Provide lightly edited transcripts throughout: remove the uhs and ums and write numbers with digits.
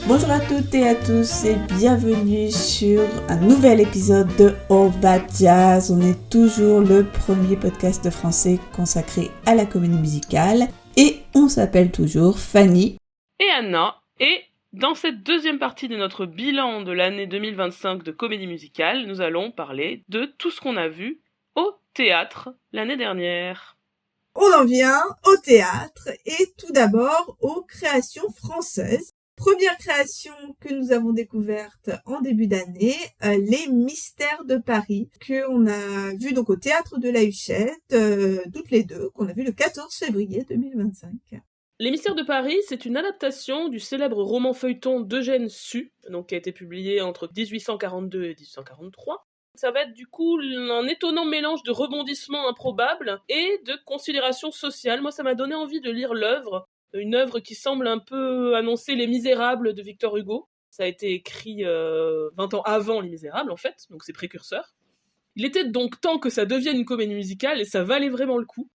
Bonjour à toutes et à tous et bienvenue sur un nouvel épisode de All That Jazz. On est toujours le premier podcast de français consacré à la comédie musicale et on s'appelle toujours Fanny et Anna. Et dans cette deuxième partie de notre bilan de l'année 2025 de comédie musicale, nous allons parler de tout ce qu'on a vu au théâtre l'année dernière. On en vient au théâtre et tout d'abord aux créations françaises. Première création que nous avons découverte en début d'année, Les Mystères de Paris, qu'on a vu donc au Théâtre de la Huchette, toutes les deux, qu'on a vu le 14 février 2025. Les Mystères de Paris, c'est une adaptation du célèbre roman feuilleton d'Eugène Sue, donc qui a été publié entre 1842 et 1843. Ça va être du coup un étonnant mélange de rebondissements improbables et de considérations sociales. Moi, ça m'a donné envie de lire l'œuvre. Une œuvre qui semble un peu annoncer Les Misérables de Victor Hugo. Ça a été écrit 20 ans avant Les Misérables, en fait, donc c'est précurseur. Il était donc temps que ça devienne une comédie musicale, et ça valait vraiment le coup.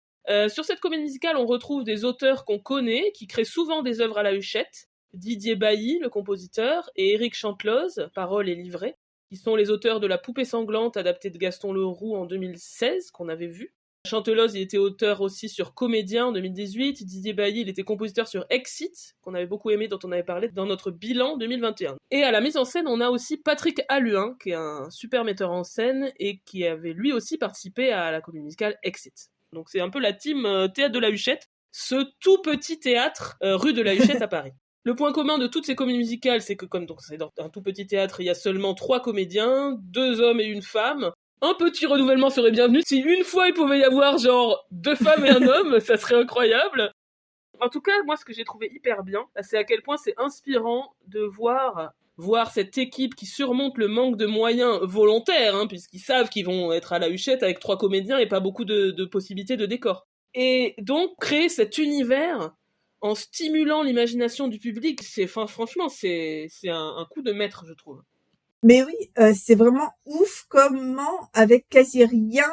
Sur cette comédie musicale, on retrouve des auteurs qu'on connaît, qui créent souvent des œuvres à la Huchette. Didier Bailly, le compositeur, et Éric Chantloz, paroles et livrets, qui sont les auteurs de La Poupée sanglante, adaptée de Gaston Leroux en 2016, qu'on avait vu. Chantloz, il était auteur aussi sur Comédien en 2018. Didier Bailly, il était compositeur sur Exit, qu'on avait beaucoup aimé, dont on avait parlé dans notre bilan 2021. Et à la mise en scène, on a aussi Patrick Halluin, qui est un super metteur en scène et qui avait lui aussi participé à la comédie musicale Exit. Donc c'est un peu la team Théâtre de la Huchette, ce tout petit théâtre rue de la Huchette à Paris. Le point commun de toutes ces comédies musicales, c'est que comme donc c'est dans un tout petit théâtre, il y a seulement 3 comédiens, 2 hommes et une femme. Un petit renouvellement serait bienvenu. Si une fois il pouvait y avoir genre 2 femmes et un homme, ça serait incroyable. En tout cas, moi ce que j'ai trouvé hyper bien, c'est à quel point c'est inspirant de voir cette équipe qui surmonte le manque de moyens volontaires, puisqu'ils savent qu'ils vont être à la Huchette avec 3 comédiens et pas beaucoup de possibilités de décor. Et donc créer cet univers en stimulant l'imagination du public, franchement c'est un coup de maître, je trouve. Mais oui, c'est vraiment ouf comment, avec quasi rien,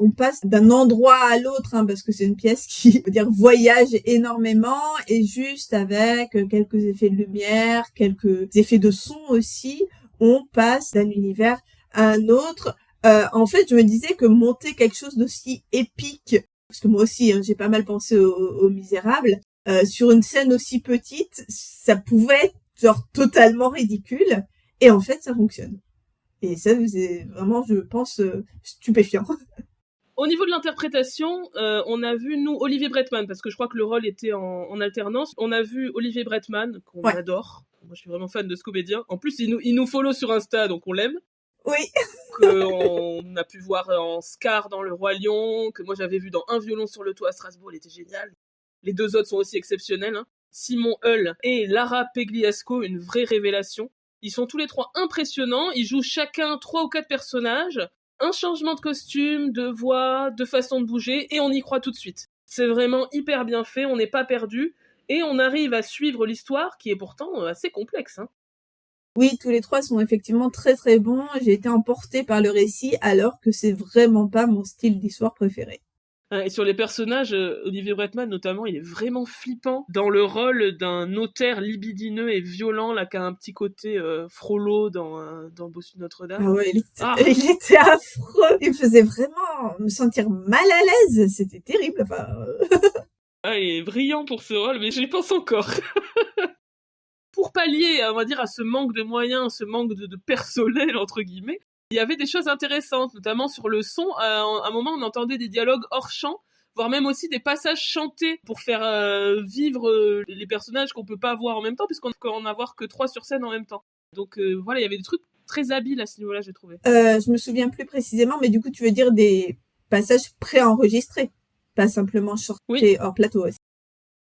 on passe d'un endroit à l'autre, parce que c'est une pièce qui, veut dire, voyage énormément, et juste avec quelques effets de lumière, quelques effets de son aussi, on passe d'un univers à un autre. En fait, je me disais que monter quelque chose d'aussi épique, parce que moi aussi, j'ai pas mal pensé aux Misérables, sur une scène aussi petite, ça pouvait être genre totalement ridicule. Et en fait, ça fonctionne. Et ça, c'est vraiment, je pense, stupéfiant. Au niveau de l'interprétation, on a vu, nous, Olivier Bretman, parce que je crois que le rôle était en alternance. On a vu Olivier Bretman, qu'on adore. Moi, je suis vraiment fan de ce comédien. En plus, il nous follow sur Insta, donc on l'aime. Oui. Qu'on a pu voir en Scar dans Le Roi Lion, que moi j'avais vu dans Un violon sur le toit à Strasbourg, il était génial. Les 2 autres sont aussi exceptionnels. Simon Hull et Lara Pegliasco, une vraie révélation. Ils sont tous les 3 impressionnants, ils jouent chacun 3 ou 4 personnages, un changement de costume, de voix, de façon de bouger, et on y croit tout de suite. C'est vraiment hyper bien fait, on n'est pas perdu, et on arrive à suivre l'histoire qui est pourtant assez complexe. Oui, tous les 3 sont effectivement très très bons, j'ai été emportée par le récit alors que c'est vraiment pas mon style d'histoire préféré. Et sur les personnages, Olivier Bretman notamment, il est vraiment flippant dans le rôle d'un notaire libidineux et violent, là, qui a un petit côté Frollo dans Bossu de Notre-Dame. Ah ouais, il était affreux. Il me faisait vraiment me sentir mal à l'aise. C'était terrible. Il est brillant pour ce rôle, mais j'y pense encore. Pour pallier, on va dire, à ce manque de moyens, ce manque de personnel, entre guillemets, il y avait des choses intéressantes, notamment sur le son. À un moment, on entendait des dialogues hors champ, voire même aussi des passages chantés pour faire vivre les personnages qu'on peut pas voir en même temps, puisqu'on peut en avoir que 3 sur scène en même temps. Donc voilà, il y avait des trucs très habiles à ce niveau-là, j'ai trouvé. Je me souviens plus précisément, mais du coup, tu veux dire des passages préenregistrés, pas simplement chantés hors plateau aussi.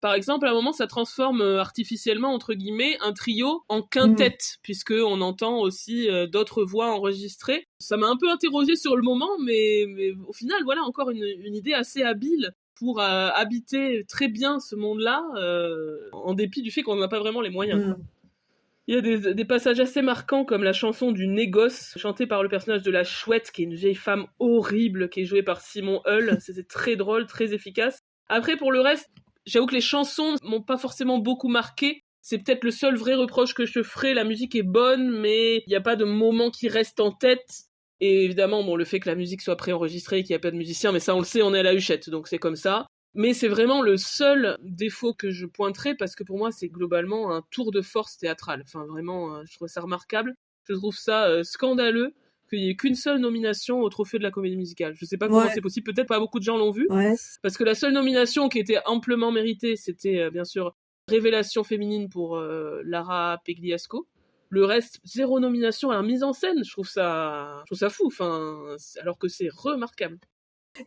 Par exemple, à un moment, ça transforme artificiellement, entre guillemets, un trio en quintette, puisqu'on entend aussi d'autres voix enregistrées. Ça m'a un peu interrogée sur le moment, mais au final, voilà, encore une idée assez habile pour habiter très bien ce monde-là, en dépit du fait qu'on n'a pas vraiment les moyens. Il y a des passages assez marquants, comme la chanson du négoce, chantée par le personnage de la chouette, qui est une vieille femme horrible, qui est jouée par Simon Hull. C'était très drôle, très efficace. Après, pour le reste, j'avoue que les chansons m'ont pas forcément beaucoup marqué. C'est peut-être le seul vrai reproche que je ferai. La musique est bonne, mais il n'y a pas de moment qui reste en tête. Et évidemment, bon, le fait que la musique soit préenregistrée et qu'il n'y a pas de musicien, mais ça on le sait, on est à la huchette, donc c'est comme ça. Mais c'est vraiment le seul défaut que je pointerai, parce que pour moi, c'est globalement un tour de force théâtral. Enfin, vraiment, je trouve ça remarquable. Je trouve ça scandaleux qu'il n'y ait qu'une seule nomination au Trophée de la Comédie Musicale. Je sais pas comment c'est possible, peut-être pas beaucoup de gens l'ont vu, parce que la seule nomination qui était amplement méritée, c'était bien sûr Révélation féminine pour Lara Pegliasco. Le reste, 0 nomination à la mise en scène. Je trouve ça fou, enfin, alors que c'est remarquable.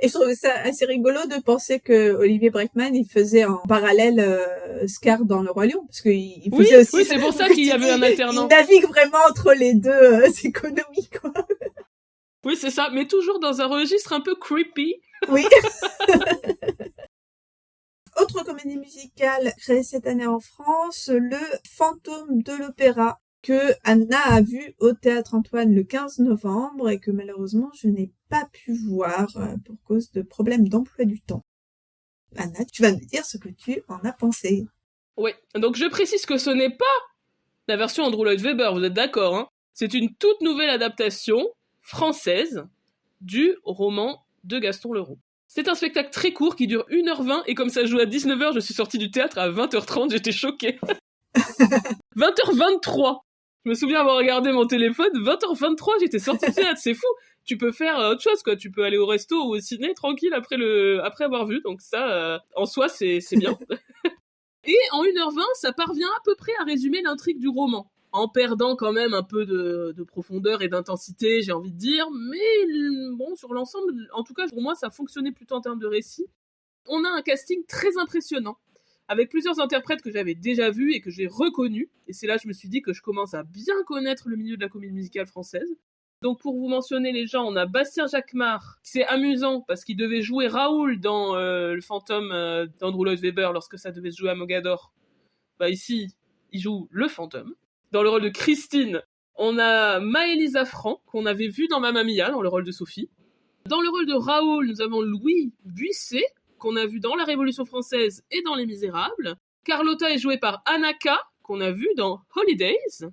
Et je trouve ça assez rigolo de penser que Olivier Breichmann, il faisait en parallèle Scar dans Le Roi Lion, parce qu'il faisait aussi... Oui, c'est pour ça qu'il y avait un alternant. Il navigue vraiment entre les deux économies, quoi. Oui, c'est ça, mais toujours dans un registre un peu creepy. Oui. Autre comédie musicale créée cette année en France, Le Fantôme de l'Opéra, que Anna a vu au Théâtre Antoine le 15 novembre et que malheureusement je n'ai pas pu voir pour cause de problèmes d'emploi du temps. Anna, tu vas me dire ce que tu en as pensé. Oui, donc je précise que ce n'est pas la version Andrew Lloyd Webber, vous êtes d'accord, hein ? C'est une toute nouvelle adaptation française du roman de Gaston Leroux. C'est un spectacle très court qui dure 1h20 et comme ça joue à 19h, je suis sortie du théâtre à 20h30, j'étais choquée. 20h23. Je me souviens avoir regardé mon téléphone, 20h23, j'étais sortie du théâtre, c'est fou. Tu peux faire autre chose, quoi. Tu peux aller au resto ou au ciné tranquille après avoir vu, donc ça, en soi, c'est bien. Et en 1h20, ça parvient à peu près à résumer l'intrigue du roman, en perdant quand même un peu de profondeur et d'intensité, j'ai envie de dire, mais bon, sur l'ensemble, en tout cas, pour moi, ça a fonctionné plutôt en termes de récit. On a un casting très impressionnant, avec plusieurs interprètes que j'avais déjà vus et que j'ai reconnus, et c'est là que je me suis dit que je commence à bien connaître le milieu de la comédie musicale française. Donc pour vous mentionner les gens, on a Bastien Jacquemart, c'est amusant parce qu'il devait jouer Raoul dans Le Fantôme d'Andrew Lloyd Webber lorsque ça devait se jouer à Mogador. Bah ici, il joue le fantôme. Dans le rôle de Christine, on a Maëlys Affran, qu'on avait vu dans Mamma Mia, dans le rôle de Sophie. Dans le rôle de Raoul, nous avons Louis Buisset, qu'on a vu dans La Révolution française et dans Les Misérables. Carlotta est jouée par Anaka, qu'on a vu dans Holidays.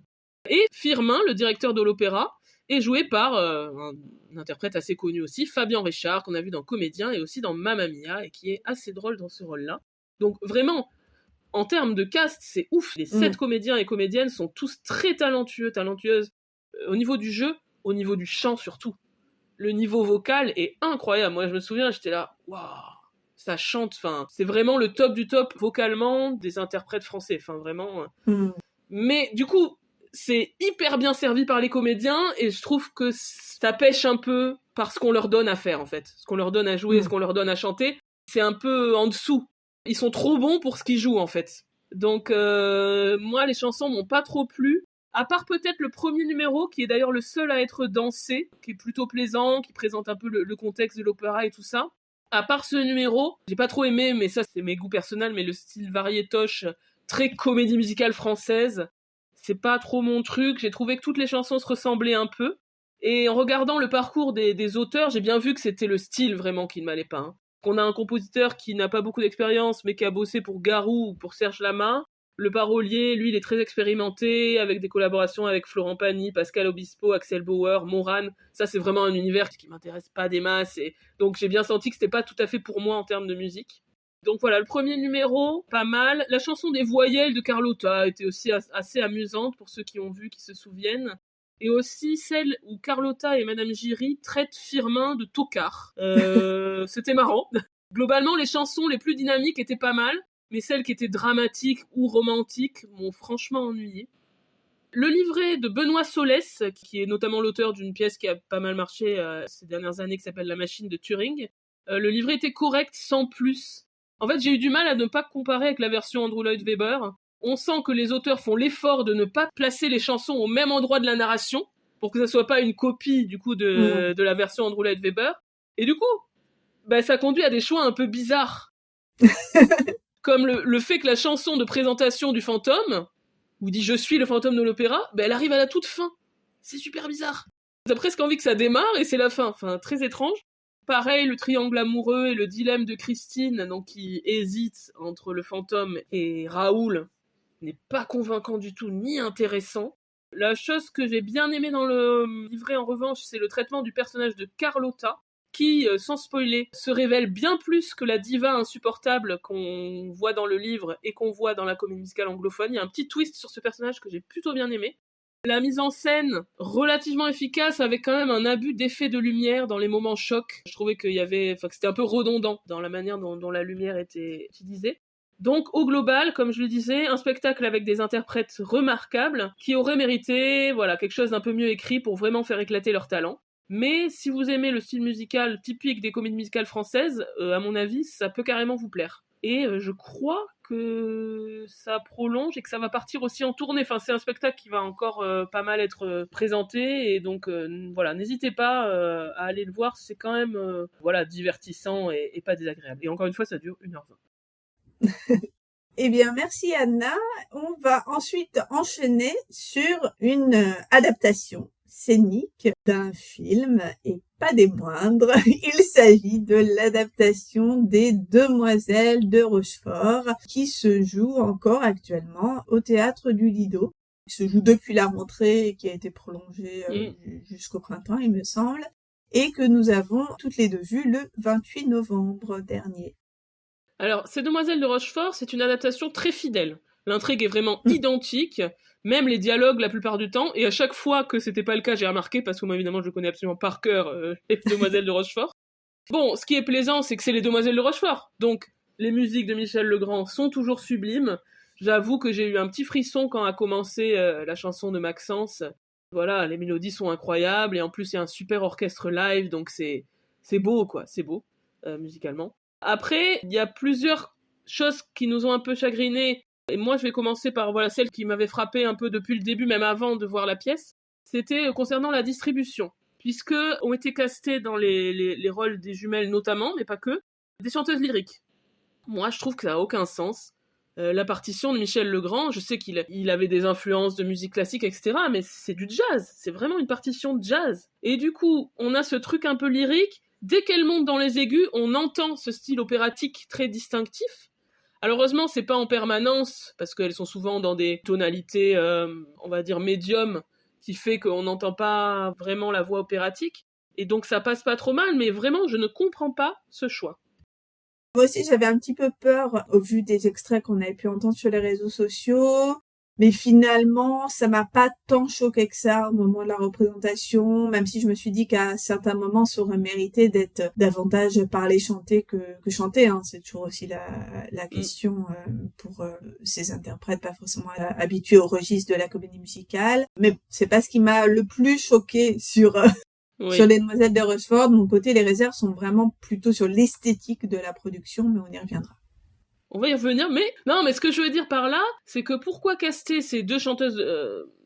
Et Firmin, le directeur de l'opéra, est joué par un interprète assez connu aussi, Fabien Richard, qu'on a vu dans Comédien et aussi dans Mamma Mia, et qui est assez drôle dans ce rôle-là. Donc vraiment, en termes de cast, c'est ouf. Les 7 comédiens et comédiennes sont tous très talentueuses, au niveau du jeu, au niveau du chant surtout. Le niveau vocal est incroyable. Moi, je me souviens, j'étais là, waouh, ça chante, enfin, c'est vraiment le top du top vocalement des interprètes français, enfin, vraiment. Mais du coup, c'est hyper bien servi par les comédiens et je trouve que ça pêche un peu par ce qu'on leur donne à faire, en fait. Ce qu'on leur donne à jouer, ce qu'on leur donne à chanter, c'est un peu en dessous. Ils sont trop bons pour ce qu'ils jouent, en fait. Donc, moi, les chansons m'ont pas trop plu. À part peut-être le premier numéro, qui est d'ailleurs le seul à être dansé, qui est plutôt plaisant, qui présente un peu le contexte de l'opéra et tout ça. À part ce numéro, j'ai pas trop aimé, mais ça, c'est mes goûts personnels, mais le style variétoche, très comédie musicale française, c'est pas trop mon truc. J'ai trouvé que toutes les chansons se ressemblaient un peu. Et en regardant le parcours des auteurs, j'ai bien vu que c'était le style vraiment qui ne m'allait pas. Hein. Qu'on a un compositeur qui n'a pas beaucoup d'expérience, mais qui a bossé pour Garou ou pour Serge Lama. Le parolier, lui, il est très expérimenté, avec des collaborations avec Florent Pagny, Pascal Obispo, Axel Bauer, Moran. Ça, c'est vraiment un univers qui m'intéresse pas des masses. Et donc, j'ai bien senti que c'était pas tout à fait pour moi en termes de musique. Donc voilà, le premier numéro, pas mal. La chanson des voyelles de Carlotta était aussi assez amusante pour ceux qui ont vu, qui se souviennent. Et aussi celle où Carlotta et Madame Giry traitent Firmin de tocard. C'était marrant. Globalement, les chansons les plus dynamiques étaient pas mal, mais celles qui étaient dramatiques ou romantiques m'ont franchement ennuyé. Le livret de Benoît Solès, qui est notamment l'auteur d'une pièce qui a pas mal marché ces dernières années, qui s'appelle La Machine de Turing, le livret était correct sans plus. En fait, j'ai eu du mal à ne pas comparer avec la version Andrew Lloyd Webber. On sent que les auteurs font l'effort de ne pas placer les chansons au même endroit de la narration, pour que ça soit pas une copie, du coup, de la version Andrew Lloyd Webber. Et du coup, bah, ça conduit à des choix un peu bizarres. Comme le fait que la chanson de présentation du fantôme, où dit « Je suis le fantôme de l'opéra », bah, elle arrive à la toute fin. C'est super bizarre. T'as presque envie que ça démarre et c'est la fin. Enfin, très étrange. Pareil, le triangle amoureux et le dilemme de Christine, donc qui hésite entre le fantôme et Raoul, n'est pas convaincant du tout, ni intéressant. La chose que j'ai bien aimée dans le livret, en revanche, c'est le traitement du personnage de Carlotta, qui, sans spoiler, se révèle bien plus que la diva insupportable qu'on voit dans le livre et qu'on voit dans la comédie musicale anglophone. Il y a un petit twist sur ce personnage que j'ai plutôt bien aimé. La mise en scène, relativement efficace, avec quand même un abus d'effet de lumière dans les moments chocs. Je trouvais que c'était un peu redondant dans la manière dont la lumière était utilisée. Donc, au global, comme je le disais, un spectacle avec des interprètes remarquables qui auraient mérité, quelque chose d'un peu mieux écrit pour vraiment faire éclater leur talent. Mais si vous aimez le style musical typique des comédies musicales françaises, à mon avis, ça peut carrément vous plaire. Et je crois que ça prolonge et que ça va partir aussi en tournée. Enfin, c'est un spectacle qui va encore pas mal être présenté. Et donc, n'hésitez pas à aller le voir. C'est quand même divertissant et pas désagréable. Et encore une fois, ça dure 1h20. Eh bien, merci Anna. On va ensuite enchaîner sur une adaptation scénique d'un film, et pas des moindres. Il s'agit de l'adaptation des Demoiselles de Rochefort, qui se joue encore actuellement au Théâtre du Lido. Il se joue depuis la rentrée et qui a été prolongée jusqu'au printemps, il me semble, et que nous avons toutes les deux vues le 28 novembre dernier. Alors, Ces Demoiselles de Rochefort, c'est une adaptation très fidèle. L'intrigue est vraiment identique, même les dialogues la plupart du temps, et à chaque fois que c'était pas le cas, j'ai remarqué, parce que moi évidemment je connais absolument par cœur les Demoiselles de Rochefort. Bon, ce qui est plaisant, c'est que c'est les Demoiselles de Rochefort, donc les musiques de Michel Legrand sont toujours sublimes. J'avoue que j'ai eu un petit frisson quand a commencé la chanson de Maxence. Voilà, les mélodies sont incroyables, et en plus il y a un super orchestre live, donc c'est beau, c'est beau, musicalement. Après, il y a plusieurs choses qui nous ont un peu chagrinés. Et moi, je vais commencer par celle qui m'avait frappé un peu depuis le début, même avant de voir la pièce. C'était concernant la distribution. Puisque ont été castées dans les rôles des jumelles notamment, mais pas que, des chanteuses lyriques. Moi, je trouve que ça n'a aucun sens. La partition de Michel Legrand, je sais qu'il avait des influences de musique classique, etc., mais c'est du jazz. C'est vraiment une partition de jazz. Et du coup, on a ce truc un peu lyrique. Dès qu'elle monte dans les aigus, on entend ce style opératique très distinctif. Alors heureusement, c'est pas en permanence, parce qu'elles sont souvent dans des tonalités, on va dire, médium, qui fait qu'on n'entend pas vraiment la voix opératique. Et donc ça passe pas trop mal, mais vraiment, je ne comprends pas ce choix. Moi aussi, j'avais un petit peu peur au vu des extraits qu'on avait pu entendre sur les réseaux sociaux. Mais finalement, ça m'a pas tant choqué que ça au moment de la représentation, même si je me suis dit qu'à certains moments, ça aurait mérité d'être davantage parlé, chanté que chanté. Hein. C'est toujours aussi la question pour ces interprètes pas forcément habitués au registre de la comédie musicale. Mais c'est pas ce qui m'a le plus choqué sur sur les Demoiselles de Rochefort. De mon côté, les réserves sont vraiment plutôt sur l'esthétique de la production, mais on y reviendra. On va y revenir, mais ce que je veux dire par là, c'est que pourquoi caster ces deux chanteuses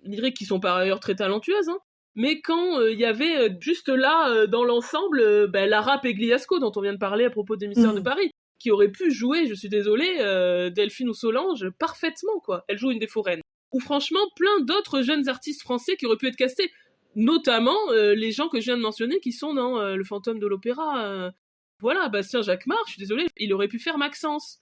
lyriques qui sont par ailleurs très talentueuses, hein, mais quand il y avait juste là, dans l'ensemble, Lara Pegliasco, dont on vient de parler à propos des Mystères de Paris, qui aurait pu jouer, je suis désolée, Delphine ou Solange, parfaitement, quoi. Elle joue une des foraines. Ou franchement, plein d'autres jeunes artistes français qui auraient pu être castés, notamment les gens que je viens de mentionner, qui sont dans Le Fantôme de l'Opéra. Bastien Jacquemart, je suis désolée, il aurait pu faire Maxence.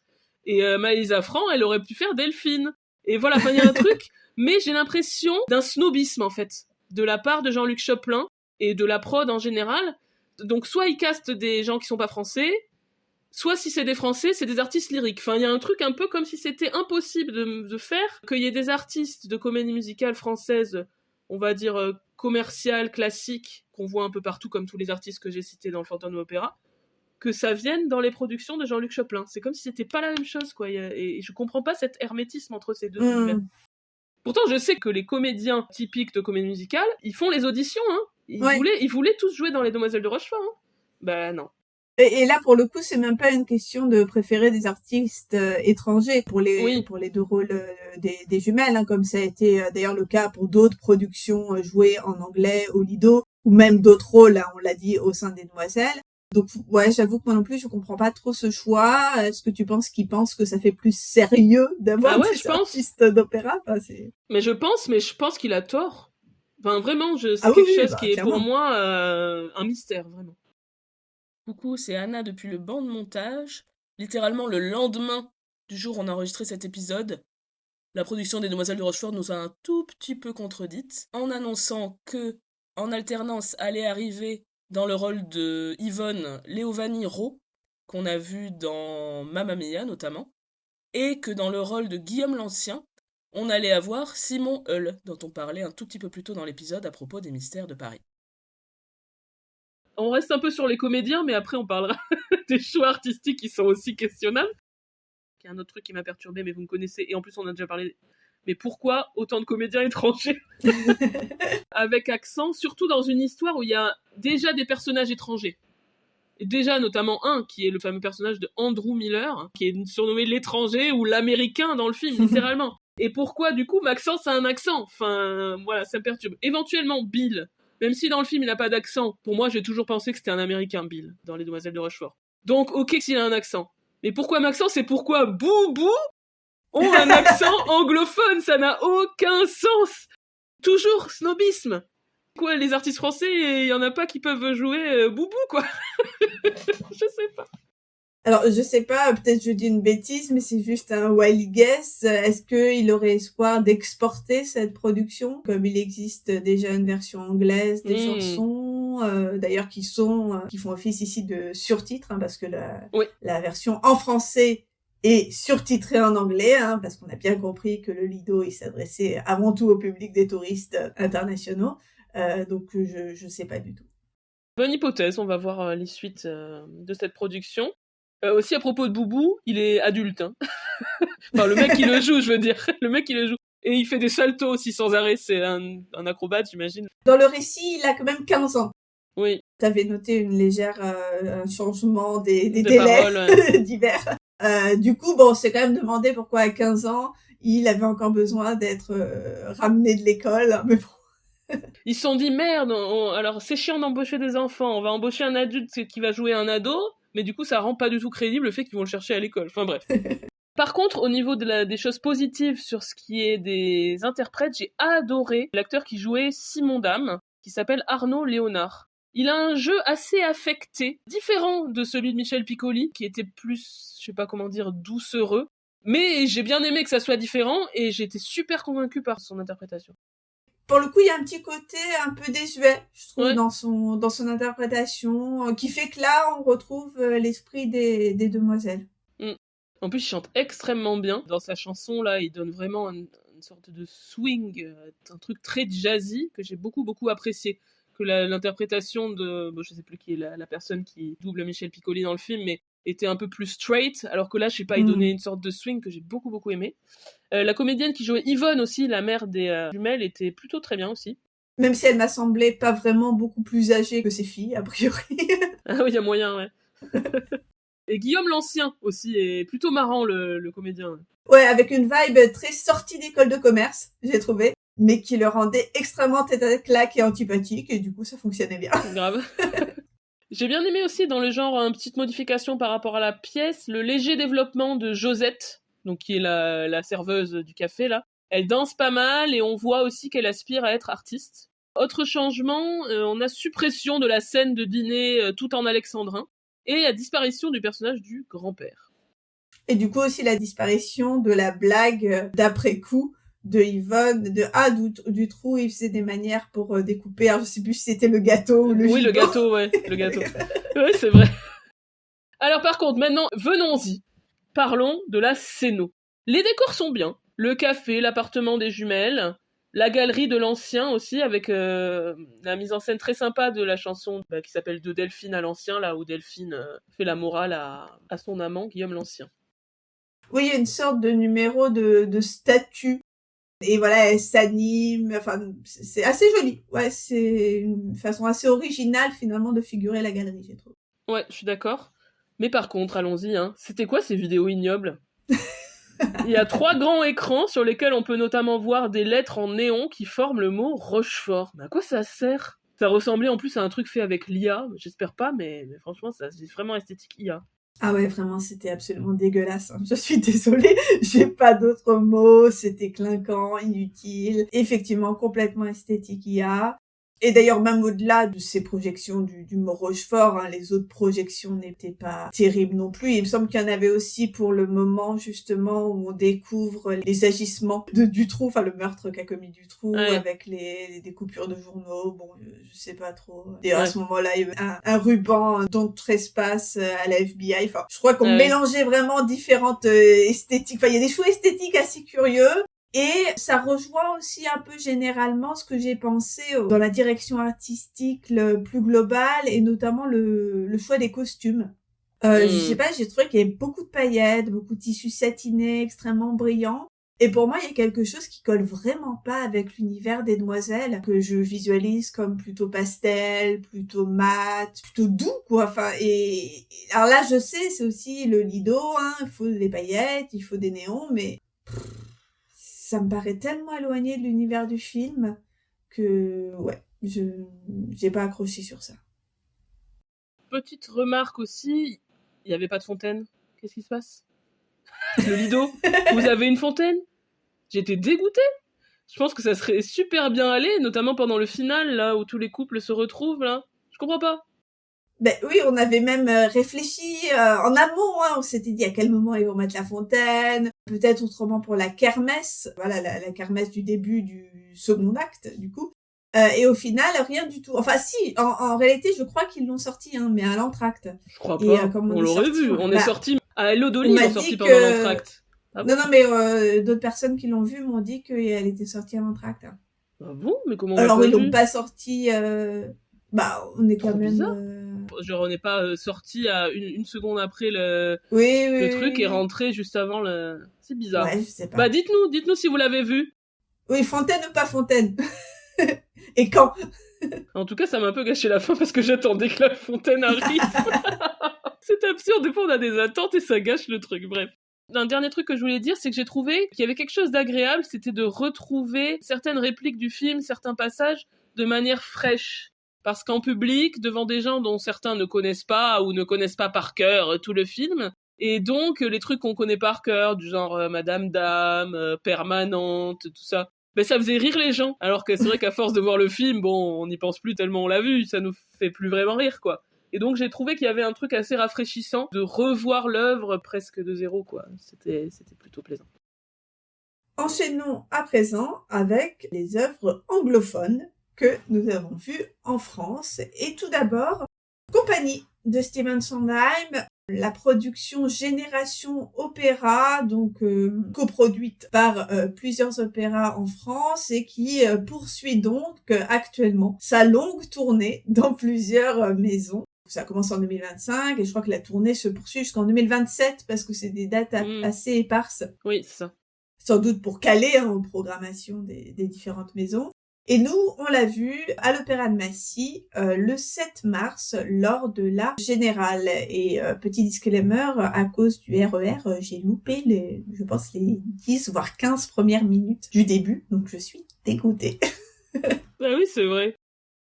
Et Maëlys Affran, elle aurait pu faire Delphine. Et voilà, il y a un truc, mais j'ai l'impression d'un snobisme, en fait, de la part de Jean-Luc Choplin et de la prod en général. Donc, soit ils castent des gens qui sont pas français, soit si c'est des français, c'est des artistes lyriques. Enfin, il y a un truc un peu comme si c'était impossible de faire, qu'il y ait des artistes de comédie musicale française, on va dire commerciale, classique, qu'on voit un peu partout, comme tous les artistes que j'ai cités dans Le Fantôme de l'Opéra, que ça vienne dans les productions de Jean-Luc Choplin. C'est comme si c'était pas la même chose, quoi. Et je comprends pas cet hermétisme entre ces deux univers. Pourtant, je sais que les comédiens typiques de comédie musicale, ils font les auditions, hein. Ils voulaient tous jouer dans Les Demoiselles de Rochefort, hein. Bah non. Et là, pour le coup, c'est même pas une question de préférer des artistes étrangers pour les deux rôles des jumelles, hein, comme ça a été d'ailleurs le cas pour d'autres productions jouées en anglais au Lido, ou même d'autres rôles, hein, on l'a dit, au sein des Demoiselles. Donc, ouais, j'avoue que moi non plus, je comprends pas trop ce choix. Est-ce que tu penses qu'ils pensent que ça fait plus sérieux d'avoir des artistes d'opéra? Enfin, Mais je pense qu'il a tort. Enfin, vraiment, c'est quelque chose qui est pour moi un mystère, vraiment. Coucou, c'est Anna depuis le banc de montage. Littéralement le lendemain du jour où on a enregistré cet épisode. La production des Demoiselles de Rochefort nous a un tout petit peu contredites, en annonçant que, en alternance, allait arriver dans le rôle de Yvonne Léovanie Rau, qu'on a vu dans Mamma Mia notamment, et que dans le rôle de Guillaume l'Ancien, on allait avoir Simon Hull, dont on parlait un tout petit peu plus tôt dans l'épisode à propos des mystères de Paris. On reste un peu sur les comédiens, mais après on parlera des choix artistiques qui sont aussi questionnables. Il y a un autre truc qui m'a perturbé, mais vous me connaissez, et en plus on a déjà parlé. Mais pourquoi autant de comédiens étrangers avec accent, surtout dans une histoire où il y a déjà des personnages étrangers. Et déjà notamment un qui est le fameux personnage de Andrew Miller, qui est surnommé l'étranger ou l'américain dans le film, littéralement. Et pourquoi du coup Maxence a un accent? Enfin voilà, ça me perturbe. Éventuellement Bill, même si dans le film il n'a pas d'accent, pour moi j'ai toujours pensé que c'était un américain Bill dans Les Demoiselles de Rochefort. Donc ok s'il a un accent. Mais pourquoi Maxence et pourquoi Boubou ont un accent anglophone? Ça n'a aucun sens. Toujours snobisme. Quoi, les artistes français, il y en a pas qui peuvent jouer Boubou, quoi. Je sais pas. Alors, je sais pas, peut-être je dis une bêtise, mais c'est juste un wild guess. Est-ce qu'il aurait espoir d'exporter cette production, comme il existe déjà une version anglaise des chansons, d'ailleurs qui font office ici de surtitres, hein, parce que la version en français est surtitrée en anglais, hein, parce qu'on a bien compris que le Lido, il s'adressait avant tout au public des touristes internationaux. Donc, je sais pas du tout. Bonne hypothèse, on va voir les suites de cette production. Aussi à propos de Boubou, il est adulte. Hein. Enfin, le mec qui le joue, je veux dire. Le mec qui le joue. Et il fait des saltos aussi sans arrêt. C'est un acrobate, j'imagine. Dans le récit, il a quand même 15 ans. Oui. T'avais noté un changement des délais paroles, divers. Du coup, bon, c'est quand même demandé pourquoi à 15 ans, il avait encore besoin d'être ramené de l'école. Mais bon. Ils se sont dit, merde, alors c'est chiant d'embaucher des enfants. On va embaucher un adulte qui va jouer un ado. Mais du coup, ça rend pas du tout crédible le fait qu'ils vont le chercher à l'école. Enfin bref. Par contre, au niveau des choses positives sur ce qui est des interprètes, j'ai adoré l'acteur qui jouait Simon Dame, qui s'appelle Arnaud Léonard. Il a un jeu assez affecté, différent de celui de Michel Piccoli, qui était plus, je sais pas comment dire, doucereux. Mais j'ai bien aimé que ça soit différent, et j'ai été super convaincue par son interprétation. Pour le coup, il y a un petit côté un peu désuet, je trouve, dans son interprétation, qui fait que là, on retrouve l'esprit des demoiselles. En plus, il chante extrêmement bien. Dans sa chanson, là, il donne vraiment une sorte de swing, un truc très jazzy, que j'ai beaucoup, beaucoup apprécié. Que l'interprétation de... Bon, je sais plus qui est la personne qui double Michel Piccoli dans le film, mais était un peu plus straight, alors que là, je sais pas, il donnait une sorte de swing que j'ai beaucoup, beaucoup aimé. La comédienne qui jouait Yvonne aussi, la mère des jumelles, était plutôt très bien aussi. Même si elle m'a semblé pas vraiment beaucoup plus âgée que ses filles, a priori. Ah oui, il y a moyen, ouais. Et Guillaume l'Ancien aussi est plutôt marrant, le comédien. Ouais, avec une vibe très sortie d'école de commerce, j'ai trouvé, mais qui le rendait extrêmement tête à claque et antipathique, et du coup, ça fonctionnait bien. Grave. J'ai bien aimé aussi, dans le genre, une petite modification par rapport à la pièce, le léger développement de Josette, donc qui est la serveuse du café, là. Elle danse pas mal, et on voit aussi qu'elle aspire à être artiste. Autre changement, on a suppression de la scène de dîner tout en alexandrin, et la disparition du personnage du grand-père. Et du coup aussi la disparition de la blague d'après-coup de Yvonne, du trou, il faisait des manières pour découper, alors je sais plus si c'était le gâteau ou le Oui, gigot. le gâteau, ouais, le gâteau. Oui, c'est vrai. Alors par contre, maintenant, venons-y. Parlons de la scéno. Les décors sont bien. Le café, l'appartement des jumelles, la galerie de l'Ancien aussi, avec la mise en scène très sympa de la chanson qui s'appelle De Delphine à l'Ancien, là où Delphine fait la morale à son amant, Guillaume l'Ancien. Oui, il y a une sorte de numéro de statue. Et voilà, elle s'anime, enfin, c'est assez joli. Ouais, c'est une façon assez originale, finalement, de figurer la galerie, j'ai trouvé. Ouais, je suis d'accord. Mais par contre, allons-y, hein. C'était quoi ces vidéos ignobles ? Il y a 3 grands écrans sur lesquels on peut notamment voir des lettres en néon qui forment le mot Rochefort. Mais à quoi ça sert ? Ça ressemblait en plus à un truc fait avec l'IA, j'espère pas, mais franchement, c'est vraiment esthétique IA. Ah ouais, vraiment, c'était absolument dégueulasse. Hein. Je suis désolée, j'ai pas d'autres mots, c'était clinquant, inutile, effectivement complètement esthétique IA. Et d'ailleurs, même au-delà de ces projections du Mont Rochefort, hein, les autres projections n'étaient pas terribles non plus. Il me semble qu'il y en avait aussi pour le moment, justement, où on découvre les agissements de Dutroux, enfin le meurtre qu'a commis Dutroux, avec des coupures de journaux. Bon, je sais pas trop. D'ailleurs, à ce moment-là, il y avait un ruban dont trespasse à la FBI. Enfin, je crois qu'on mélangeait vraiment différentes esthétiques. Enfin, il y a des choix esthétiques assez curieux. Et ça rejoint aussi un peu généralement ce que j'ai pensé dans la direction artistique plus globale et notamment le choix des costumes. Je sais pas, j'ai trouvé qu'il y avait beaucoup de paillettes, beaucoup de tissus satinés, extrêmement brillants. Et pour moi, il y a quelque chose qui colle vraiment pas avec l'univers des demoiselles, que je visualise comme plutôt pastel, plutôt mat, plutôt doux, quoi. Enfin, alors là, je sais, c'est aussi le lido, hein. Il faut des paillettes, il faut des néons, mais ça me paraît tellement éloigné de l'univers du film que, j'ai pas accroché sur ça. Petite remarque aussi, il n'y avait pas de fontaine. Qu'est-ce qui se passe? Le lido, vous avez une fontaine? J'étais dégoûtée. Je pense que ça serait super bien allé, notamment pendant le final, là, où tous les couples se retrouvent, là. Je comprends pas. Ben oui, on avait même réfléchi en amont, hein, on s'était dit à quel moment ils vont mettre la fontaine, peut-être autrement pour la kermesse, voilà la kermesse du début du second acte du coup. Et au final, rien du tout. Enfin si, en réalité, je crois qu'ils l'ont sorti, hein, mais à l'entracte. Je crois pas. Comme on l'aurait vu. On est sorti à Hello Dolly, on est sorti pendant l'entracte. Ah bon? Non, mais d'autres personnes qui l'ont vu m'ont dit qu'elle était sortie à l'entracte. Hein. Ah bon? Mais comment alors ils l'ont pas sorti. On est quand même. Bizarre. Genre on n'est pas sorti à une seconde après le truc et rentré juste avant le. C'est bizarre. Ouais, je sais pas. Bah dites-nous si vous l'avez vu. Oui, fontaine ou pas fontaine. Et quand? En tout cas, ça m'a un peu gâché la fin parce que j'attendais que la fontaine arrive. C'est absurde, des fois on a des attentes et ça gâche le truc, bref. Un dernier truc que je voulais dire, c'est que j'ai trouvé qu'il y avait quelque chose d'agréable, c'était de retrouver certaines répliques du film, certains passages, de manière fraîche. Parce qu'en public, devant des gens dont certains ne connaissent pas ou ne connaissent pas par cœur tout le film, et donc les trucs qu'on connaît par cœur, du genre Madame Dame, Permanente, tout ça, ben ça faisait rire les gens. Alors que c'est vrai qu'à force de voir le film, bon, on n'y pense plus tellement on l'a vu, ça nous fait plus vraiment rire, quoi. Et donc j'ai trouvé qu'il y avait un truc assez rafraîchissant de revoir l'œuvre presque de zéro, quoi. C'était plutôt plaisant. Enchaînons à présent avec les œuvres anglophones que nous avons vues en France. Et tout d'abord, Compagnie de Stephen Sondheim, la production Génération Opéra, donc coproduite par plusieurs opéras en France et qui poursuit donc actuellement sa longue tournée dans plusieurs maisons. Ça commence en 2025 et je crois que la tournée se poursuit jusqu'en 2027 parce que c'est des dates assez éparses. Oui, c'est ça. Sans doute pour caler aux programmations des différentes maisons. Et nous, on l'a vu à l'Opéra de Massy le 7 mars lors de la Générale. Et petit disclaimer, à cause du RER, j'ai loupé les 10 voire 15 premières minutes du début. Donc je suis dégoûtée. Ah oui, c'est vrai.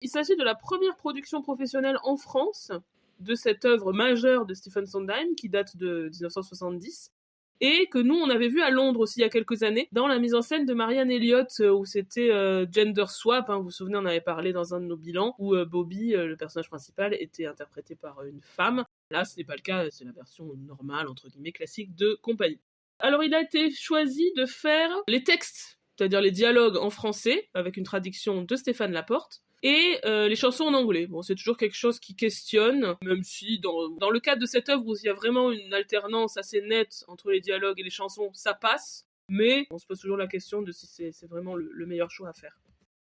Il s'agit de la première production professionnelle en France de cette œuvre majeure de Stephen Sondheim qui date de 1970 et que nous on avait vu à Londres aussi il y a quelques années dans la mise en scène de Marianne Elliott où c'était gender swap, hein, vous vous souvenez on avait parlé dans un de nos bilans où Bobby, le personnage principal, était interprété par une femme. Là ce n'est pas le cas, c'est la version normale entre guillemets classique de Compagnie. Alors il a été choisi de faire les textes, c'est-à-dire les dialogues en français avec une traduction de Stéphane Laporte et les chansons en anglais. Bon, c'est toujours quelque chose qui questionne, même si dans le cadre de cette œuvre où il y a vraiment une alternance assez nette entre les dialogues et les chansons, ça passe, mais on se pose toujours la question de si c'est vraiment le meilleur choix à faire.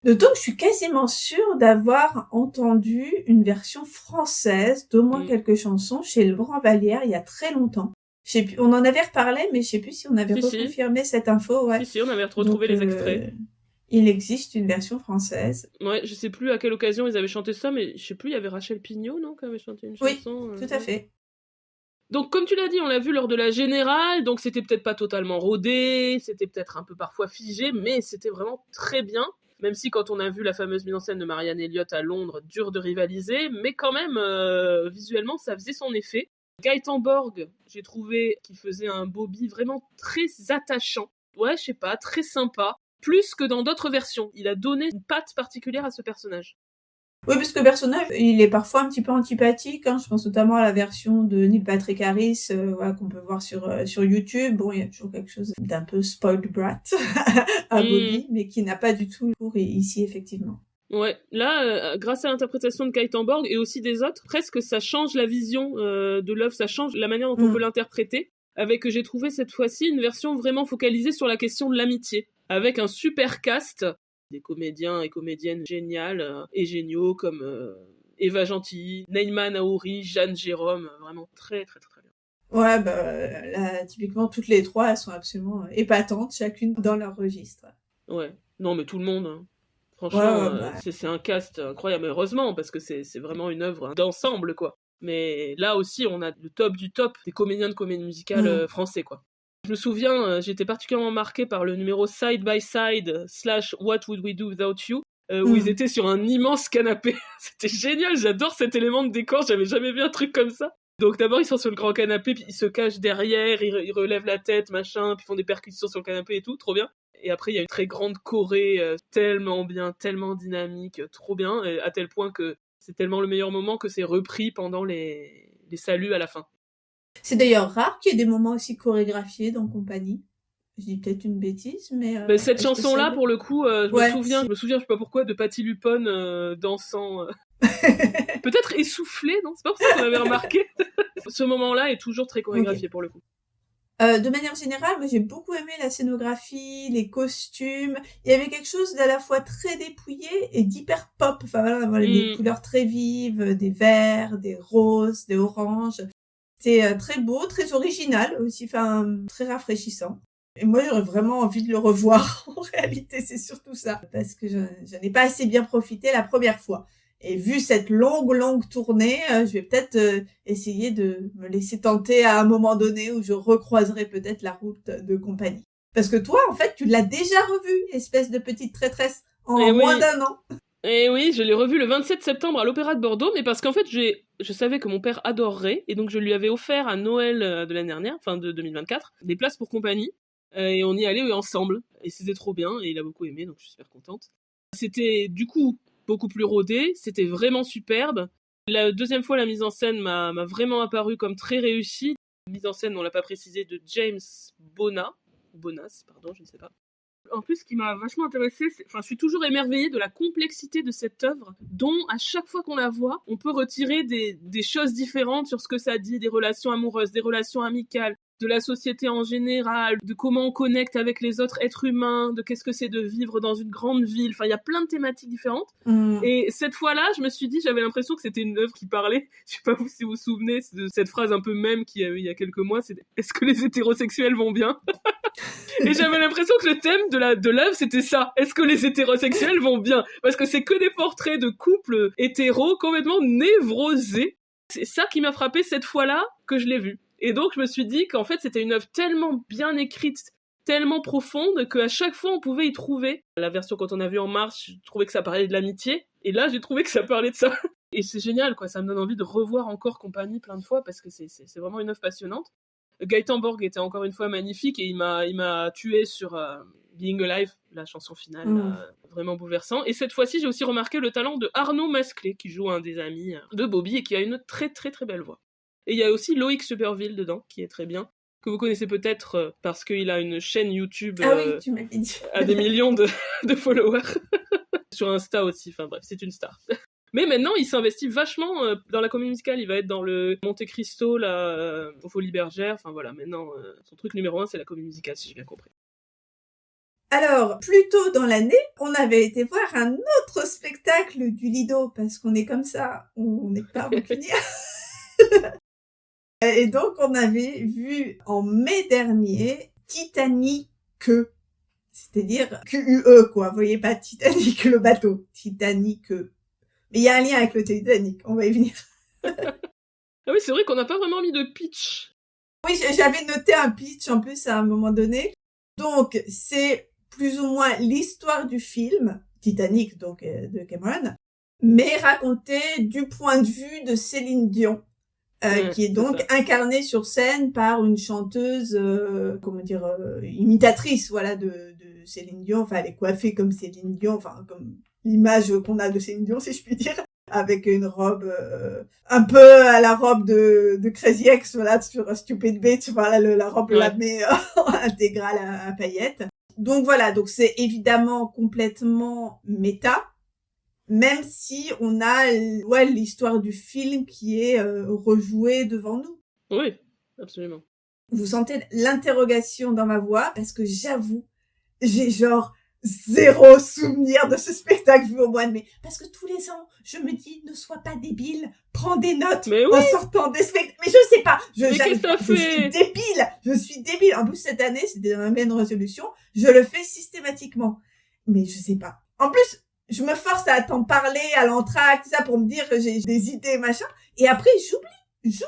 D'autant que je suis quasiment sûre d'avoir entendu une version française d'au moins quelques chansons chez Laurent Vallière il y a très longtemps. Je sais plus, on en avait reparlé, mais je sais plus si on avait reconfirmé cette info. Ouais. Si, on avait retrouvé les extraits. Il existe une version française. Ouais, je sais plus à quelle occasion ils avaient chanté ça, mais je sais plus, il y avait Rachel Pignot, non, qui avait chanté une chanson. Oui, tout à fait. Donc, comme tu l'as dit, on l'a vu lors de la Générale, donc c'était peut-être pas totalement rodé, c'était peut-être un peu parfois figé, mais c'était vraiment très bien. Même si quand on a vu la fameuse mise en scène de Marianne Elliott à Londres, dur de rivaliser, mais quand même, visuellement, ça faisait son effet. Gaëtan Borg, j'ai trouvé qu'il faisait un Bobby vraiment très attachant. Ouais, je sais pas, très sympa. plus que dans d'autres versions. Il a donné une patte particulière à ce personnage. Oui, parce que le personnage, il est parfois un petit peu antipathique. Hein. Je pense notamment à la version de Neil Patrick Harris, voilà, qu'on peut voir sur YouTube. Bon, il y a toujours quelque chose d'un peu spoiled brat à Bobby, mais qui n'a pas du tout pour ici, effectivement. Ouais, là, grâce à l'interprétation de Gaëtan Borg et aussi des autres, presque ça change la vision de l'œuvre, ça change la manière dont on peut l'interpréter. Avec, j'ai trouvé cette fois-ci une version vraiment focalisée sur la question de l'amitié, avec un super cast, des comédiens et comédiennes géniales et géniaux comme Eva Gentilly, Neyman Aouri, Jeanne Jérôme, vraiment très très très bien. Ouais, là, typiquement, toutes les trois, elles sont absolument épatantes, chacune dans leur registre. Ouais, non mais tout le monde, hein. Franchement, c'est un cast incroyable, heureusement, parce que c'est vraiment une œuvre d'ensemble, quoi. Mais là aussi, on a le top du top des comédiens de comédie musicale français, quoi. Je me souviens, j'étais particulièrement marquée par le numéro Side by Side / What Would We Do Without You, où ils étaient sur un immense canapé. C'était génial, j'adore cet élément de décor, j'avais jamais vu un truc comme ça. Donc d'abord, ils sont sur le grand canapé, puis ils se cachent derrière, ils relèvent la tête, machin, puis font des percussions sur le canapé et tout, trop bien. Et après, il y a une très grande choré, tellement bien, tellement dynamique, trop bien, à tel point que c'est tellement le meilleur moment que c'est repris pendant les saluts à la fin. C'est d'ailleurs rare qu'il y ait des moments aussi chorégraphiés dans Compagnie. Je dis peut-être une bêtise, mais... cette chanson-là, pour le coup, je me souviens, je sais pas pourquoi, de Patti Lupone dansant... peut-être essoufflée, non ? C'est pas pour ça qu'on avait remarqué. Ce moment-là est toujours très chorégraphié, pour le coup. De manière générale, moi j'ai beaucoup aimé la scénographie, les costumes. Il y avait quelque chose d'à la fois très dépouillé et d'hyper pop. Enfin voilà, des couleurs très vives, des verts, des roses, des oranges. C'est très beau, très original aussi, enfin très rafraîchissant. Et moi j'aurais vraiment envie de le revoir. En réalité, c'est surtout ça, parce que j'en ai pas assez bien profité la première fois. Et vu cette longue tournée, je vais peut-être essayer de me laisser tenter à un moment donné où je recroiserai peut-être la route de Compagnie. Parce que toi, en fait, tu l'as déjà revu, espèce de petite traîtresse, en moins d'1 an. Et oui, je l'ai revu le 27 septembre à l'Opéra de Bordeaux, mais parce qu'en fait, je savais que mon père adorerait, et donc je lui avais offert à Noël de l'année dernière, fin de 2024, des places pour Compagnie, et on y allait ensemble, et c'était trop bien, et il a beaucoup aimé, donc je suis super contente. C'était, du coup, beaucoup plus rodé, c'était vraiment superbe. La deuxième fois, la mise en scène m'a vraiment apparu comme très réussie. Mise en scène, on l'a pas précisé, de James Bonas, pardon, je ne sais pas. En plus, ce qui m'a vachement intéressée, je suis toujours émerveillée de la complexité de cette œuvre, dont à chaque fois qu'on la voit, on peut retirer des choses différentes sur ce que ça dit, des relations amoureuses, des relations amicales, de la société en général, de comment on connecte avec les autres êtres humains, de qu'est-ce que c'est de vivre dans une grande ville. Enfin, il y a plein de thématiques différentes. Et cette fois-là, je me suis dit, j'avais l'impression que c'était une œuvre qui parlait, je sais pas si vous vous souvenez de cette phrase un peu même qu'il y a eu il y a quelques mois, c'est « Est-ce que les hétérosexuels vont bien ?» Et j'avais l'impression que le thème de l'œuvre, c'était ça. Est-ce que les hétérosexuels vont bien ? Parce que c'est que des portraits de couples hétéros complètement névrosés. C'est ça qui m'a frappé cette fois-là que je l'ai vu. Et donc, je me suis dit qu'en fait, c'était une œuvre tellement bien écrite, tellement profonde, qu'à chaque fois, on pouvait y trouver. La version quand on a vu En Marche, je trouvais que ça parlait de l'amitié. Et là, j'ai trouvé que ça parlait de ça. Et c'est génial, quoi. Ça me donne envie de revoir encore Compagnie plein de fois, parce que c'est vraiment une œuvre passionnante. Gaëtan Borg était encore une fois magnifique, et il m'a tué sur Being Alive, la chanson finale, vraiment bouleversant. Et cette fois-ci, j'ai aussi remarqué le talent de Arnaud Masclé, qui joue un des amis de Bobby, et qui a une très très très belle voix. Et il y a aussi Loïc Superville dedans, qui est très bien, que vous connaissez peut-être parce qu'il a une chaîne YouTube tu m'avais dit. à des millions de followers. Sur Insta aussi, enfin bref, c'est une star. Mais maintenant, il s'investit vachement dans la comédie musicale. Il va être dans le Monte Cristo, là, au Folies Bergères. Enfin voilà, maintenant, son truc numéro 1, c'est la comédie musicale, si j'ai bien compris. Alors, plus tôt dans l'année, on avait été voir un autre spectacle du Lido, parce qu'on est comme ça, on n'est pas rancunier. Et donc, on avait vu en mai dernier Titanic, c'est-à-dire Q-U-E, quoi. Vous voyez pas Titanic, le bateau. Titanic. Mais il y a un lien avec le Titanic, on va y venir. Ah oui, c'est vrai qu'on n'a pas vraiment mis de pitch. Oui, j'avais noté un pitch en plus à un moment donné. Donc, c'est plus ou moins l'histoire du film, Titanic, donc de Cameron, mais raconté du point de vue de Céline Dion. Qui est donc incarnée sur scène par une chanteuse, imitatrice, voilà, de Céline Dion, enfin elle est coiffée comme Céline Dion, enfin comme l'image qu'on a de Céline Dion si je puis dire, avec une robe un peu à la robe de Crazy Ex, voilà, sur Stupid Bitch, voilà, la robe lamée intégrale à paillettes. Donc voilà, donc c'est évidemment complètement méta, même si on a l'histoire du film qui est rejouée devant nous. Oui, absolument. Vous sentez l'interrogation dans ma voix, parce que j'avoue, j'ai genre 0 souvenir de ce spectacle vu au mois de mai. Parce que tous les ans, je me dis, ne sois pas débile, prends des notes en sortant des spectacles. Mais je sais pas, je suis débile. En plus, cette année, c'était ma même résolution, je le fais systématiquement. Mais je sais pas. En plus, je me force à t'en parler à l'entracte, tout ça, pour me dire que j'ai des idées, machin. Et après, j'oublie.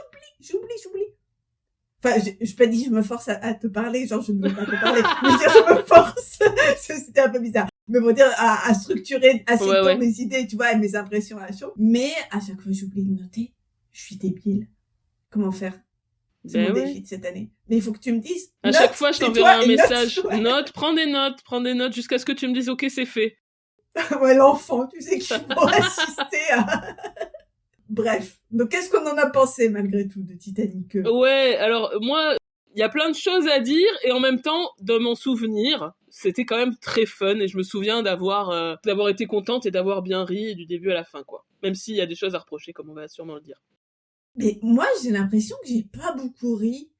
Enfin, je pas dit je me force à te parler, genre je ne veux pas te parler, mais dire je me force, c'était un peu bizarre. Mais pour dire à structurer assez tôt mes idées, tu vois, et mes impressions à chaud. Mais à chaque fois j'oublie de noter, je suis débile. Comment faire? C'est mon défi de cette année. Mais il faut que tu me dises. À chaque fois je t'enverrai un message. Note, prends des notes jusqu'à ce que tu me dises ok c'est fait. Ouais, l'enfant, tu sais qu'il faut assister à... Bref, donc qu'est-ce qu'on en a pensé malgré tout de Titanic? Ouais, alors moi, il y a plein de choses à dire et en même temps, de mon souvenir, c'était quand même très fun et je me souviens d'avoir été contente et d'avoir bien ri du début à la fin, quoi. Même s'il y a des choses à reprocher, comme on va sûrement le dire. Mais moi, j'ai l'impression que j'ai pas beaucoup ri.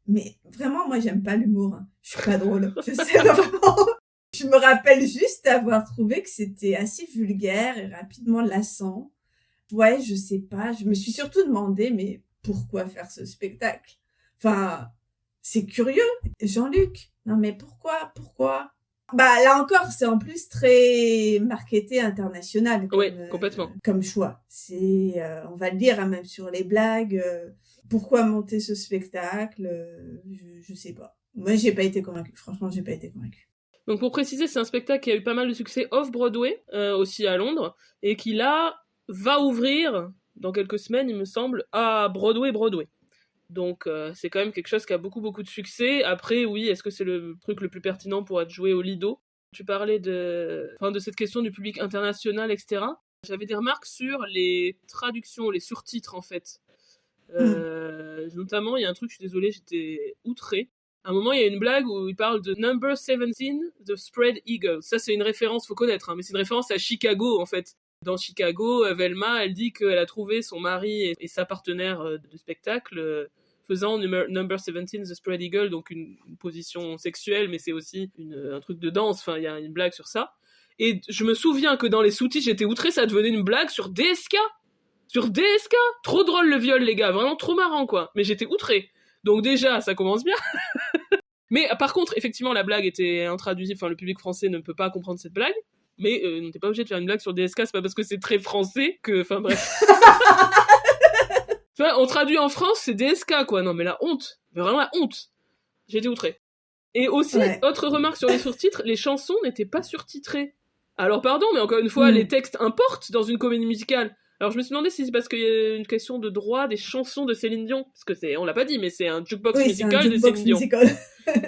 Mais vraiment, moi, j'aime pas l'humour. Hein. Je suis pas drôle. Je sais vraiment. Je me rappelle juste avoir trouvé que c'était assez vulgaire et rapidement lassant. Ouais, je sais pas. Je me suis surtout demandé, mais pourquoi faire ce spectacle? Enfin, c'est curieux. Jean-Luc, non mais pourquoi? Bah là encore, c'est en plus très marketé international. Oui, complètement. Comme choix. C'est, on va le dire, hein, même sur les blagues. Pourquoi monter ce spectacle? Je sais pas. Moi, j'ai pas été convaincue. Franchement, j'ai pas été convaincue. Donc pour préciser, c'est un spectacle qui a eu pas mal de succès off-Broadway, aussi à Londres, et qui là va ouvrir dans quelques semaines, il me semble, à Broadway. Donc c'est quand même quelque chose qui a beaucoup de succès. Après, oui, est-ce que c'est le truc le plus pertinent pour être joué au Lido? Tu parlais de cette question du public international, etc. J'avais des remarques sur les traductions, les surtitres en fait. Notamment, il y a un truc, je suis désolée, j'étais outrée. À un moment, il y a une blague où il parle de Number 17, The Spread Eagle. Ça, c'est une référence, faut connaître, hein, mais c'est une référence à Chicago, en fait. Dans Chicago, Velma, elle dit qu'elle a trouvé son mari et sa partenaire de spectacle faisant Number 17, The Spread Eagle, donc une position sexuelle, mais c'est aussi un truc de danse. Enfin, il y a une blague sur ça. Et je me souviens que dans les sous-titres, j'étais outrée, ça devenait une blague sur DSK. Sur DSK, trop drôle le viol, les gars, vraiment trop marrant, quoi. Mais j'étais outrée. Donc déjà, ça commence bien. Mais par contre, effectivement, la blague était intraduisible, enfin le public français ne peut pas comprendre cette blague. Mais on n'était pas obligé de faire une blague sur DSK, c'est pas parce que c'est très français que... Enfin bref. Tu vois, on traduit en France, c'est DSK, quoi. Non mais la honte. Mais vraiment la honte. J'ai été outrée. Et aussi, autre remarque sur les surtitres, les chansons n'étaient pas surtitrées. Alors pardon, mais encore une fois, les textes importent dans une comédie musicale. Alors je me suis demandé si c'est parce qu'il y a une question de droit des chansons de Céline Dion, parce que on l'a pas dit, mais c'est un jukebox musical de Céline Dion.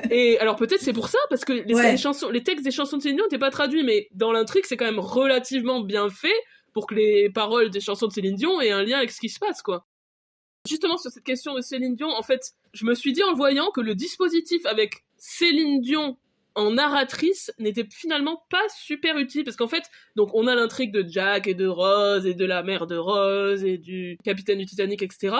Et alors peut-être c'est pour ça, parce que les textes des chansons de Céline Dion n'étaient pas traduits, mais dans l'intrigue c'est quand même relativement bien fait pour que les paroles des chansons de Céline Dion aient un lien avec ce qui se passe, quoi. Justement sur cette question de Céline Dion, en fait, je me suis dit en le voyant que le dispositif avec Céline Dion en narratrice n'était finalement pas super utile, parce qu'en fait, donc on a l'intrigue de Jack et de Rose, et de la mère de Rose, et du capitaine du Titanic, etc.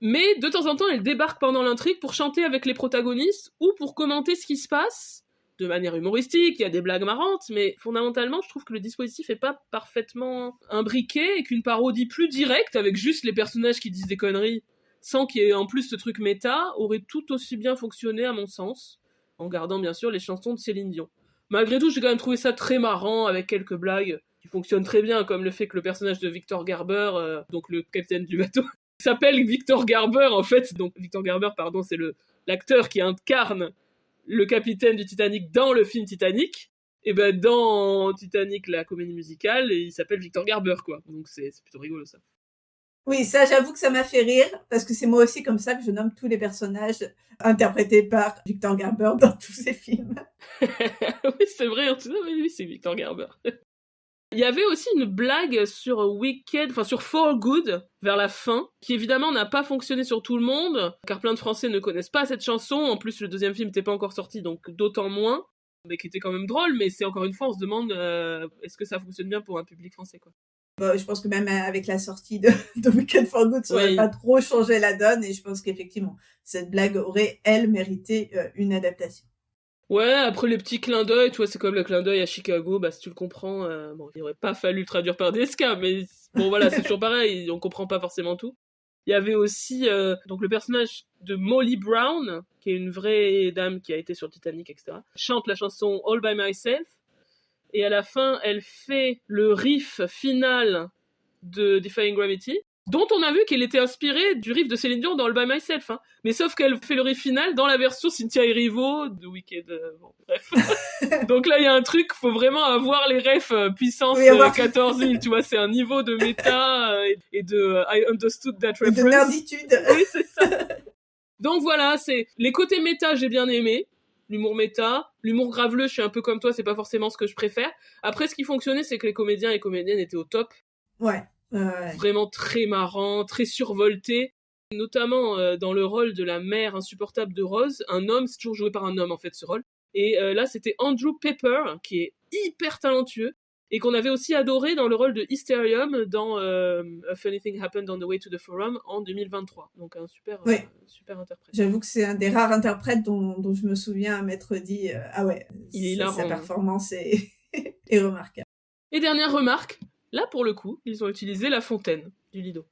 Mais de temps en temps, elle débarque pendant l'intrigue pour chanter avec les protagonistes, ou pour commenter ce qui se passe, de manière humoristique, il y a des blagues marrantes, mais fondamentalement, je trouve que le dispositif est pas parfaitement imbriqué, et qu'une parodie plus directe, avec juste les personnages qui disent des conneries, sans qu'il y ait en plus ce truc méta, aurait tout aussi bien fonctionné à mon sens, en gardant bien sûr les chansons de Céline Dion. Malgré tout, j'ai quand même trouvé ça très marrant, avec quelques blagues qui fonctionnent très bien, comme le fait que le personnage de Victor Garber, donc le capitaine du bateau, s'appelle Victor Garber en fait. Donc Victor Garber, pardon, c'est l'acteur qui incarne le capitaine du Titanic dans le film Titanic. Et ben dans Titanic, la comédie musicale, il s'appelle Victor Garber, quoi. Donc c'est plutôt rigolo ça. Oui, ça, j'avoue que ça m'a fait rire, parce que c'est moi aussi comme ça que je nomme tous les personnages interprétés par Victor Garber dans tous ses films. Oui, c'est vrai, en tout cas, oui, c'est Victor Garber. Il y avait aussi une blague sur Wicked, enfin sur For Good, vers la fin, qui évidemment n'a pas fonctionné sur tout le monde, car plein de Français ne connaissent pas cette chanson, en plus le deuxième film n'était pas encore sorti, donc d'autant moins, mais qui était quand même drôle, mais c'est encore une fois, on se demande, est-ce que ça fonctionne bien pour un public français, quoi. Je pense que même avec la sortie de Weekend for Good, ça aurait pas trop changé la donne, et je pense qu'effectivement, cette blague aurait, elle, mérité une adaptation. Ouais, après les petits clins d'œil, tu vois, c'est comme le clin d'œil à Chicago, bah si tu le comprends, bon, il aurait pas fallu le traduire par DSK, mais bon voilà, c'est toujours pareil, on comprend pas forcément tout. Il y avait aussi donc le personnage de Molly Brown, qui est une vraie dame qui a été sur Titanic, etc., chante la chanson All by Myself, et à la fin, elle fait le riff final de Defying Gravity, dont on a vu qu'elle était inspirée du riff de Céline Dion dans All By Myself, hein. Mais sauf qu'elle fait le riff final dans la version Cynthia Erivo de Wicked, bon, bref. Donc là, il y a un truc, faut vraiment avoir les refs puissance 14 000, tu vois, c'est un niveau de méta et de I understood that reference. De nerditude. Oui, c'est ça. Donc voilà, c'est les côtés méta, j'ai bien aimé. L'humour méta, l'humour graveleux, je suis un peu comme toi, c'est pas forcément ce que je préfère. Après, ce qui fonctionnait, c'est que les comédiens et comédiennes étaient au top. Ouais. Vraiment très marrant, très survolté, notamment dans le rôle de la mère insupportable de Rose, un homme, c'est toujours joué par un homme en fait ce rôle, et là c'était Andrew Pepper, qui est hyper talentueux, et qu'on avait aussi adoré dans le rôle de Hysterium dans A Funny Thing Happened on the Way to the Forum en 2023, donc un super interprète. J'avoue que c'est un des rares interprètes dont je me souviens m'être dit ah ouais, sa performance est remarquable. Et dernière remarque, là, pour le coup, ils ont utilisé la fontaine du Lido.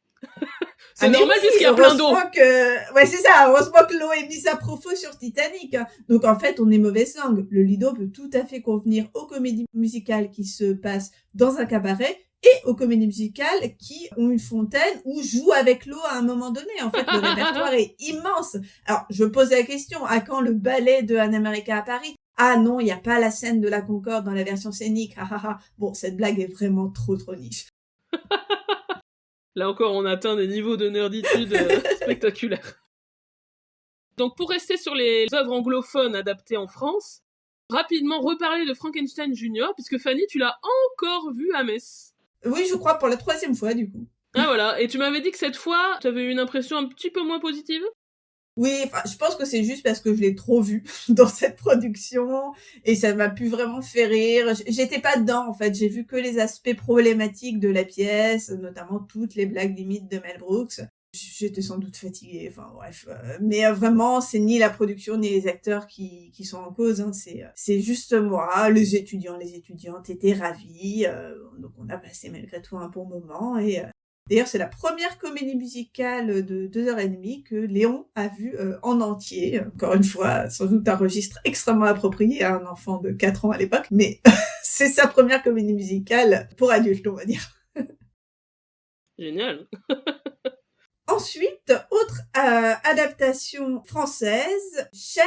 C'est normal puisqu'il y a plein d'eau. Ouais, c'est ça. Heureusement que l'eau est mise à profit sur Titanic. Donc, en fait, on est mauvaise langue. Le Lido peut tout à fait convenir aux comédies musicales qui se passent dans un cabaret et aux comédies musicales qui ont une fontaine ou jouent avec l'eau à un moment donné. En fait, le répertoire est immense. Alors, je pose la question, à quand le ballet de Anne America à Paris? Ah non, il n'y a pas la scène de la Concorde dans la version scénique. Bon, cette blague est vraiment trop niche. Là encore, on atteint des niveaux de nerditude spectaculaires. Donc pour rester sur les œuvres anglophones adaptées en France, rapidement reparler de Frankenstein Junior, puisque Fanny, tu l'as encore vu à Metz. Oui, je crois pour la 3e fois, du coup. Ah voilà, et tu m'avais dit que cette fois, tu avais eu une impression un petit peu moins positive ? Oui, je pense que c'est juste parce que je l'ai trop vu dans cette production et ça m'a plus vraiment fait rire. J'étais pas dedans, en fait. J'ai vu que les aspects problématiques de la pièce, notamment toutes les blagues limites de Mel Brooks. J'étais sans doute fatiguée, enfin bref. Mais vraiment, c'est ni la production ni les acteurs qui sont en cause, hein. C'est juste moi, les étudiantes étaient ravis. Donc on a passé malgré tout un bon moment et... D'ailleurs, c'est la première comédie musicale de 2h30 que Léon a vue en entier. Encore une fois, sans doute un registre extrêmement approprié à un enfant de 4 ans à l'époque, mais c'est sa première comédie musicale pour adultes, on va dire. Génial. Ensuite, autre adaptation française, Cher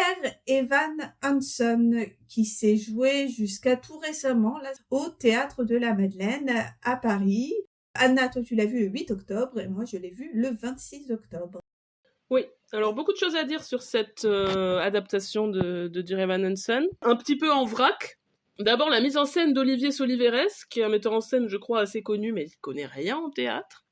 Evan Hansen, qui s'est jouée jusqu'à tout récemment là, au Théâtre de la Madeleine à Paris. Anna, toi tu l'as vu le 8 octobre et moi je l'ai vu le 26 octobre. Oui, alors beaucoup de choses à dire sur cette adaptation de Dear Evan Hansen. Un petit peu en vrac. D'abord la mise en scène d'Olivier Soliveres, qui est un metteur en scène je crois assez connu, mais il connaît rien en théâtre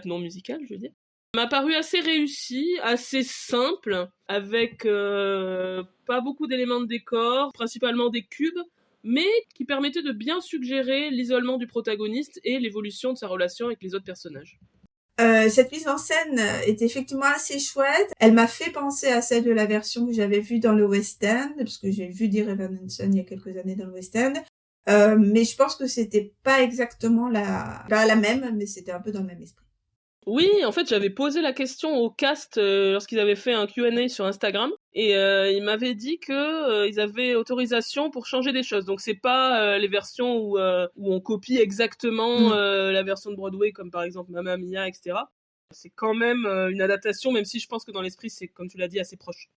non musical je veux dire. M'a paru assez réussi, assez simple, avec pas beaucoup d'éléments de décor, principalement des cubes, mais qui permettait de bien suggérer l'isolement du protagoniste et l'évolution de sa relation avec les autres personnages. Cette mise en scène est effectivement assez chouette. Elle m'a fait penser à celle de la version que j'avais vue dans le West End, parce que j'ai vu Dear Evan Hansen il y a quelques années dans le West End. Mais je pense que c'était pas exactement la même, mais c'était un peu dans le même esprit. Oui, en fait, j'avais posé la question au cast lorsqu'ils avaient fait un Q&A sur Instagram, et ils m'avaient dit que ils avaient autorisation pour changer des choses. Donc c'est pas les versions où on copie exactement la version de Broadway, comme par exemple Mamma Mia, etc. C'est quand même une adaptation, même si je pense que dans l'esprit, c'est, comme tu l'as dit, assez proche.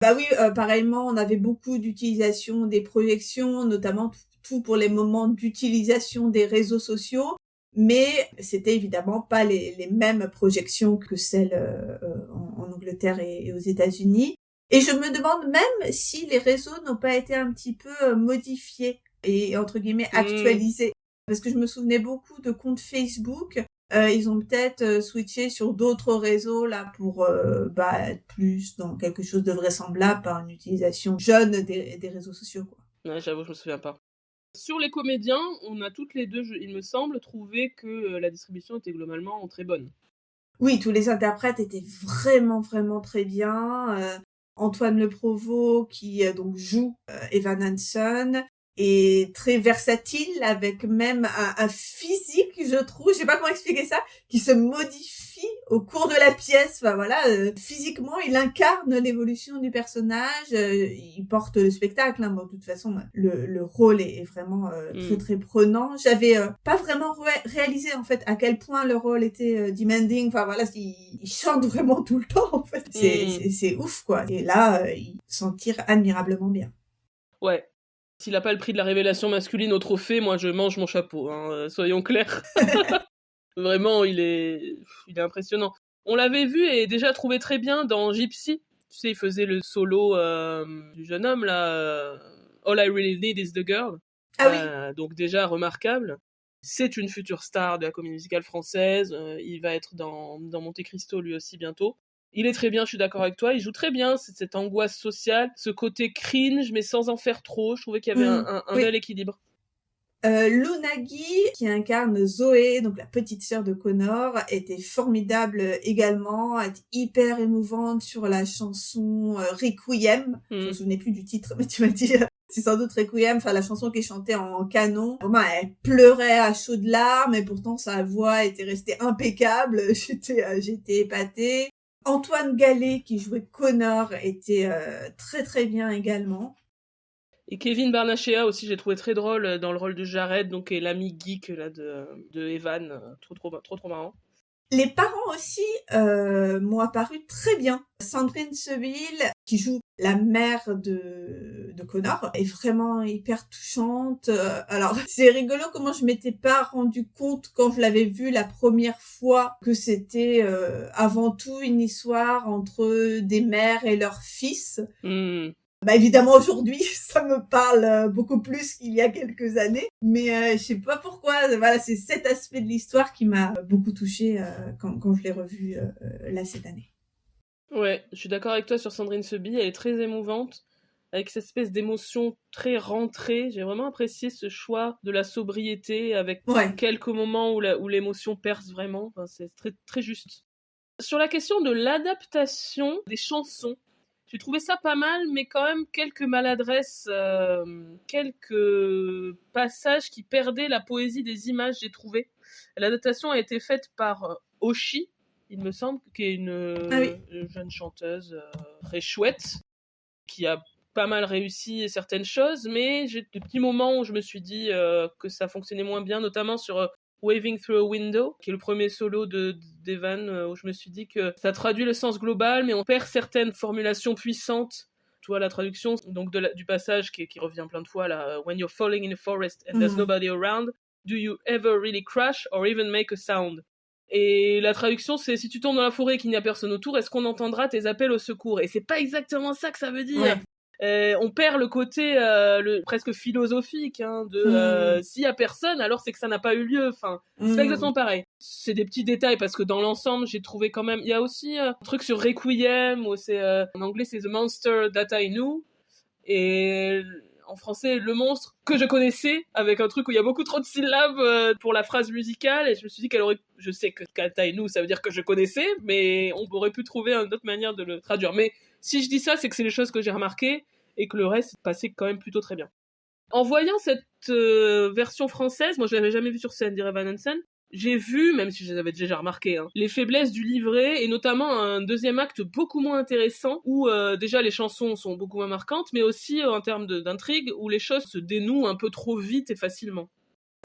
Bah oui, pareillement, on avait beaucoup d'utilisation des projections, notamment tout pour les moments d'utilisation des réseaux sociaux. mais c'était évidemment pas les mêmes projections que celles en Angleterre et aux États-Unis. Et je me demande même si les réseaux n'ont pas été un petit peu modifiés et entre guillemets actualisés. Parce que je me souvenais beaucoup de comptes Facebook. Ils ont peut-être switché sur d'autres réseaux là pour être plus dans quelque chose de vraisemblable par une utilisation jeune des réseaux sociaux, quoi. Ouais, j'avoue, je me souviens pas. Sur les comédiens, on a toutes les deux, il me semble, trouvé que la distribution était globalement très bonne. Oui, tous les interprètes étaient vraiment, vraiment très bien. Antoine Le Provost, qui donc joue Evan Hansen, est très versatile, avec même un physique, je trouve, je sais pas comment expliquer ça, qui se modifie au cours de la pièce. Enfin voilà, physiquement, il incarne l'évolution du personnage, il porte le spectacle, hein. Bon, de toute façon, le rôle est vraiment très très prenant. J'avais pas vraiment réalisé en fait à quel point le rôle était demanding. Enfin voilà, il chante vraiment tout le temps en fait. C'est ouf quoi. Et là, il s'en tire admirablement bien. Ouais. S'il a pas le prix de la révélation masculine au trophée, moi je mange mon chapeau, hein, soyons clairs. Vraiment, il est impressionnant. On l'avait vu et déjà trouvé très bien dans Gypsy. Tu sais, il faisait le solo du jeune homme, là. All I Really Need Is The Girl. Ah oui. Donc déjà remarquable. C'est une future star de la comédie musicale française. Il va être dans Monte Cristo lui aussi bientôt. Il est très bien, je suis d'accord avec toi. Il joue très bien cette angoisse sociale, ce côté cringe, mais sans en faire trop. Je trouvais qu'il y avait un bel équilibre. Luna Guy, qui incarne Zoé, donc la petite sœur de Connor, était formidable également, elle était hyper émouvante sur la chanson Requiem. Je me souvenais plus du titre, mais tu m'as dit c'est sans doute Requiem, enfin la chanson qui est chantée en canon. Vraiment, elle pleurait à chaudes larmes, et pourtant sa voix était restée impeccable. J'étais épatée. Antoine Gallet, qui jouait Connor, était très très bien également. Et Kevin Barnachea aussi, j'ai trouvé très drôle dans le rôle de Jared, donc est l'ami geek là de Evan, trop marrant. Les parents aussi m'ont apparu très bien. Sandrine Seville, qui joue la mère de Connor, est vraiment hyper touchante. Alors, c'est rigolo comment je m'étais pas rendu compte quand je l'avais vue la première fois que c'était avant tout une histoire entre des mères et leurs fils. Évidemment, aujourd'hui, ça me parle beaucoup plus qu'il y a quelques années. Mais je sais pas pourquoi, voilà, c'est cet aspect de l'histoire qui m'a beaucoup touchée quand je l'ai revue là cette année. Ouais, je suis d'accord avec toi sur Sandrine Seville, elle est très émouvante, avec cette espèce d'émotion très rentrée. J'ai vraiment apprécié ce choix de la sobriété, avec quelques moments où l'émotion perce vraiment. Enfin, c'est très, très juste. Sur la question de l'adaptation des chansons, j'ai trouvé ça pas mal, mais quand même quelques maladresses, quelques passages qui perdaient la poésie des images, j'ai trouvé. L'adaptation a été faite par Oshi, il me semble, qui est une jeune chanteuse très chouette, qui a pas mal réussi certaines choses, mais j'ai des petits moments où je me suis dit que ça fonctionnait moins bien, notamment sur Waving Through a Window, qui est le premier solo d'Evan, où je me suis dit que ça traduit le sens global, mais on perd certaines formulations puissantes. Tu vois, la traduction donc du passage qui revient plein de fois, là, When you're falling in a forest and there's nobody around, do you ever really crash or even make a sound? Et la traduction, c'est si tu tombes dans la forêt et qu'il n'y a personne autour, est-ce qu'on entendra tes appels au secours? Et c'est pas exactement ça que ça veut dire. On perd le côté presque philosophique de s'il y a personne, alors c'est que ça n'a pas eu lieu. Enfin, c'est pas exactement pareil. C'est des petits détails parce que dans l'ensemble, j'ai trouvé quand même. Il y a aussi un truc sur Requiem où c'est en anglais c'est The Monster That I Knew et en français le monstre que je connaissais, avec un truc où il y a beaucoup trop de syllabes pour la phrase musicale, et je me suis dit je sais que That I Knew ça veut dire que je connaissais, mais on aurait pu trouver une autre manière de le traduire. Mais si je dis ça, c'est que c'est les choses que j'ai remarquées et que le reste passait quand même plutôt très bien. En voyant cette version française, moi je l'avais jamais vue sur scène d'Evan Hansen, j'ai vu, même si je les avais déjà remarquées, les faiblesses du livret, et notamment un deuxième acte beaucoup moins intéressant, où déjà les chansons sont beaucoup moins marquantes, mais aussi en termes d'intrigue, où les choses se dénouent un peu trop vite et facilement.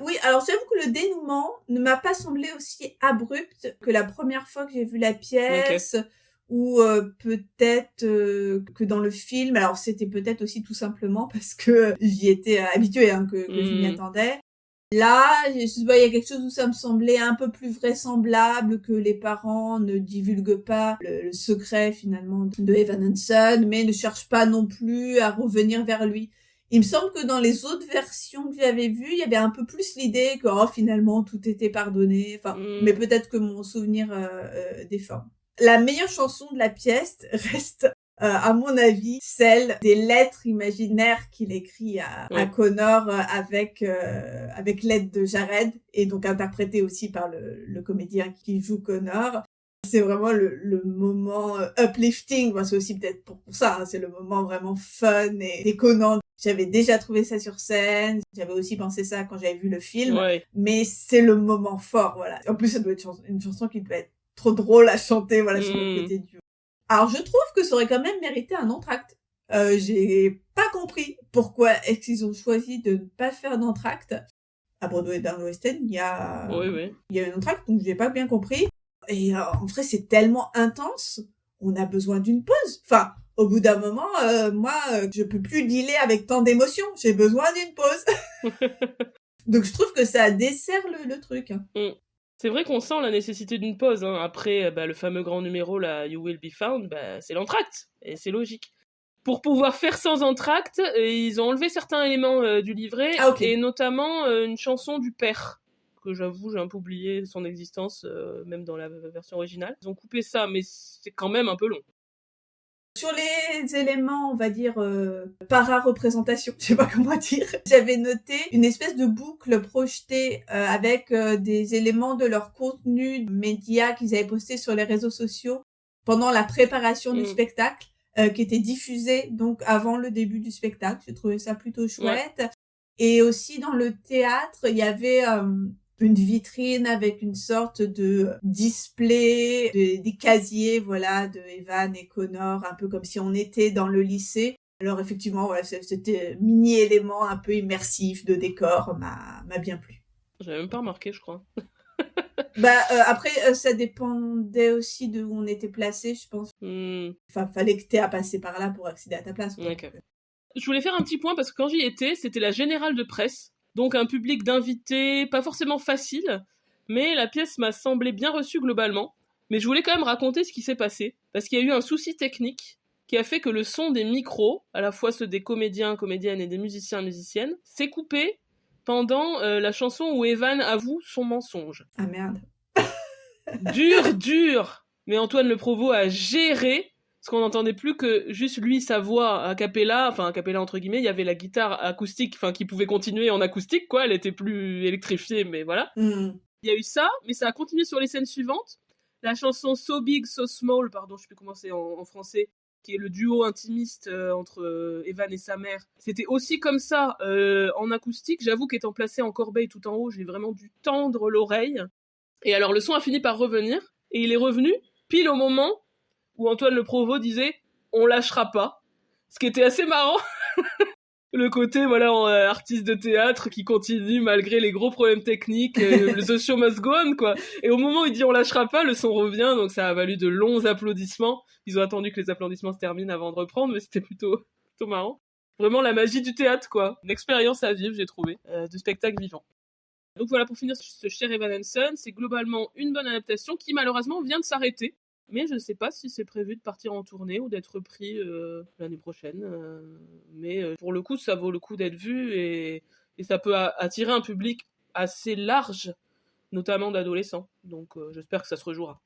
Oui, alors j'avoue que le dénouement ne m'a pas semblé aussi abrupt que la première fois que j'ai vu la pièce, ou peut-être que dans le film. Alors c'était peut-être aussi tout simplement parce que j'y étais habituée, que je m'y attendais. Là, je sais pas, il y a quelque chose où ça me semblait un peu plus vraisemblable que les parents ne divulguent pas le secret finalement de Evan Hansen, mais ne cherchent pas non plus à revenir vers lui. Il me semble que dans les autres versions que j'avais vues, il y avait un peu plus l'idée que finalement tout était pardonné. Enfin, mais peut-être que mon souvenir déforme. La meilleure chanson de la pièce reste à mon avis, celle des lettres imaginaires qu'il écrit à Connor avec l'aide de Jared et donc interprété aussi par le comédien qui joue Connor. C'est vraiment le moment uplifting. Bon, c'est aussi peut-être pour ça, hein, c'est le moment vraiment fun et déconnant. J'avais déjà trouvé ça sur scène, j'avais aussi pensé ça quand j'avais vu le film, mais c'est le moment fort, voilà. En plus, ça doit être une chanson qui peut être trop drôle à chanter, voilà, sur le côté du... Alors, je trouve que ça aurait quand même mérité un entracte. J'ai pas compris pourquoi est-ce qu'ils ont choisi de ne pas faire d'entracte. À Broadway et dans le West End, il y a un entracte, donc j'ai pas bien compris. Et en vrai, c'est tellement intense, on a besoin d'une pause. Enfin, au bout d'un moment, moi, je peux plus dealer avec tant d'émotions. J'ai besoin d'une pause. Donc, je trouve que ça dessert le truc. C'est vrai qu'on sent la nécessité d'une pause. Hein. Après, le fameux grand numéro, là, You Will Be Found, c'est l'entracte. Et c'est logique. Pour pouvoir faire sans entracte, ils ont enlevé certains éléments du livret, et notamment une chanson du père, que j'avoue, j'ai un peu oublié son existence, même dans la version originale. Ils ont coupé ça, mais c'est quand même un peu long. Sur les éléments, on va dire, para-représentation, je sais pas comment dire, j'avais noté une espèce de boucle projetée avec des éléments de leur contenu média qu'ils avaient posté sur les réseaux sociaux pendant la préparation du spectacle, qui était diffusé donc avant le début du spectacle. J'ai trouvé ça plutôt chouette. Ouais. Et aussi dans le théâtre, il y avait... une vitrine avec une sorte de display, des casiers, voilà, de Evan et Connor, un peu comme si on était dans le lycée. Alors effectivement, voilà, c'était mini-élément un peu immersif de décor, m'a bien plu. J'avais même pas remarqué, je crois. Après, ça dépendait aussi de où on était placé, je pense. Enfin, fallait que t'aies à passer par là pour accéder à ta place. Okay. Je voulais faire un petit point parce que quand j'y étais, c'était la générale de presse. Donc un public d'invités, pas forcément facile, mais la pièce m'a semblé bien reçue globalement. Mais je voulais quand même raconter ce qui s'est passé, parce qu'il y a eu un souci technique qui a fait que le son des micros, à la fois ceux des comédiens, comédiennes et des musiciens, musiciennes, s'est coupé pendant la chanson où Evan avoue son mensonge. Ah merde. Dur. Mais Antoine Le Provost a géré, parce qu'on n'entendait plus que juste lui, sa voix a cappella, enfin a cappella entre guillemets, il y avait la guitare acoustique, enfin qui pouvait continuer en acoustique, quoi, elle était plus électrifiée, mais voilà. Il y a eu ça, mais ça a continué sur les scènes suivantes. La chanson So Big, So Small, pardon, je sais plus comment c'est en français, qui est le duo intimiste entre Evan et sa mère. C'était aussi comme ça en acoustique. J'avoue qu'étant placé en corbeille tout en haut, j'ai vraiment dû tendre l'oreille. Et alors le son a fini par revenir, et il est revenu pile au moment où Antoine Le Provost disait « on lâchera pas », ce qui était assez marrant. Le côté, voilà, artiste de théâtre qui continue malgré les gros problèmes techniques, the show must go on, quoi. Et au moment où il dit « on lâchera pas », le son revient, donc ça a valu de longs applaudissements. Ils ont attendu que les applaudissements se terminent avant de reprendre, mais c'était plutôt marrant. Vraiment la magie du théâtre, quoi. Une expérience à vivre, j'ai trouvé, de spectacle vivant. Donc voilà, pour finir ce cher Evan Hansen, c'est globalement une bonne adaptation qui malheureusement vient de s'arrêter. Mais je ne sais pas si c'est prévu de partir en tournée ou d'être repris l'année prochaine. Mais pour le coup, ça vaut le coup d'être vu et ça peut attirer un public assez large, notamment d'adolescents. Donc j'espère que ça se rejouera.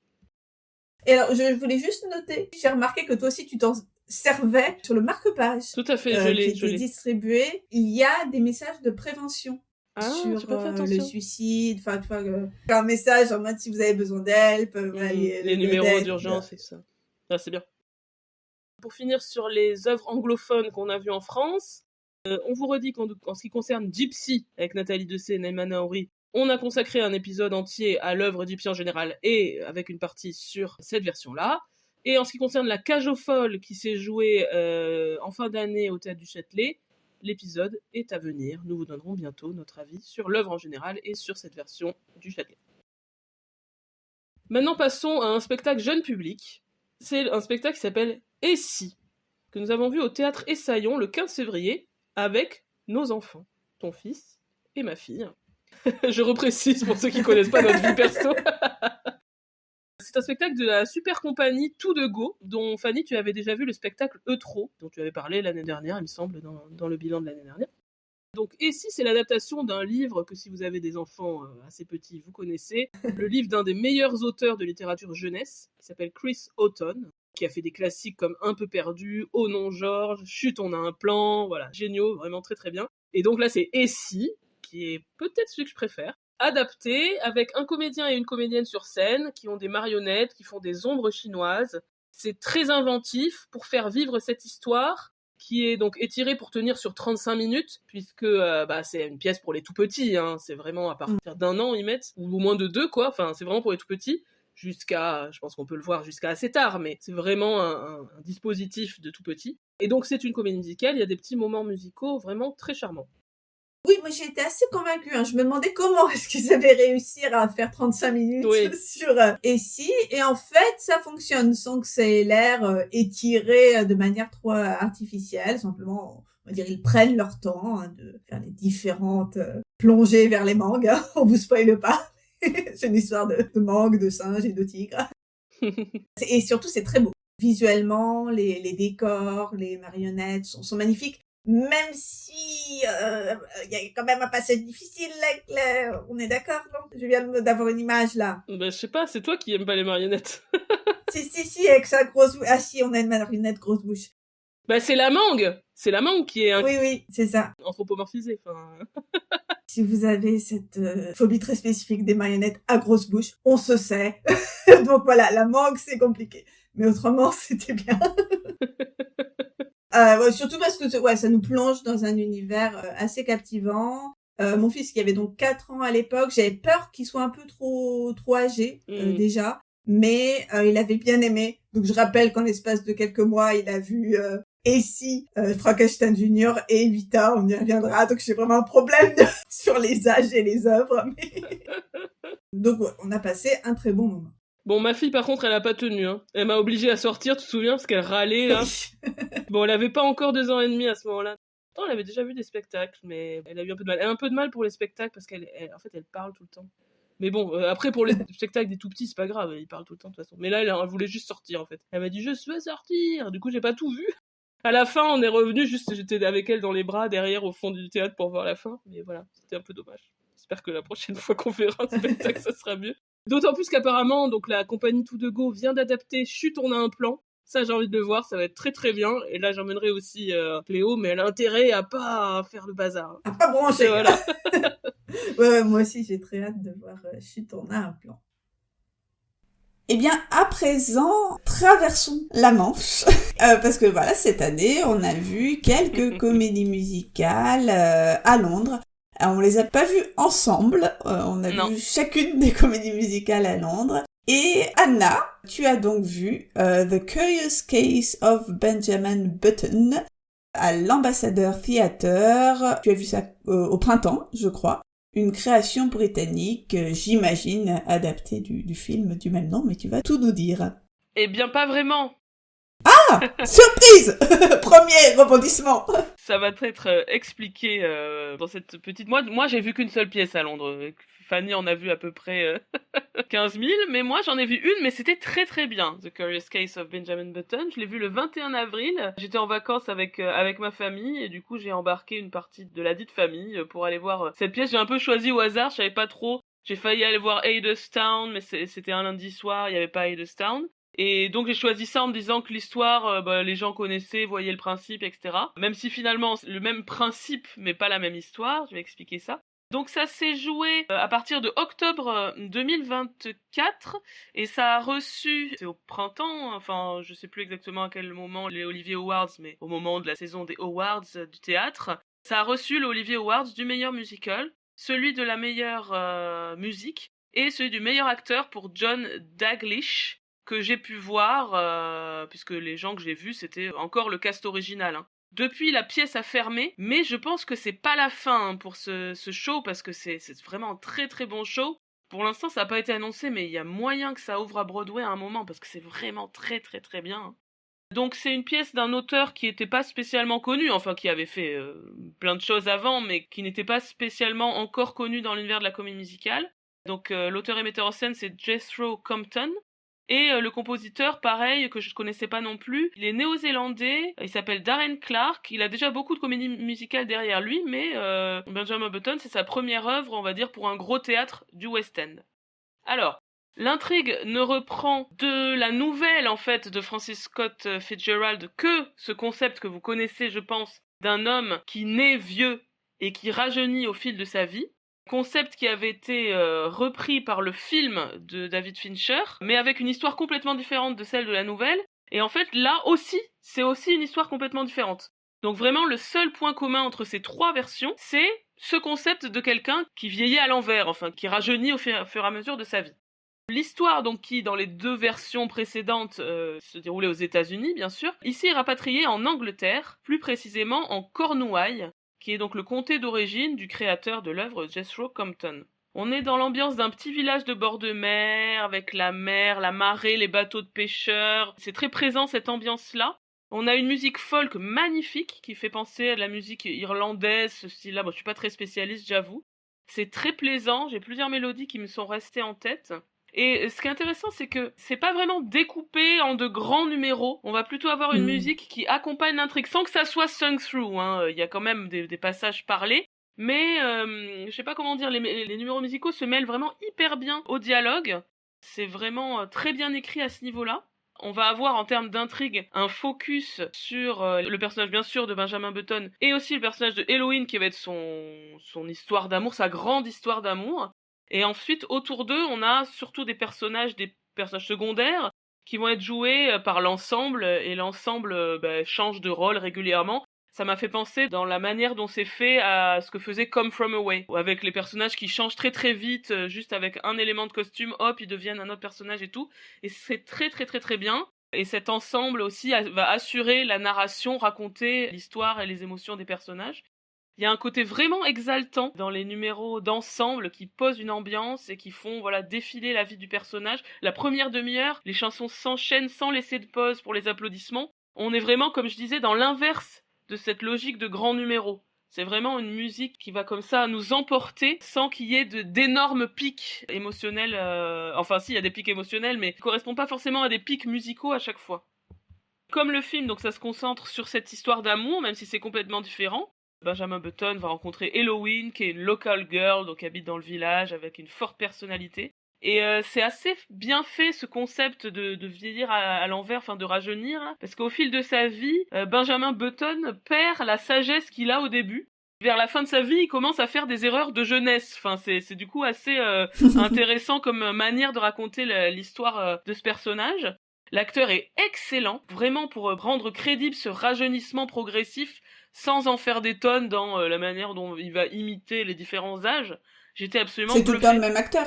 Et alors, je voulais juste noter, j'ai remarqué que toi aussi tu t'en servais sur le marque-page. Tout à fait, je l'ai. Qui était distribué. Il y a des messages de prévention. Sur le suicide, enfin, tu vois, un message en mode si vous avez besoin d'aide, les numéros d'urgence et ça. Ah, c'est bien. Pour finir sur les œuvres anglophones qu'on a vues en France, on vous redit qu'en ce qui concerne Gypsy, avec Nathalie Dessay et Naïma Naouri, on a consacré un épisode entier à l'œuvre Gypsy en général et avec une partie sur cette version-là. Et en ce qui concerne la Cage aux Folles qui s'est jouée en fin d'année au Théâtre du Châtelet, l'épisode est à venir. Nous vous donnerons bientôt notre avis sur l'œuvre en général et sur cette version du Châtelet. Maintenant, passons à un spectacle jeune public. C'est un spectacle qui s'appelle Et si, que nous avons vu au Théâtre Essaillon le 15 février avec nos enfants, ton fils et ma fille. Je reprécise pour ceux qui connaissent pas notre vie perso. C'est un spectacle de la super compagnie Tout de Go, dont Fanny, tu avais déjà vu le spectacle Eutro, dont tu avais parlé l'année dernière, il me semble, dans le bilan de l'année dernière. Donc, et si c'est l'adaptation d'un livre que si vous avez des enfants assez petits, vous connaissez, le livre d'un des meilleurs auteurs de littérature jeunesse, qui s'appelle Chris Houghton, qui a fait des classiques comme Un peu perdu, Oh non Georges, Chut, on a un plan, voilà, géniaux, vraiment très très bien. Et donc là, c'est Et si, qui est peut-être celui que je préfère, adapté avec un comédien et une comédienne sur scène, qui ont des marionnettes, qui font des ombres chinoises. C'est très inventif pour faire vivre cette histoire, qui est donc étirée pour tenir sur 35 minutes, puisque c'est une pièce pour les tout petits, hein. C'est vraiment à partir d'1 an, ils mettent, ou moins de 2, quoi, enfin c'est vraiment pour les tout petits, jusqu'à, je pense qu'on peut le voir jusqu'à assez tard, mais c'est vraiment un dispositif de tout petit. Et donc c'est une comédie musicale, il y a des petits moments musicaux vraiment très charmants. Oui, moi j'ai été assez convaincue. Je me demandais comment est-ce qu'ils avaient réussi à faire 35 minutes sur Et si. Et en fait, ça fonctionne sans que ça ait l'air étiré de manière trop artificielle. Simplement, on va dire, ils prennent leur temps de faire les différentes plongées vers les mangues. On vous spoile pas. C'est une histoire de mangues, de singes et de tigres. Et surtout, c'est très beau. Visuellement, les décors, les marionnettes sont magnifiques. Même si y a quand même un passage difficile là, on est d'accord, non? Je viens d'avoir une image là. Je sais pas, c'est toi qui aimes pas les marionnettes. si, avec sa grosse bouche. Ah si, on a une marionnette grosse bouche. C'est la mangue qui est Oui, c'est ça. Anthropomorphisée, Si vous avez cette phobie très spécifique des marionnettes à grosse bouche, on se sait. Donc voilà, la mangue c'est compliqué. Mais autrement, c'était bien. Surtout parce que ça nous plonge dans un univers assez captivant. Mon fils qui avait donc 4 ans à l'époque, j'avais peur qu'il soit un peu trop âgé déjà, mais il avait bien aimé. Donc je rappelle qu'en l'espace de quelques mois, il a vu Et si Frankenstein Junior et Evita, on y reviendra. Donc j'ai vraiment un problème sur les âges et les œuvres. Mais... Donc on a passé un très bon moment. Bon, ma fille, par contre, elle a pas tenu, hein. Elle m'a obligée à sortir, tu te souviens, parce qu'elle râlait, là. Bon, elle avait pas encore 2 ans et demi à ce moment-là. Pourtant, elle avait déjà vu des spectacles, mais elle a eu un peu de mal. Elle a un peu de mal pour les spectacles, parce qu'elle parle tout le temps. Mais bon, après, pour les spectacles des tout-petits, c'est pas grave, ils parlent tout le temps, de toute façon. Mais là, elle voulait juste sortir, en fait. Elle m'a dit, je veux sortir. Du coup, j'ai pas tout vu. À la fin, on est revenu, j'étais avec elle dans les bras, derrière, au fond du théâtre, pour voir la fin. Mais voilà, c'était un peu dommage. J'espère que la prochaine fois qu'on verra un spectacle, ça sera mieux. D'autant plus qu'apparemment, donc la compagnie Tout de Go vient d'adapter Chut, on a un plan. Ça, j'ai envie de le voir, ça va être très très bien. Et là, j'emmènerai aussi Cléo, mais elle a intérêt à pas faire le bazar. À pas brancher. Voilà. Ouais, moi aussi, j'ai très hâte de voir Chut, on a un plan. Eh bien, à présent, traversons la Manche. Parce que voilà, cette année, on a vu quelques comédies musicales à Londres. Alors, on les a pas vues ensemble, on a vu chacune des comédies musicales à Londres. Et Anna, tu as donc vu The Curious Case of Benjamin Button à l'Ambassador Theatre. Tu as vu ça au printemps, je crois. Une création britannique, j'imagine, adaptée du film du même nom, mais tu vas tout nous dire. Eh bien, pas vraiment. Ah, surprise. Premier rebondissement. Ça va être expliqué dans cette petite... Moi, j'ai vu qu'une seule pièce à Londres. Fanny en a vu à peu près 15 000, mais moi, j'en ai vu une, mais c'était très très bien. The Curious Case of Benjamin Button. Je l'ai vu le 21 avril. J'étais en vacances avec ma famille, et du coup, j'ai embarqué une partie de la dite famille pour aller voir cette pièce. J'ai un peu choisi au hasard, je savais pas trop. J'ai failli aller voir Hadestown, mais c'était un lundi soir, il y avait pas Hadestown. Et donc j'ai choisi ça en me disant que l'histoire, les gens connaissaient, voyaient le principe, etc. Même si finalement c'est le même principe, mais pas la même histoire, je vais expliquer ça. Donc ça s'est joué à partir de octobre 2024 et ça a reçu, c'est au printemps, enfin je sais plus exactement à quel moment les Olivier Awards, mais au moment de la saison des Awards du théâtre, ça a reçu l'Olivier Awards du meilleur musical, celui de la meilleure musique et celui du meilleur acteur pour John Dalglish, que j'ai pu voir, puisque les gens que j'ai vus, c'était encore le cast original. Hein. Depuis, la pièce a fermé, mais je pense que c'est pas la fin pour ce show, parce que c'est vraiment un très très bon show. Pour l'instant, ça n'a pas été annoncé, mais il y a moyen que ça ouvre à Broadway à un moment, parce que c'est vraiment très très très bien. Donc c'est une pièce d'un auteur qui n'était pas spécialement connu, enfin qui avait fait plein de choses avant, mais qui n'était pas spécialement encore connu dans l'univers de la comédie musicale. Donc l'auteur et metteur en scène, c'est Jethro Compton. Et le compositeur, pareil, que je ne connaissais pas non plus, il est néo-zélandais, il s'appelle Darren Clarke, il a déjà beaucoup de comédies musicales derrière lui, mais Benjamin Button, c'est sa première œuvre, on va dire, pour un gros théâtre du West End. Alors, l'intrigue ne reprend de la nouvelle, en fait, de Francis Scott Fitzgerald que ce concept que vous connaissez, je pense, d'un homme qui naît vieux et qui rajeunit au fil de sa vie. Concept qui avait été repris par le film de David Fincher, mais avec une histoire complètement différente de celle de la nouvelle. Et en fait, là aussi, c'est aussi une histoire complètement différente. Donc vraiment, le seul point commun entre ces trois versions, c'est ce concept de quelqu'un qui vieillit à l'envers, enfin, qui rajeunit au fur et à mesure de sa vie. L'histoire, donc, qui, dans les deux versions précédentes, se déroulait aux États-Unis, bien sûr, ici est rapatriée en Angleterre, plus précisément en Cornouailles, qui est donc le comté d'origine du créateur de l'œuvre Jethro Compton. On est dans l'ambiance d'un petit village de bord de mer, avec la mer, la marée, les bateaux de pêcheurs. C'est très présent cette ambiance-là. On a une musique folk magnifique qui fait penser à la musique irlandaise, ce style-là. Bon, je suis pas très spécialiste, j'avoue. C'est très plaisant, j'ai plusieurs mélodies qui me sont restées en tête. Et ce qui est intéressant, c'est que c'est pas vraiment découpé en de grands numéros. On va plutôt avoir une musique qui accompagne l'intrigue, sans que ça soit sung through. Il y a quand même des passages parlés. Mais je sais pas comment dire, les numéros musicaux se mêlent vraiment hyper bien au dialogue. C'est vraiment très bien écrit à ce niveau-là. On va avoir en termes d'intrigue un focus sur le personnage bien sûr de Benjamin Button et aussi le personnage de Eloïne qui va être son histoire d'amour, sa grande histoire d'amour. Et ensuite, autour d'eux, on a surtout des personnages secondaires qui vont être joués par l'ensemble, et l'ensemble change de rôle régulièrement. Ça m'a fait penser dans la manière dont c'est fait à ce que faisait Come From Away, avec les personnages qui changent très très vite, juste avec un élément de costume, hop, ils deviennent un autre personnage et tout. Et c'est très très très très bien. Et cet ensemble aussi va assurer la narration, raconter l'histoire et les émotions des personnages. Il y a un côté vraiment exaltant dans les numéros d'ensemble qui posent une ambiance et qui font défiler la vie du personnage. La première demi-heure, les chansons s'enchaînent sans laisser de pause pour les applaudissements. On est vraiment, comme je disais, dans l'inverse de cette logique de grand numéro. C'est vraiment une musique qui va comme ça nous emporter sans qu'il y ait d'énormes pics émotionnels. Enfin si, il y a des pics émotionnels, mais qui ne correspondent pas forcément à des pics musicaux à chaque fois. Comme le film, donc ça se concentre sur cette histoire d'amour, même si c'est complètement différent. Benjamin Button va rencontrer Eloïne, qui est une local girl, donc qui habite dans le village, avec une forte personnalité. Et c'est assez bien fait ce concept de vieillir à l'envers, enfin de rajeunir, là, parce qu'au fil de sa vie, Benjamin Button perd la sagesse qu'il a au début. Vers la fin de sa vie, il commence à faire des erreurs de jeunesse. Enfin, c'est du coup assez intéressant comme manière de raconter l'histoire de ce personnage. L'acteur est excellent, vraiment pour rendre crédible ce rajeunissement progressif sans en faire des tonnes dans la manière dont il va imiter les différents âges. J'étais absolument bluffée. C'est tout le temps le même acteur?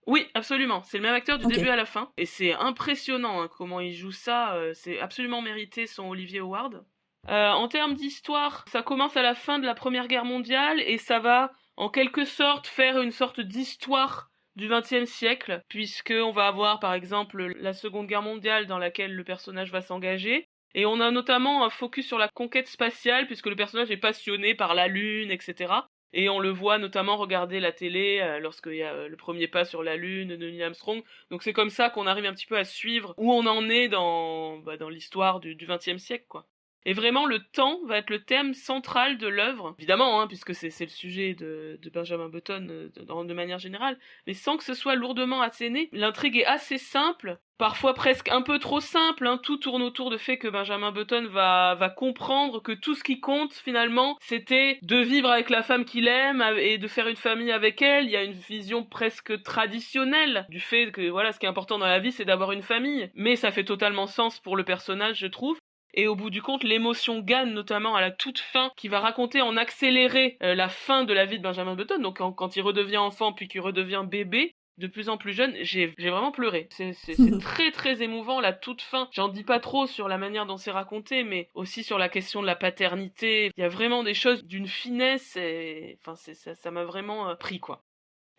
Oui, absolument. C'est le même acteur du début à la fin. Et c'est impressionnant comment il joue ça. C'est absolument mérité son Olivier Award. En termes d'histoire, ça commence à la fin de la Première Guerre mondiale et ça va en quelque sorte faire une sorte d'histoire du XXe siècle, puisqu'on va avoir par exemple la Seconde Guerre mondiale dans laquelle le personnage va s'engager. Et on a notamment un focus sur la conquête spatiale, puisque le personnage est passionné par la Lune, etc. Et on le voit notamment regarder la télé lorsqu'il y a le premier pas sur la Lune de Neil Armstrong. Donc c'est comme ça qu'on arrive un petit peu à suivre où on en est dans l'histoire du XXe siècle, quoi. Et vraiment, le temps va être le thème central de l'œuvre, évidemment, puisque c'est le sujet de Benjamin Button de manière générale, mais sans que ce soit lourdement asséné. L'intrigue est assez simple, parfois presque un peu trop simple, tout tourne autour du fait que Benjamin Button va comprendre que tout ce qui compte, finalement, c'était de vivre avec la femme qu'il aime et de faire une famille avec elle. Il y a une vision presque traditionnelle du fait que, ce qui est important dans la vie, c'est d'avoir une famille. Mais ça fait totalement sens pour le personnage, je trouve. Et au bout du compte, l'émotion gagne, notamment à la toute fin, qui va raconter en accéléré la fin de la vie de Benjamin Button. Donc quand il redevient enfant, puis qu'il redevient bébé, de plus en plus jeune, j'ai vraiment pleuré. C'est très très émouvant, la toute fin. J'en dis pas trop sur la manière dont c'est raconté, mais aussi sur la question de la paternité. Il y a vraiment des choses d'une finesse, et enfin ça m'a vraiment pris, quoi.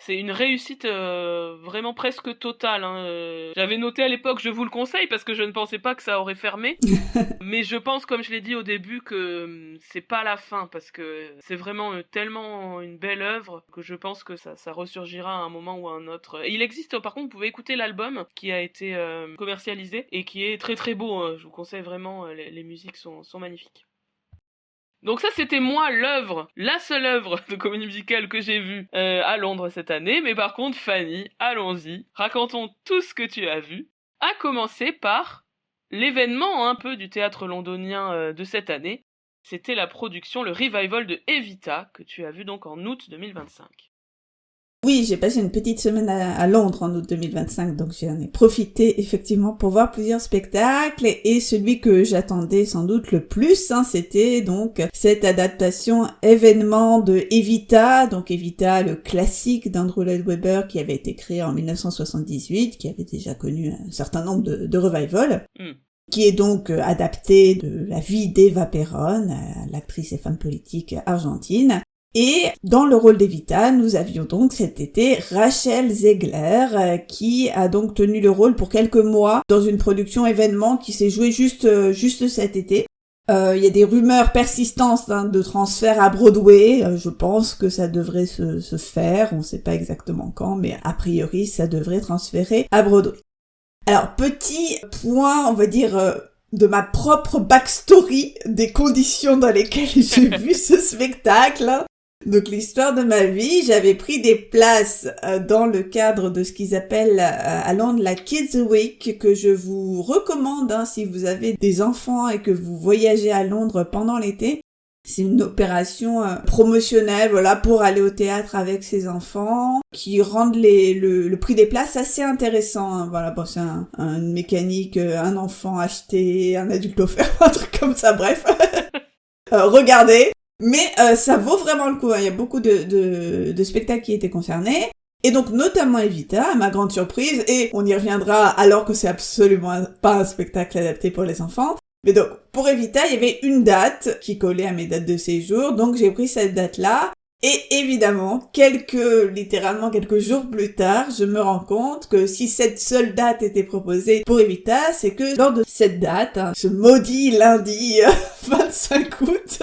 C'est une réussite vraiment presque totale. J'avais noté à l'époque, je vous le conseille, parce que je ne pensais pas que ça aurait fermé. Mais je pense, comme je l'ai dit au début, que c'est pas la fin, parce que c'est vraiment tellement une belle œuvre que je pense que ça ressurgira à un moment ou à un autre. Et il existe, par contre, vous pouvez écouter l'album qui a été commercialisé et qui est très très beau. Je vous conseille vraiment, les musiques sont magnifiques. Donc ça, c'était moi la seule œuvre de comédie musicale que j'ai vue à Londres cette année. Mais par contre, Fanny, allons-y, racontons tout ce que tu as vu. À commencer par l'événement un peu du théâtre londonien de cette année. C'était la production, le revival de Evita, que tu as vu donc en août 2025. Oui, j'ai passé une petite semaine à Londres en août 2025, donc j'en ai profité effectivement pour voir plusieurs spectacles, et celui que j'attendais sans doute le plus, c'était donc cette adaptation événement de Evita, donc Evita, le classique d'Andrew Lloyd Webber qui avait été créé en 1978, qui avait déjà connu un certain nombre de revivals. Qui est donc adapté de la vie d'Eva Perón, l'actrice et femme politique argentine. Et dans le rôle d'Evita, nous avions donc cet été Rachel Zegler, qui a donc tenu le rôle pour quelques mois dans une production événement qui s'est jouée juste cet été. Il y a des rumeurs persistantes de transfert à Broadway. Je pense que ça devrait se faire. On ne sait pas exactement quand, mais a priori, ça devrait transférer à Broadway. Alors, petit point, on va dire, de ma propre backstory des conditions dans lesquelles j'ai vu ce spectacle. Donc, l'histoire de ma vie, j'avais pris des places dans le cadre de ce qu'ils appellent à Londres la Kids Week, que je vous recommande si vous avez des enfants et que vous voyagez à Londres pendant l'été. C'est une opération promotionnelle, voilà, pour aller au théâtre avec ses enfants, qui rendent le prix des places assez intéressant. Voilà, bon, c'est une mécanique, un enfant acheté, un adulte offert, un truc comme ça, bref. Regardez. Mais ça vaut vraiment le coup. Il y a beaucoup de spectacles qui étaient concernés. Et donc, notamment Evita, à ma grande surprise, et on y reviendra alors que c'est absolument pas un spectacle adapté pour les enfants. Mais donc, pour Evita, il y avait une date qui collait à mes dates de séjour, donc j'ai pris cette date-là. Et évidemment, littéralement quelques jours plus tard, je me rends compte que si cette seule date était proposée pour Evita, c'est que lors de cette date, ce maudit lundi 25 août,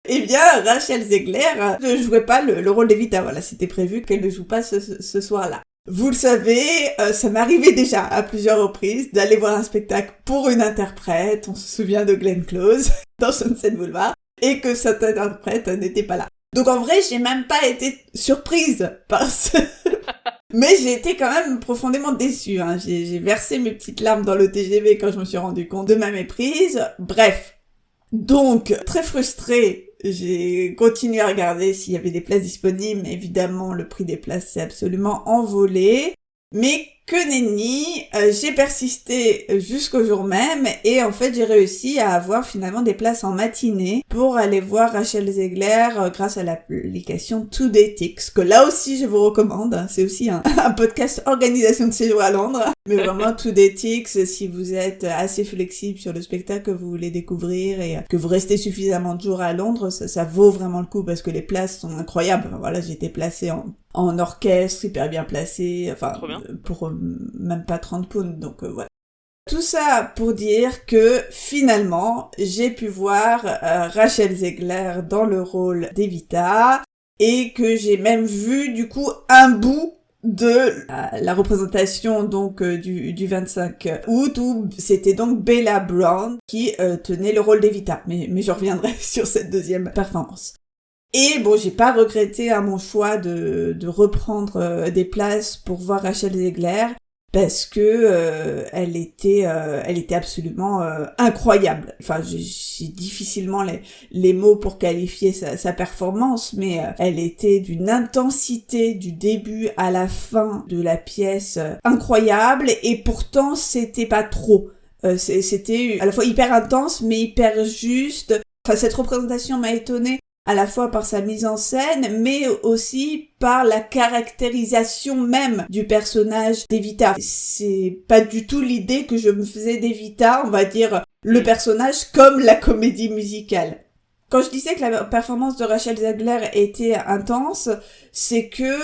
eh bien, Rachel Zegler ne jouait pas le rôle d'Evita. Voilà, c'était prévu qu'elle ne joue pas ce soir-là. Vous le savez, ça m'arrivait déjà à plusieurs reprises d'aller voir un spectacle pour une interprète, on se souvient de Glenn Close dans Sunset Boulevard, et que cette interprète n'était pas là. Donc en vrai, j'ai même pas été surprise par ce... Mais j'ai été quand même profondément déçue. J'ai versé mes petites larmes dans le TGV quand je me suis rendu compte de ma méprise. Bref. Donc, très frustrée, j'ai continué à regarder s'il y avait des places disponibles. Évidemment, le prix des places s'est absolument envolé. Mais que nenni, j'ai persisté jusqu'au jour même et en fait j'ai réussi à avoir finalement des places en matinée pour aller voir Rachel Zegler grâce à l'application TodayTix, que là aussi je vous recommande. C'est aussi un podcast organisation de séjour à Londres, mais vraiment TodayTix, si vous êtes assez flexible sur le spectacle que vous voulez découvrir et que vous restez suffisamment de jours à Londres, ça vaut vraiment le coup parce que les places sont incroyables. Voilà, j'ai été placée en orchestre, hyper bien placé, enfin, pour même pas 30 pounds, donc voilà. Tout ça pour dire que, finalement, j'ai pu voir Rachel Zegler dans le rôle d'Evita, et que j'ai même vu, du coup, un bout de la représentation, donc, du 25 août, où c'était donc Bella Brown qui tenait le rôle d'Evita. Mais je reviendrai sur cette deuxième performance. Et bon, j'ai pas regretté mon choix de reprendre des places pour voir Rachel Zegler parce que elle était absolument incroyable. Enfin, j'ai difficilement les mots pour qualifier sa performance, mais elle était d'une intensité du début à la fin de la pièce incroyable, et pourtant c'était pas trop. C'était à la fois hyper intense mais hyper juste. Enfin, cette représentation m'a étonnée à la fois par sa mise en scène, mais aussi par la caractérisation même du personnage d'Evita. C'est pas du tout l'idée que je me faisais d'Evita, on va dire, le personnage comme la comédie musicale. Quand je disais que la performance de Rachel Zegler était intense, c'est que,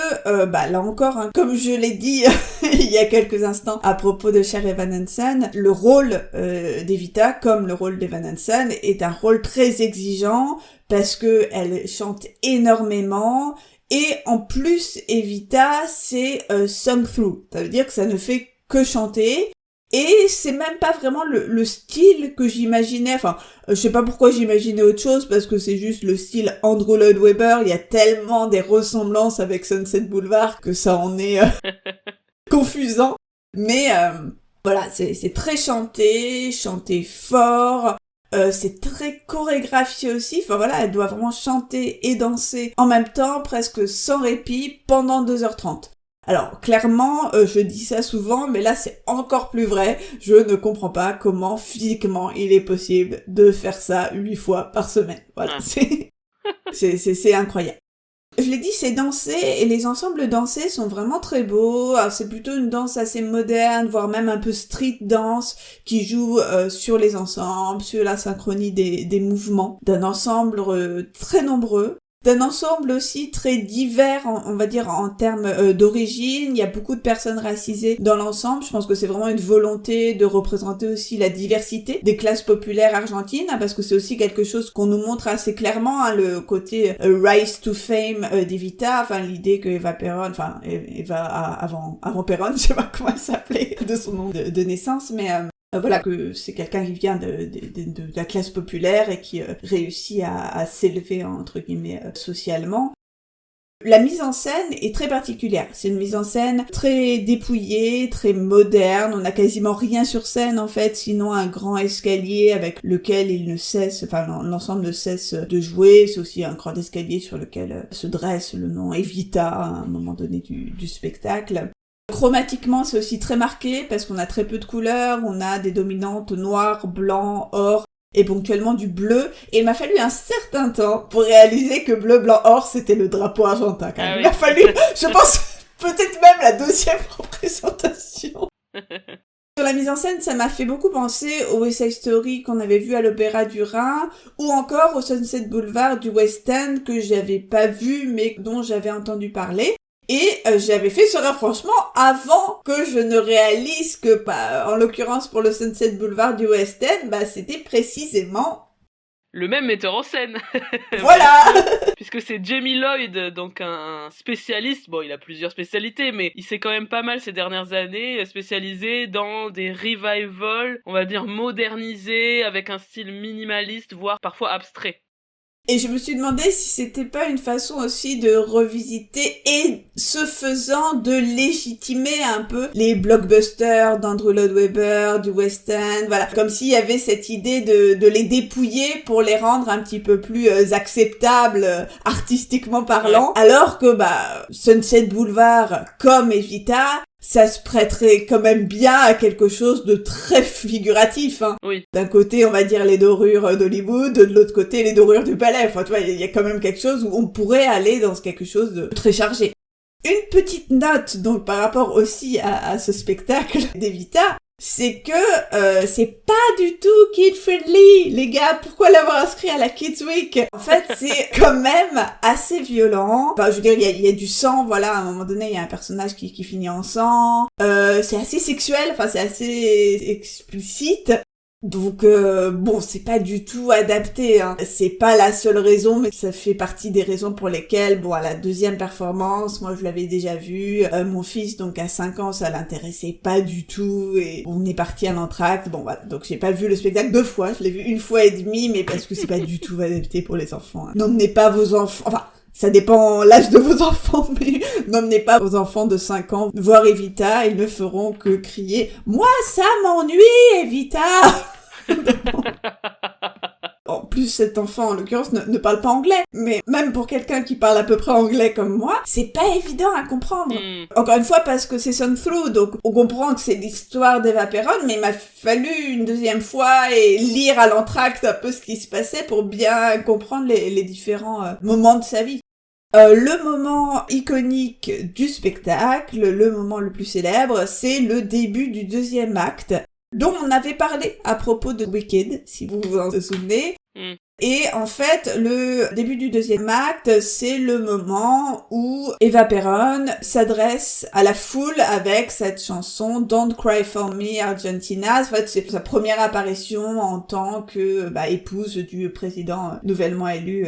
là encore, hein, comme je l'ai dit il y a quelques instants à propos de Cher Evan Hansen, le rôle d'Evita, comme le rôle d'Evan Hansen, est un rôle très exigeant parce que elle chante énormément. Et en plus, Evita, c'est sung through. Ça veut dire que ça ne fait que chanter. Et c'est même pas vraiment le style que j'imaginais. Enfin, je sais pas pourquoi j'imaginais autre chose, parce que c'est juste le style Andrew Lloyd Webber. Il y a tellement des ressemblances avec Sunset Boulevard que ça en est confusant. Mais voilà, c'est très chanté fort. C'est très chorégraphié aussi. Enfin voilà, elle doit vraiment chanter et danser en même temps, presque sans répit, pendant 2h30. Alors, clairement, je dis ça souvent, mais là, c'est encore plus vrai. Je ne comprends pas comment, physiquement, il est possible de faire ça 8 fois par semaine. Voilà, c'est incroyable. Je l'ai dit, c'est dansé, et les ensembles dansés sont vraiment très beaux. Alors, c'est plutôt une danse assez moderne, voire même un peu street dance, qui joue sur les ensembles, sur la synchronie des mouvements, d'un ensemble très nombreux. D'un ensemble aussi très divers, on va dire, en termes d'origine. Il y a beaucoup de personnes racisées dans l'ensemble. Je pense que c'est vraiment une volonté de représenter aussi la diversité des classes populaires argentines, hein, parce que c'est aussi quelque chose qu'on nous montre assez clairement, hein, le côté rise to fame d'Evita, enfin l'idée que Eva Perón, enfin Eva avant Perón, je sais pas comment elle s'appelait de son nom de naissance, mais voilà, que c'est quelqu'un qui vient de la classe populaire et qui réussit à s'élever, entre guillemets, socialement. La mise en scène est très particulière. C'est une mise en scène très dépouillée, très moderne. On n'a quasiment rien sur scène, en fait, sinon un grand escalier avec lequel l'ensemble ne cesse de jouer. C'est aussi un grand escalier sur lequel se dresse le nom Evita à un moment donné du spectacle. Chromatiquement, c'est aussi très marqué parce qu'on a très peu de couleurs, on a des dominantes noir, blanc, or et ponctuellement du bleu. Et il m'a fallu un certain temps pour réaliser que bleu, blanc, or, c'était le drapeau argentin. Quand même. Ah oui. Il m'a fallu, je pense, peut-être même la 2e représentation. Sur la mise en scène, ça m'a fait beaucoup penser au West Side Story qu'on avait vu à l'Opéra du Rhin, ou encore au Sunset Boulevard du West End que j'avais pas vu mais dont j'avais entendu parler. Et j'avais fait ce rapprochement avant que je ne réalise que, en l'occurrence pour le Sunset Boulevard du West End, c'était précisément le même metteur en scène. Voilà. Puisque c'est Jamie Lloyd, donc un spécialiste, bon il a plusieurs spécialités, mais il s'est quand même pas mal ces dernières années spécialisé dans des revivals, on va dire modernisés, avec un style minimaliste, voire parfois abstrait. Et je me suis demandé si c'était pas une façon aussi de revisiter et, ce faisant, de légitimer un peu les blockbusters d'Andrew Lloyd Webber, du West End, voilà. Comme s'il y avait cette idée de les dépouiller pour les rendre un petit peu plus acceptables, artistiquement parlant. Alors que, Sunset Boulevard, comme Evita, ça se prêterait quand même bien à quelque chose de très figuratif, hein. Oui. D'un côté, on va dire les dorures d'Hollywood, de l'autre côté, les dorures du palais. Enfin, tu vois, il y a quand même quelque chose où on pourrait aller dans quelque chose de très chargé. Une petite note, donc, par rapport aussi à ce spectacle d'Evita, c'est que c'est pas du tout kid-friendly, les gars. Pourquoi l'avoir inscrit à la Kids Week? En fait, c'est quand même assez violent. Enfin, je veux dire, il y a du sang, voilà. À un moment donné, il y a un personnage qui finit en sang. C'est assez sexuel, enfin, c'est assez explicite. Donc c'est pas du tout adapté, hein. C'est pas la seule raison, mais ça fait partie des raisons pour lesquelles, à la 2e performance, moi je l'avais déjà vu, mon fils donc à 5 ans, ça l'intéressait pas du tout, et on est parti à l'entracte, voilà, donc j'ai pas vu le spectacle 2 fois, je l'ai vu 1 fois et demie, mais parce que c'est pas du tout adapté pour les enfants, hein. N'emmenez pas vos enfants, enfin, ça dépend l'âge de vos enfants, mais n'emmenez pas vos enfants de 5 ans voir Evita, ils ne feront que crier « Moi, ça m'ennuie, Evita !» En plus, cet enfant, en l'occurrence, ne parle pas anglais. Mais même pour quelqu'un qui parle à peu près anglais comme moi, c'est pas évident à comprendre. Encore une fois, parce que c'est sung through, donc on comprend que c'est l'histoire d'Eva Perón, mais il m'a fallu une 2e fois et lire à l'entracte un peu ce qui se passait pour bien comprendre les différents moments de sa vie. Le moment iconique du spectacle, le moment le plus célèbre, c'est le début du 2e acte, dont on avait parlé à propos de Wicked, si vous vous en souvenez. Et en fait, le début du deuxième acte, c'est le moment où Eva Perón s'adresse à la foule avec cette chanson Don't Cry for Me Argentina. En fait, c'est sa première apparition en tant que épouse du président nouvellement élu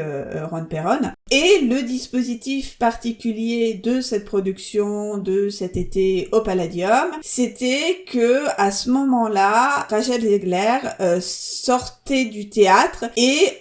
Juan Perón. Et le dispositif particulier de cette production de cet été au Palladium, c'était que à ce moment-là, Rachel Zegler sortait du théâtre et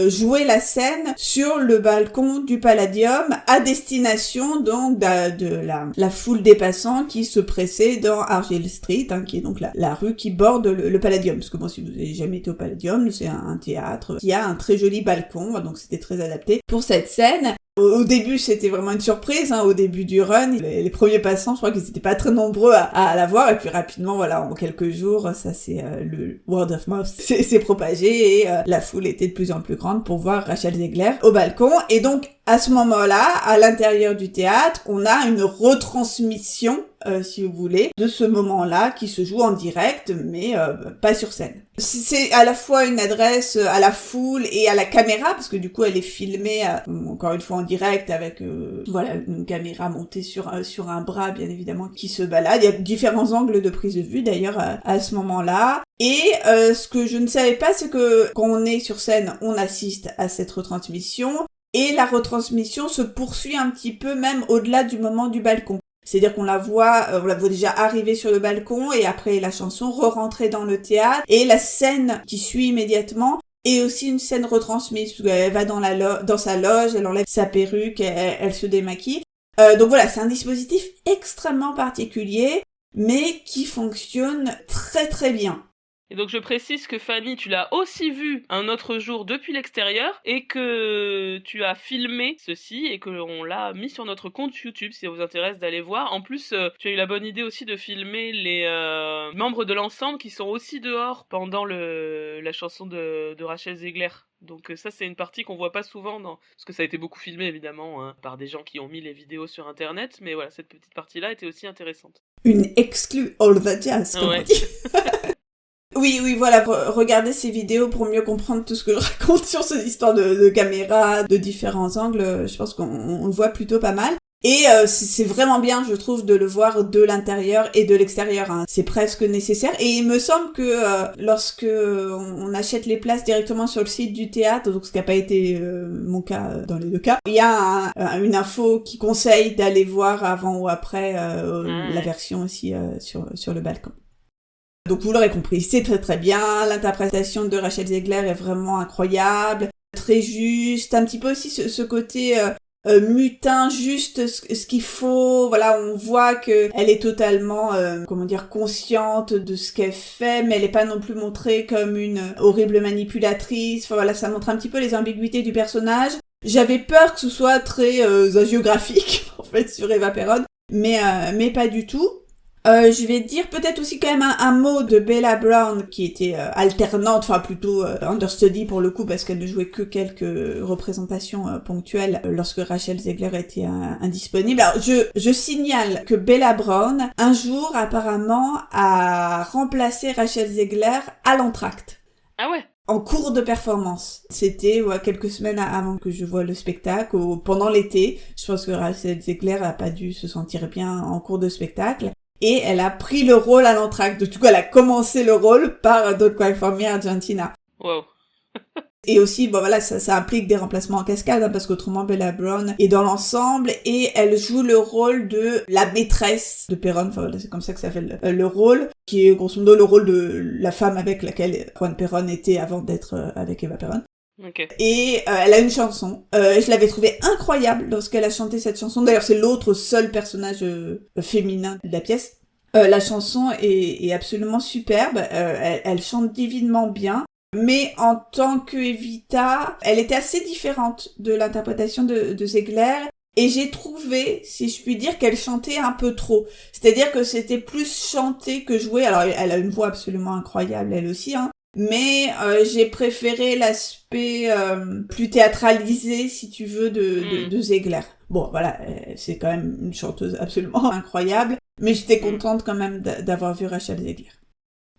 jouait la scène sur le balcon du Palladium à destination donc de la foule des passants qui se pressait dans Argyle Street, qui est donc la rue qui borde le Palladium. Parce que bon, si vous n'avez jamais été au Palladium, c'est un théâtre qui a un très joli balcon, donc c'était très adapté pour cette scène. Au début, c'était vraiment une surprise, au début du run. Les premiers passants, je crois qu'ils n'étaient pas très nombreux à la voir, et puis rapidement, voilà, en quelques jours, ça c'est le word of mouth s'est propagé, et la foule était de plus en plus grande pour voir Rachel Zegler au balcon. Et donc, à ce moment-là, à l'intérieur du théâtre, on a une retransmission, si vous voulez, de ce moment-là qui se joue en direct, mais pas sur scène. C'est à la fois une adresse à la foule et à la caméra, parce que du coup elle est filmée, encore une fois en direct, avec une caméra montée sur un bras, bien évidemment, qui se balade. Il y a différents angles de prise de vue, d'ailleurs, à ce moment-là. Et ce que je ne savais pas, c'est que quand on est sur scène, on assiste à cette retransmission, et la retransmission se poursuit un petit peu même au-delà du moment du balcon. C'est-à-dire qu'on la voit déjà arriver sur le balcon, et après la chanson re-rentrer dans le théâtre, et la scène qui suit immédiatement est aussi une scène retransmise, parce qu'elle va dans sa loge, elle enlève sa perruque, elle se démaquille. Donc voilà, c'est un dispositif extrêmement particulier, mais qui fonctionne très très bien. Et donc je précise que Fanny, tu l'as aussi vu un autre jour depuis l'extérieur et que tu as filmé ceci et qu'on l'a mis sur notre compte YouTube si ça vous intéresse d'aller voir. En plus, tu as eu la bonne idée aussi de filmer les membres de l'ensemble qui sont aussi dehors pendant la chanson de Rachel Zegler. Donc ça c'est une partie qu'on voit pas souvent parce que ça a été beaucoup filmé évidemment par des gens qui ont mis les vidéos sur internet, mais voilà, cette petite partie-là était aussi intéressante. Une exclue All That Jazz, comme on dit. Oui, voilà, regardez ces vidéos pour mieux comprendre tout ce que je raconte sur ces histoires de caméra, de différents angles. Je pense qu'on le voit plutôt pas mal. Et c'est vraiment bien, je trouve, de le voir de l'intérieur et de l'extérieur. C'est presque nécessaire. Et il me semble que lorsque on achète les places directement sur le site du théâtre, donc ce qui n'a pas été mon cas dans les deux cas, il y a une info qui conseille d'aller voir avant ou après la version aussi sur le balcon. Donc vous l'aurez compris, c'est très très bien, l'interprétation de Rachel Zegler est vraiment incroyable, très juste, un petit peu aussi ce côté mutin, juste ce qu'il faut, voilà, on voit que elle est totalement, consciente de ce qu'elle fait, mais elle est pas non plus montrée comme une horrible manipulatrice, enfin voilà, ça montre un petit peu les ambiguïtés du personnage. J'avais peur que ce soit très hagiographique, en fait, sur Eva Perón, mais pas du tout. Je vais dire peut-être aussi quand même un mot de Bella Brown qui était alternante, enfin plutôt understudy pour le coup parce qu'elle ne jouait que quelques représentations ponctuelles lorsque Rachel Zegler était indisponible. Alors je signale que Bella Brown un jour apparemment a remplacé Rachel Zegler à l'entracte. Ah ouais. En cours de performance. C'était quelques semaines avant que je voie le spectacle, pendant l'été. Je pense que Rachel Zegler a pas dû se sentir bien en cours de spectacle. Et elle a pris le rôle à l'entracte. Du coup, elle a commencé le rôle par Don't Cry for Me Argentina. Wow. Et aussi, ça implique des remplacements en cascade, parce qu'autrement, Bella Brown est dans l'ensemble et elle joue le rôle de la maîtresse de Perón. Enfin, voilà, c'est comme ça que ça fait le rôle, qui est grosso modo le rôle de la femme avec laquelle Juan Perón était avant d'être avec Eva Perón. Okay. Et elle a une chanson. Je l'avais trouvée incroyable lorsqu'elle a chanté cette chanson. D'ailleurs, c'est l'autre seul personnage féminin de la pièce. La chanson est absolument superbe. Elle chante divinement bien. Mais en tant que Evita, elle était assez différente de l'interprétation de Zegler. Et j'ai trouvé, si je puis dire, qu'elle chantait un peu trop. C'est-à-dire que c'était plus chanté que joué. Alors, elle a une voix absolument incroyable, elle aussi, mais j'ai préféré l'aspect plus théâtralisé, si tu veux, de Zegler. Bon, voilà, c'est quand même une chanteuse absolument incroyable, mais j'étais contente quand même d'avoir vu Rachel Zegler.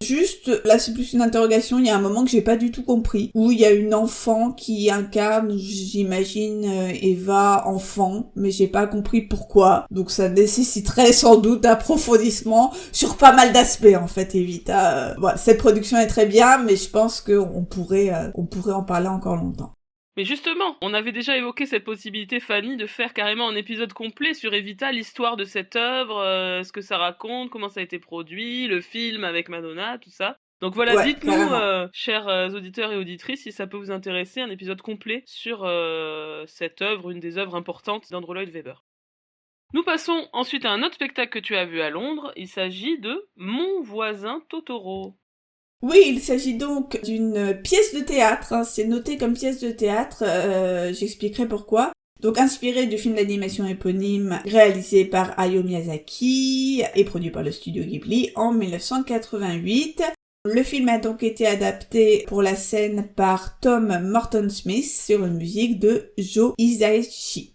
Juste, là c'est plus une interrogation, il y a un moment que j'ai pas du tout compris, où il y a une enfant qui incarne, j'imagine, Eva enfant, mais j'ai pas compris pourquoi. Donc ça nécessiterait sans doute approfondissement sur pas mal d'aspects en fait, Evita. Voilà, cette production est très bien, mais je pense qu'on pourrait en parler encore longtemps. Mais justement, on avait déjà évoqué cette possibilité, Fanny, de faire carrément un épisode complet sur Evita, l'histoire de cette œuvre, ce que ça raconte, comment ça a été produit, le film avec Madonna, tout ça. Donc voilà, Ouais, dites-nous, chers auditeurs et auditrices, si ça peut vous intéresser, un épisode complet sur cette œuvre, une des œuvres importantes d'Andrew Lloyd Webber. Nous passons ensuite à un autre spectacle que tu as vu à Londres, il s'agit de Mon voisin Totoro. Oui, il s'agit donc d'une pièce de théâtre, hein, c'est noté comme pièce de théâtre, j'expliquerai pourquoi. Donc inspiré du film d'animation éponyme réalisé par Hayao Miyazaki et produit par le studio Ghibli en 1988. Le film a donc été adapté pour la scène par Tom Morton-Smith sur une musique de Joe Hisaishi.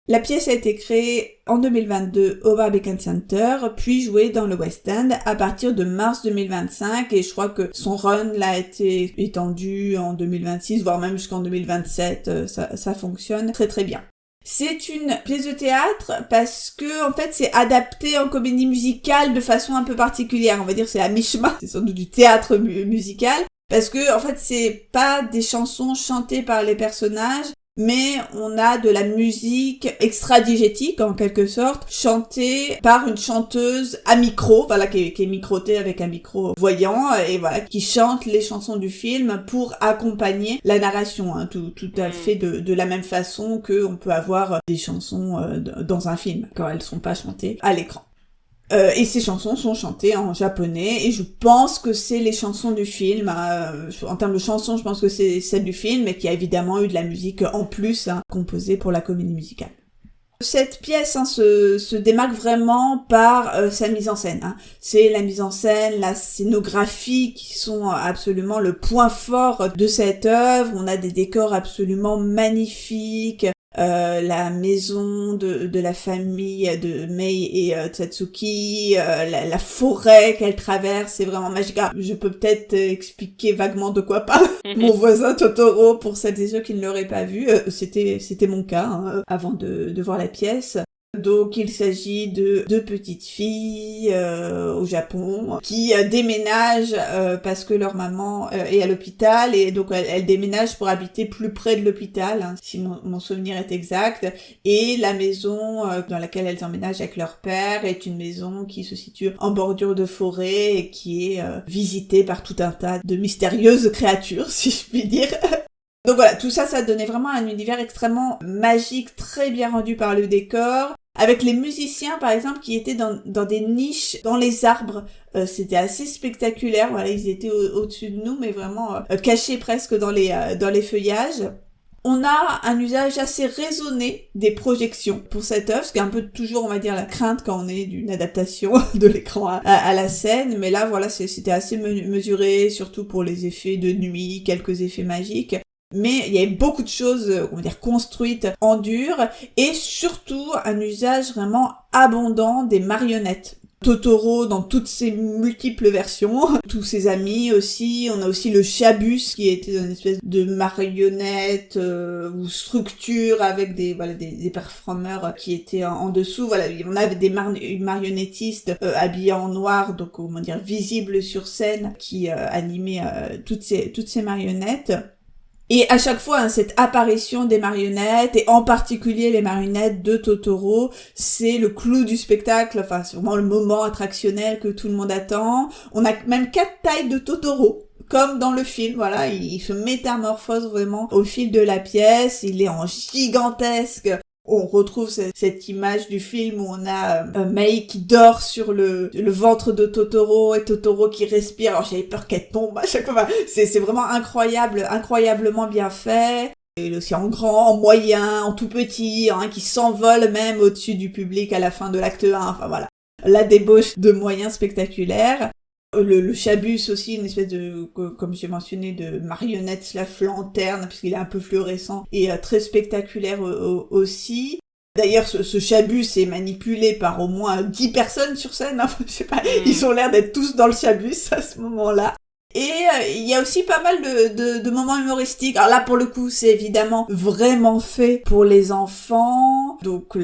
La pièce a été créée en 2022 au Barbican Center, puis jouée dans le West End à partir de mars 2025, et je crois que son run là a été étendu en 2026, voire même jusqu'en 2027, ça fonctionne très très bien. C'est une pièce de théâtre parce que en fait c'est adapté en comédie musicale de façon un peu particulière, on va dire c'est à mi-chemin, c'est sans doute du théâtre musical, parce que en fait c'est pas des chansons chantées par les personnages, mais on a de la musique extradigétique en quelque sorte, chantée par une chanteuse à micro, voilà, qui est microtée avec un micro voyant, et voilà, qui chante les chansons du film pour accompagner la narration, hein, tout à fait de la même façon que on peut avoir des chansons dans un film, quand elles sont pas chantées à l'écran. Et ces chansons sont chantées en japonais, et je pense que c'est les chansons du film. En termes de chansons, je pense que c'est celle du film, mais qui a évidemment eu de la musique en plus, hein, composée pour la comédie musicale. Cette pièce se démarque vraiment par sa mise en scène. Hein. C'est la mise en scène, la scénographie qui sont absolument le point fort de cette œuvre. On a des décors absolument magnifiques. La maison de la famille de Mei et Tatsuki, la forêt qu'elle traverse, c'est vraiment magique. Ah, je peux peut-être expliquer vaguement de quoi parle Mon voisin Totoro pour celles et ceux qui ne l'auraient pas vu. C'était mon cas, hein, avant de voir la pièce. Donc il s'agit de deux petites filles au Japon qui déménagent parce que leur maman est à l'hôpital, et donc elles déménagent pour habiter plus près de l'hôpital, hein, si mon souvenir est exact, et la maison dans laquelle elles emménagent avec leur père est une maison qui se situe en bordure de forêt et qui est visitée par tout un tas de mystérieuses créatures, si je puis dire. Donc voilà, tout ça donnait vraiment un univers extrêmement magique, très bien rendu par le décor, avec les musiciens par exemple qui étaient dans des niches dans les arbres. C'était assez spectaculaire, voilà, ils étaient au-dessus de nous, mais vraiment cachés presque dans les feuillages. On a un usage assez raisonné des projections pour cette œuvre, ce qui est un peu toujours, on va dire, la crainte quand on est d'une adaptation de l'écran à la scène, mais là voilà, c'était assez mesuré, surtout pour les effets de nuit, quelques effets magiques. Mais il y avait beaucoup de choses, on va dire, construites en dur, et surtout un usage vraiment abondant des marionnettes. Totoro dans toutes ses multiples versions, tous ses amis aussi, on a aussi le Chabus qui était une espèce de marionnette ou structure avec des performeurs qui étaient en dessous, voilà, on avait des marionnettistes habillés en noir, donc comment dire, visibles sur scène, qui animaient toutes ces marionnettes. Et à chaque fois, hein, cette apparition des marionnettes, et en particulier les marionnettes de Totoro, c'est le clou du spectacle, enfin c'est vraiment le moment attractionnel que tout le monde attend. On a même 4 tailles de Totoro, comme dans le film, voilà, il se métamorphose vraiment au fil de la pièce, il est en gigantesque. On retrouve cette image du film où on a Mei qui dort sur le ventre de Totoro, et Totoro qui respire. Alors j'avais peur qu'elle tombe à chaque fois. C'est vraiment incroyablement bien fait. Et aussi en grand, en moyen, en tout petit, hein, qui s'envole même au-dessus du public à la fin de l'acte 1. Enfin voilà, la débauche de moyens spectaculaires. Le Chabus aussi, une espèce de, comme j'ai mentionné, de marionnette /lanterne, puisqu'il est un peu fluorescent, et très spectaculaire aussi. D'ailleurs, ce chabus est manipulé par au moins 10 personnes sur scène. Hein. Je sais pas, ils ont l'air d'être tous dans le chabus à ce moment-là. Et il y a aussi pas mal de moments humoristiques. Alors là, pour le coup, c'est évidemment vraiment fait pour les enfants. Donc,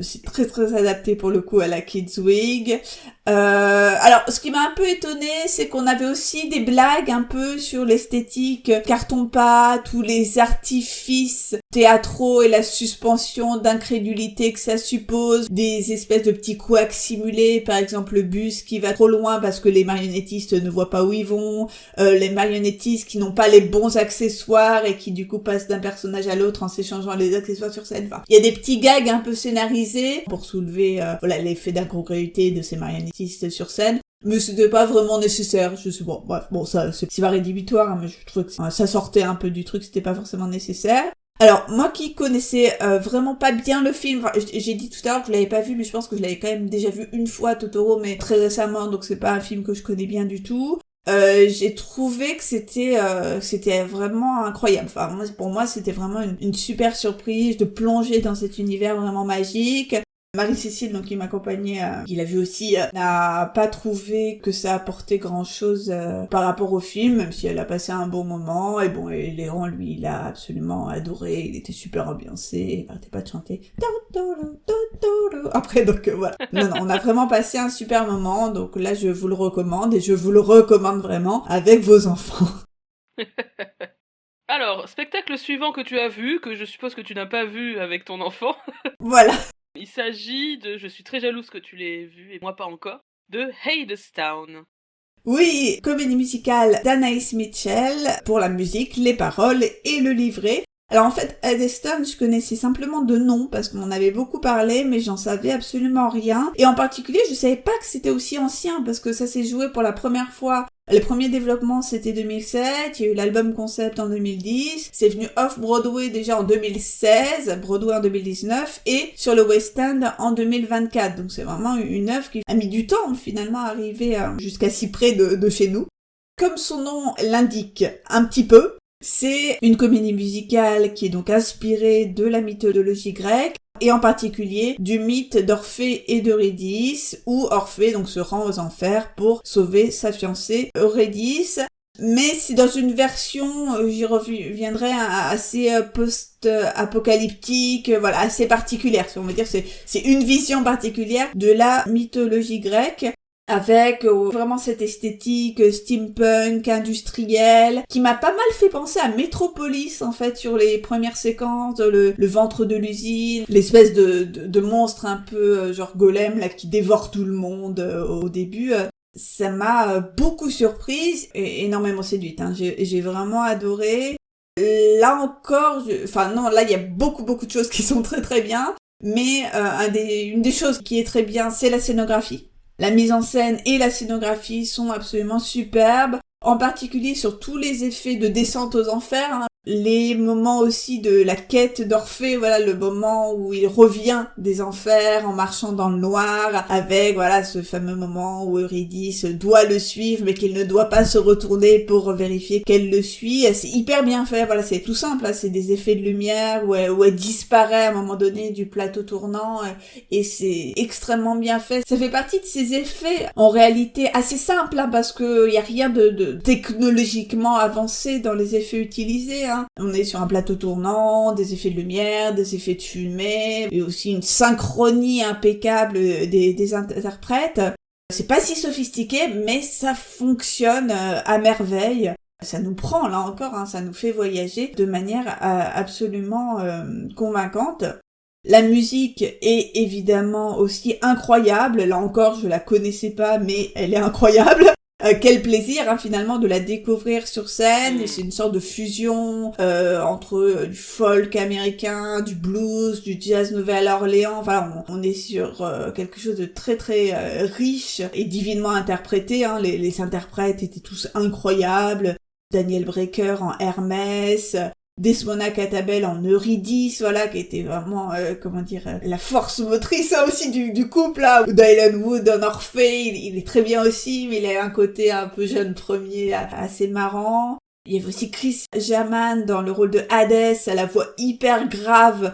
c'est très très adapté pour le coup à la Kids Week. Alors, ce qui m'a un peu étonnée, c'est qu'on avait aussi des blagues un peu sur l'esthétique carton-pâte, tous les artifices théâtraux et la suspension d'incrédulité que ça suppose, des espèces de petits couacs simulés, par exemple le bus qui va trop loin parce que les marionnettistes ne voient pas où ils vont, les marionnettistes qui n'ont pas les bons accessoires et qui du coup passent d'un personnage à l'autre en s'échangeant les accessoires sur scène. Enfin, il y a des petits gags un peu scénarisés pour soulever l'effet d'incongruité de ces marionnettistes sur scène, mais c'était pas vraiment nécessaire. Je sais, bon, bref, bon, ça, c'est pas rédhibitoire, hein, mais je trouvais que ça sortait un peu du truc, c'était pas forcément nécessaire. Alors, moi qui connaissais vraiment pas bien le film, enfin, j'ai dit tout à l'heure que je l'avais pas vu, mais je pense que je l'avais quand même déjà vu une fois, Totoro, mais très récemment, donc c'est pas un film que je connais bien du tout. J'ai trouvé que c'était vraiment incroyable. Enfin, pour moi, c'était vraiment une super surprise de plonger dans cet univers vraiment magique. Marie-Cécile, donc qui m'accompagnait, qui l'a vu aussi, n'a pas trouvé que ça apportait grand-chose par rapport au film, même si elle a passé un bon moment. Et bon, et Léon, lui, il a absolument adoré, il était super ambiancé, il arrêtait pas de chanter Totoro, Totoro. Après, donc voilà. Non, on a vraiment passé un super moment, donc là, je vous le recommande, et je vous le recommande vraiment avec vos enfants. Alors, spectacle suivant que tu as vu, que je suppose que tu n'as pas vu avec ton enfant. Voilà. Il s'agit de, je suis très jalouse que tu l'aies vu et moi pas encore, de Hadestown. Oui, comédie musicale d'Anaïs Mitchell pour la musique, les paroles et le livret. Alors en fait, Hadestown, je connaissais simplement de nom parce qu'on en avait beaucoup parlé, mais j'en savais absolument rien. Et en particulier, je savais pas que c'était aussi ancien parce que ça s'est joué pour la première fois. Les premiers développements, c'était 2007, il y a eu l'album concept en 2010, c'est venu off-Broadway déjà en 2016, Broadway en 2019, et sur le West End en 2024. Donc c'est vraiment une œuvre qui a mis du temps finalement à arriver jusqu'à si près de chez nous. Comme son nom l'indique un petit peu, c'est une comédie musicale qui est donc inspirée de la mythologie grecque, et en particulier du mythe d'Orphée et d'Eurydice, où Orphée donc se rend aux enfers pour sauver sa fiancée Eurydice. Mais c'est dans une version, j'y reviendrai, assez post-apocalyptique, voilà, assez particulière. On va dire c'est une vision particulière de la mythologie grecque, avec vraiment cette esthétique steampunk, industrielle, qui m'a pas mal fait penser à Metropolis, en fait, sur les premières séquences, le ventre de l'usine, l'espèce de monstre un peu genre golem, là, qui dévore tout le monde au début. Ça m'a beaucoup surprise et énormément séduite, hein. J'ai vraiment adoré. Là encore, là, il y a beaucoup de choses qui sont très très bien, mais une des choses qui est très bien, c'est la scénographie. La mise en scène et la scénographie sont absolument superbes, en particulier sur tous les effets de descente aux enfers, hein. Les moments aussi de la quête d'Orphée, voilà, le moment où il revient des enfers en marchant dans le noir, avec, voilà, ce fameux moment où Eurydice doit le suivre, mais qu'il ne doit pas se retourner pour vérifier qu'elle le suit. C'est hyper bien fait, voilà, c'est tout simple, là, c'est des effets de lumière où elle disparaît à un moment donné du plateau tournant, et c'est extrêmement bien fait. Ça fait partie de ces effets, en réalité, assez simples, hein, parce que y a rien de technologiquement avancé dans les effets utilisés, hein. On est sur un plateau tournant, des effets de lumière, des effets de fumée, et aussi une synchronie impeccable des interprètes. C'est pas si sophistiqué, mais ça fonctionne à merveille. Ça nous prend, là encore, hein, ça nous fait voyager de manière absolument convaincante. La musique est évidemment aussi incroyable. Là encore, je la connaissais pas, mais elle est incroyable. Quel plaisir, hein, finalement, de la découvrir sur scène. C'est une sorte de fusion entre du folk américain, du blues, du jazz Nouvelle-Orléans. Enfin, on est sur quelque chose de très très riche et divinement interprété, hein. Les interprètes étaient tous incroyables. Daniel Breaker en Hermès, Desmona Catabel en Eurydice, voilà, qui était vraiment, la force motrice aussi du couple, là, ou Dylan Wood en Orphée, il est très bien aussi, mais il a un côté un peu jeune premier, assez marrant. Il y avait aussi Chris Jaman dans le rôle de Hades, à la voix hyper grave,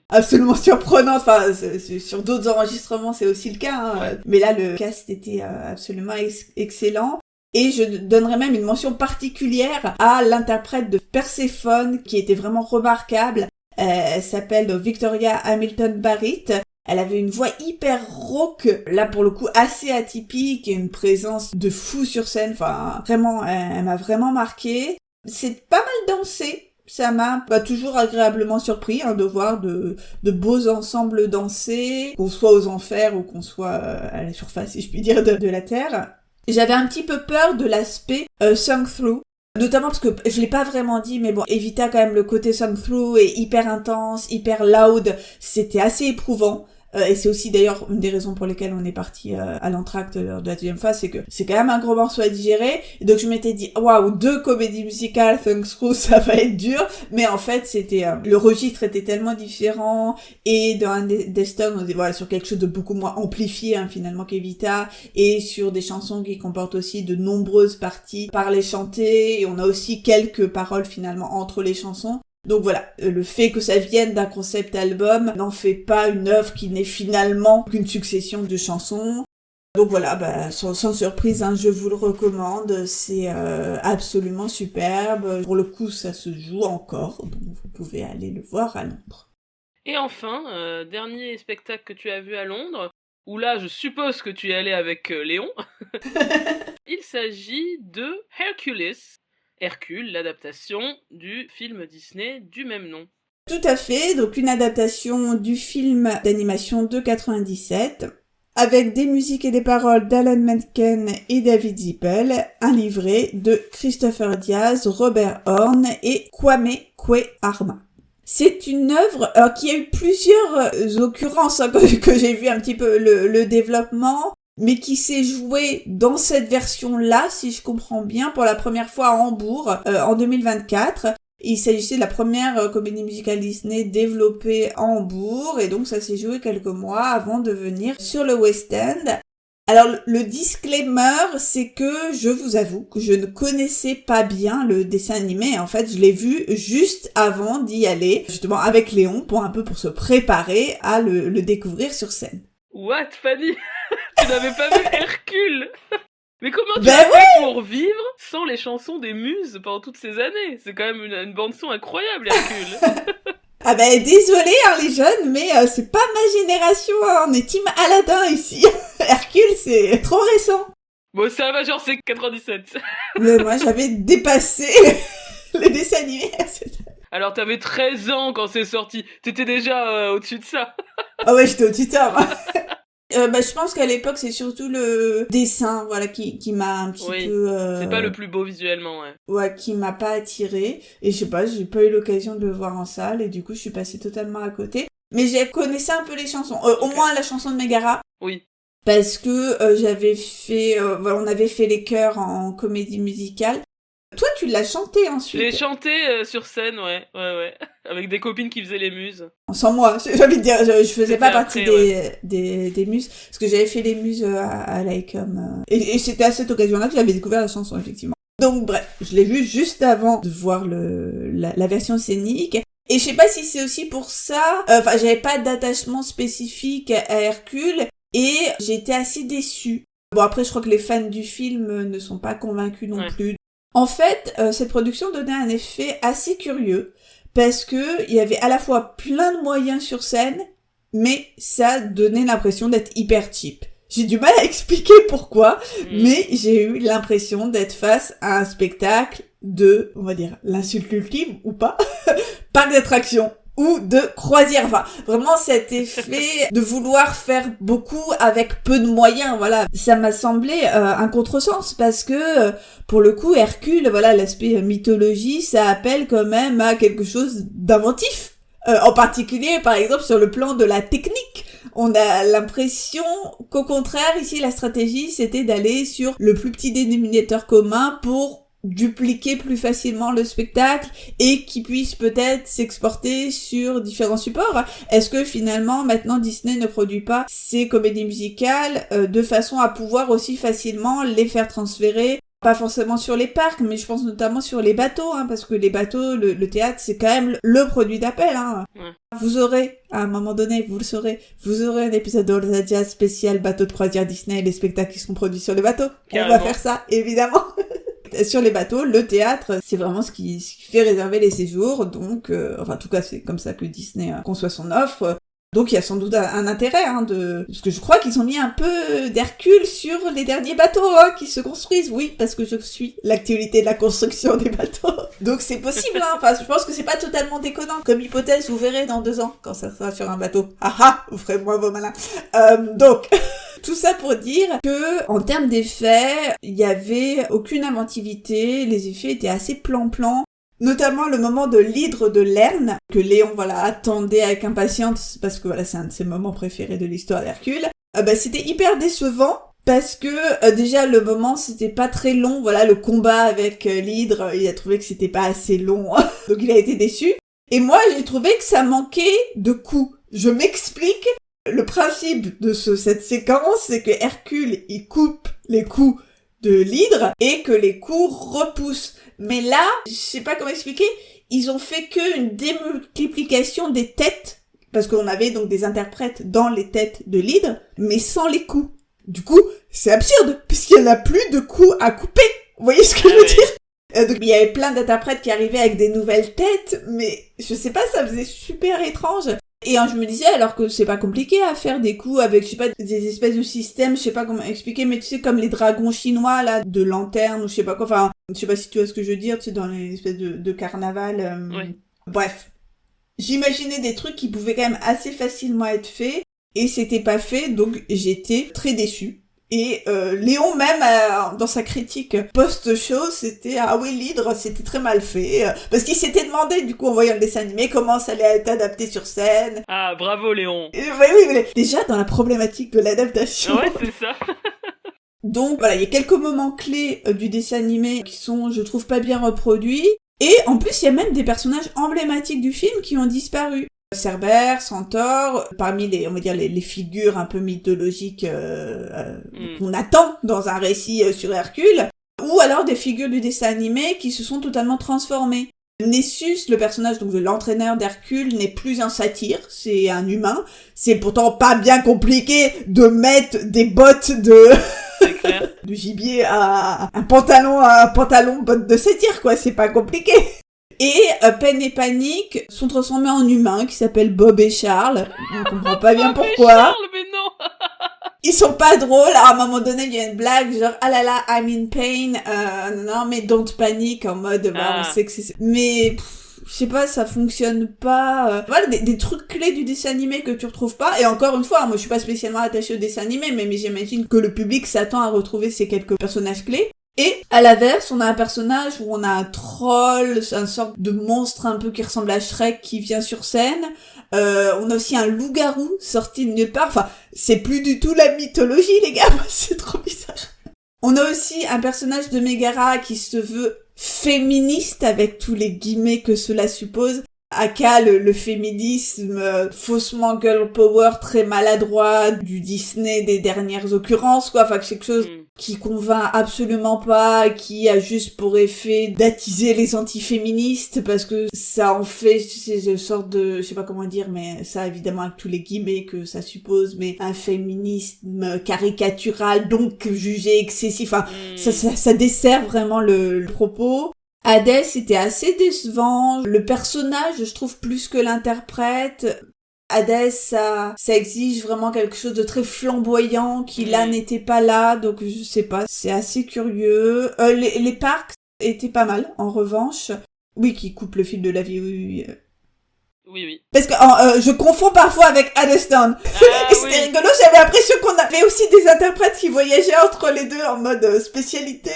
absolument surprenante. Enfin, sur d'autres enregistrements, c'est aussi le cas. Hein. Ouais. Mais là, le cast était absolument excellent. Et je donnerais même une mention particulière à l'interprète de Perséphone, qui était vraiment remarquable. Elle s'appelle Victoria Hamilton Barrett. Elle avait une voix hyper rauque, là pour le coup assez atypique, et une présence de fou sur scène. Enfin, vraiment, elle m'a vraiment marqué. C'est pas mal dansé. Ça m'a toujours agréablement surpris de voir de beaux ensembles danser, qu'on soit aux enfers ou qu'on soit à la surface, si je puis dire, de la Terre. J'avais un petit peu peur de l'aspect sung through. Notamment parce que je l'ai pas vraiment dit, mais bon, Evita quand même, le côté sung through est hyper intense, hyper loud, c'était assez éprouvant. Et c'est aussi d'ailleurs une des raisons pour lesquelles on est parti à l'entracte de la deuxième phase, c'est que c'est quand même un gros morceau à digérer. Et donc je m'étais dit, waouh, 2 comédies musicales sung through, ça va être dur. Mais en fait, c'était le registre était tellement différent. Et dans Deston, on était voilà sur quelque chose de beaucoup moins amplifié finalement qu'Evita, et sur des chansons qui comportent aussi de nombreuses parties parlées chantées. Et on a aussi quelques paroles finalement entre les chansons. Donc voilà, le fait que ça vienne d'un concept album n'en fait pas une œuvre qui n'est finalement qu'une succession de chansons. Donc voilà, sans surprise, je vous le recommande, c'est absolument superbe. Pour le coup, ça se joue encore, donc vous pouvez aller le voir à Londres. Et enfin, dernier spectacle que tu as vu à Londres, où là, je suppose que tu es allé avec Léon. Il s'agit de Hercule, l'adaptation du film Disney du même nom. Tout à fait, donc une adaptation du film d'animation de 97, avec des musiques et des paroles d'Alan Menken et David Zippel, un livret de Christopher Diaz, Robert Horn et Kwame Kwe-Arma. C'est une œuvre qui a eu plusieurs occurrences que j'ai vu un petit peu le développement, mais qui s'est joué dans cette version-là, si je comprends bien, pour la première fois à Hambourg, en 2024. Il s'agissait de la première comédie musicale Disney développée à Hambourg, et donc ça s'est joué quelques mois avant de venir sur le West End. Alors, le disclaimer, c'est que je vous avoue que je ne connaissais pas bien le dessin animé. En fait, je l'ai vu juste avant d'y aller, justement avec Léon, pour se préparer à le découvrir sur scène. What, Fanny? Tu n'avais pas vu Hercule? Mais comment tu as fait pour vivre sans les chansons des muses pendant toutes ces années? C'est quand même une bande-son incroyable, Hercule. Désolé les jeunes, mais c'est pas ma génération, on est team Aladdin ici. Hercule, c'est trop récent. Bon, ça va, genre c'est 97. Mais moi, j'avais dépassé les dessins animés. Alors, t'avais 13 ans quand c'est sorti. T'étais déjà au-dessus de ça. Ah ouais, j'étais au-dessus de ça, moi. Je pense qu'à l'époque, c'est surtout le dessin, qui m'a un petit peu... c'est pas le plus beau visuellement, ouais. Ouais, qui m'a pas attirée. Et je sais pas, j'ai pas eu l'occasion de le voir en salle, et du coup, je suis passée totalement à côté. Mais j'ai connaissé un peu les chansons. Au moins la chanson de Megara. Oui. Parce que j'avais fait... on avait fait les chœurs en comédie musicale. Toi, tu l'as chanté ensuite. Je l'ai chanté sur scène, ouais. Avec des copines qui faisaient les muses. Sans moi, j'ai envie de dire, je faisais pas partie des muses, parce que j'avais fait les muses à l'ICOM. Et c'était à cette occasion-là que j'avais découvert la chanson, effectivement. Donc bref, je l'ai vu juste avant de voir la version scénique. Et je sais pas si c'est aussi pour ça, j'avais pas d'attachement spécifique à Hercule, et j'ai été assez déçue. Bon, après, je crois que les fans du film ne sont pas convaincus non plus. En fait, cette production donnait un effet assez curieux, parce que il y avait à la fois plein de moyens sur scène, mais ça donnait l'impression d'être hyper cheap. J'ai du mal à expliquer pourquoi, mais j'ai eu l'impression d'être face à un spectacle de, on va dire, l'insulte ultime, ou pas, parc d'attractions. Ou de croisière, vraiment cet effet de vouloir faire beaucoup avec peu de moyens, ça m'a semblé un contresens, parce que pour le coup Hercule, l'aspect mythologie, ça appelle quand même à quelque chose d'inventif, en particulier par exemple sur le plan de la technique. On a l'impression qu'au contraire ici la stratégie c'était d'aller sur le plus petit dénominateur commun pour dupliquer plus facilement le spectacle et qui puisse peut-être s'exporter sur différents supports. Est-ce que finalement maintenant Disney ne produit pas ces comédies musicales de façon à pouvoir aussi facilement les faire transférer pas forcément sur les parcs, mais je pense notamment sur les bateaux, hein, parce que les bateaux, le théâtre, c'est quand même le produit d'appel. Hein. Ouais. Vous aurez, à un moment donné, vous le saurez, vous aurez un épisode d'All That Jazz spécial bateau de croisière Disney, les spectacles qui sont produits sur les bateaux. Carrément. On va faire ça, évidemment. Sur les bateaux, le théâtre, c'est vraiment ce qui fait réserver les séjours, donc, enfin, en tout cas, c'est comme ça que Disney conçoit son offre. Donc, il y a sans doute un intérêt, hein, parce que je crois qu'ils ont mis un peu d'Hercule sur les derniers bateaux, hein, qui se construisent. Oui, parce que je suis l'actualité de la construction des bateaux. Donc, c'est possible, hein. Enfin, je pense que c'est pas totalement déconnant. Comme hypothèse, vous verrez dans 2 ans, quand ça sera sur un bateau. Ah ah, vous ferez moins vos malins. Donc, tout ça pour dire que, en termes d'effets, il y avait aucune inventivité, les effets étaient assez plan-plan. Notamment le moment de l'hydre de Lerne, que Léon, voilà, attendait avec impatience, parce que voilà, c'est un de ses moments préférés de l'histoire d'Hercule. C'était hyper décevant, parce que déjà le moment c'était pas très long, voilà, le combat avec l'hydre, il a trouvé que c'était pas assez long, donc il a été déçu. Et moi j'ai trouvé que ça manquait de coups. Je m'explique, le principe de cette séquence, c'est que Hercule, il coupe les coups de l'hydre, et que les coups repoussent. Mais là, je sais pas comment expliquer, ils ont fait qu'une démultiplication des têtes, parce qu'on avait donc des interprètes dans les têtes de l'hydre, mais sans les coups. Du coup, c'est absurde, puisqu'il n'y en a plus de coups à couper. Vous voyez ce que je veux dire? Donc il y avait plein d'interprètes qui arrivaient avec des nouvelles têtes, mais je sais pas, ça faisait super étrange. Et je me disais, alors que c'est pas compliqué à faire des coups avec, je sais pas, des espèces de systèmes, je sais pas comment expliquer, mais tu sais, comme les dragons chinois, là, de lanterne, ou je sais pas quoi, enfin, je sais pas si tu vois ce que je veux dire, tu sais, dans les espèces de carnaval. Oui. Bref. J'imaginais des trucs qui pouvaient quand même assez facilement être faits, et c'était pas fait, donc j'étais très déçue. Et Léon même, dans sa critique post-show, c'était « Ah oui, l'hydre, c'était très mal fait ». Parce qu'il s'était demandé, du coup, en voyant le dessin animé, comment ça allait être adapté sur scène. Ah, bravo Léon. Oui, mais déjà, dans la problématique de l'adaptation. Ouais, c'est ça. Donc, voilà, il y a quelques moments clés du dessin animé qui sont, je trouve, pas bien reproduits. Et en plus, il y a même des personnages emblématiques du film qui ont disparu. Cerbère, Centaure, parmi les, on va dire, les figures un peu mythologiques qu'on attend dans un récit sur Hercule, ou alors des figures du dessin animé qui se sont totalement transformées. Nessus, le personnage donc de l'entraîneur d'Hercule, n'est plus un satyre, c'est un humain. C'est pourtant pas bien compliqué de mettre des bottes de gibier à un pantalon bottes de satyre, quoi, c'est pas compliqué. Et Peine et Panique sont transformés en humains qui s'appellent Bob et Charles. On comprend pas bien pourquoi. Charles, mais non. Ils sont pas drôles. Alors, à un moment donné, il y a une blague genre ah là là, I'm in pain. Non mais don't panic en mode bah, on sait que c'est. Mais je sais pas, ça fonctionne pas. Voilà des trucs clés du dessin animé que tu retrouves pas. Et encore une fois, moi je suis pas spécialement attachée au dessin animé, mais j'imagine que le public s'attend à retrouver ces quelques personnages clés. Et à l'inverse, on a un personnage où on a un troll, une sorte de monstre un peu qui ressemble à Shrek qui vient sur scène. On a aussi un loup-garou sorti de nulle part. Enfin, c'est plus du tout la mythologie, les gars. C'est trop bizarre. On a aussi un personnage de Mégara qui se veut féministe avec tous les guillemets que cela suppose. Aka, le féminisme faussement girl power très maladroit du Disney des dernières occurrences, quoi. Enfin, quelque chose qui convainc absolument pas, qui a juste pour effet d'attiser les antiféministes parce que ça en fait une sorte de, je sais pas comment dire, mais ça évidemment avec tous les guillemets que ça suppose, mais un féminisme caricatural, donc jugé excessif. Enfin, ça dessert vraiment le propos. Hadès était assez décevant. Le personnage, je trouve, plus que l'interprète. Hadès, ça exige vraiment quelque chose de très flamboyant qui là n'était pas là, donc je sais pas, c'est assez curieux. Les parcs étaient pas mal, en revanche. Oui, qui coupent le fil de la vie, oui. Oui. Parce que je confonds parfois avec Addiston. Et c'était rigolo, j'avais l'impression qu'on avait aussi des interprètes qui voyageaient entre les deux en mode spécialité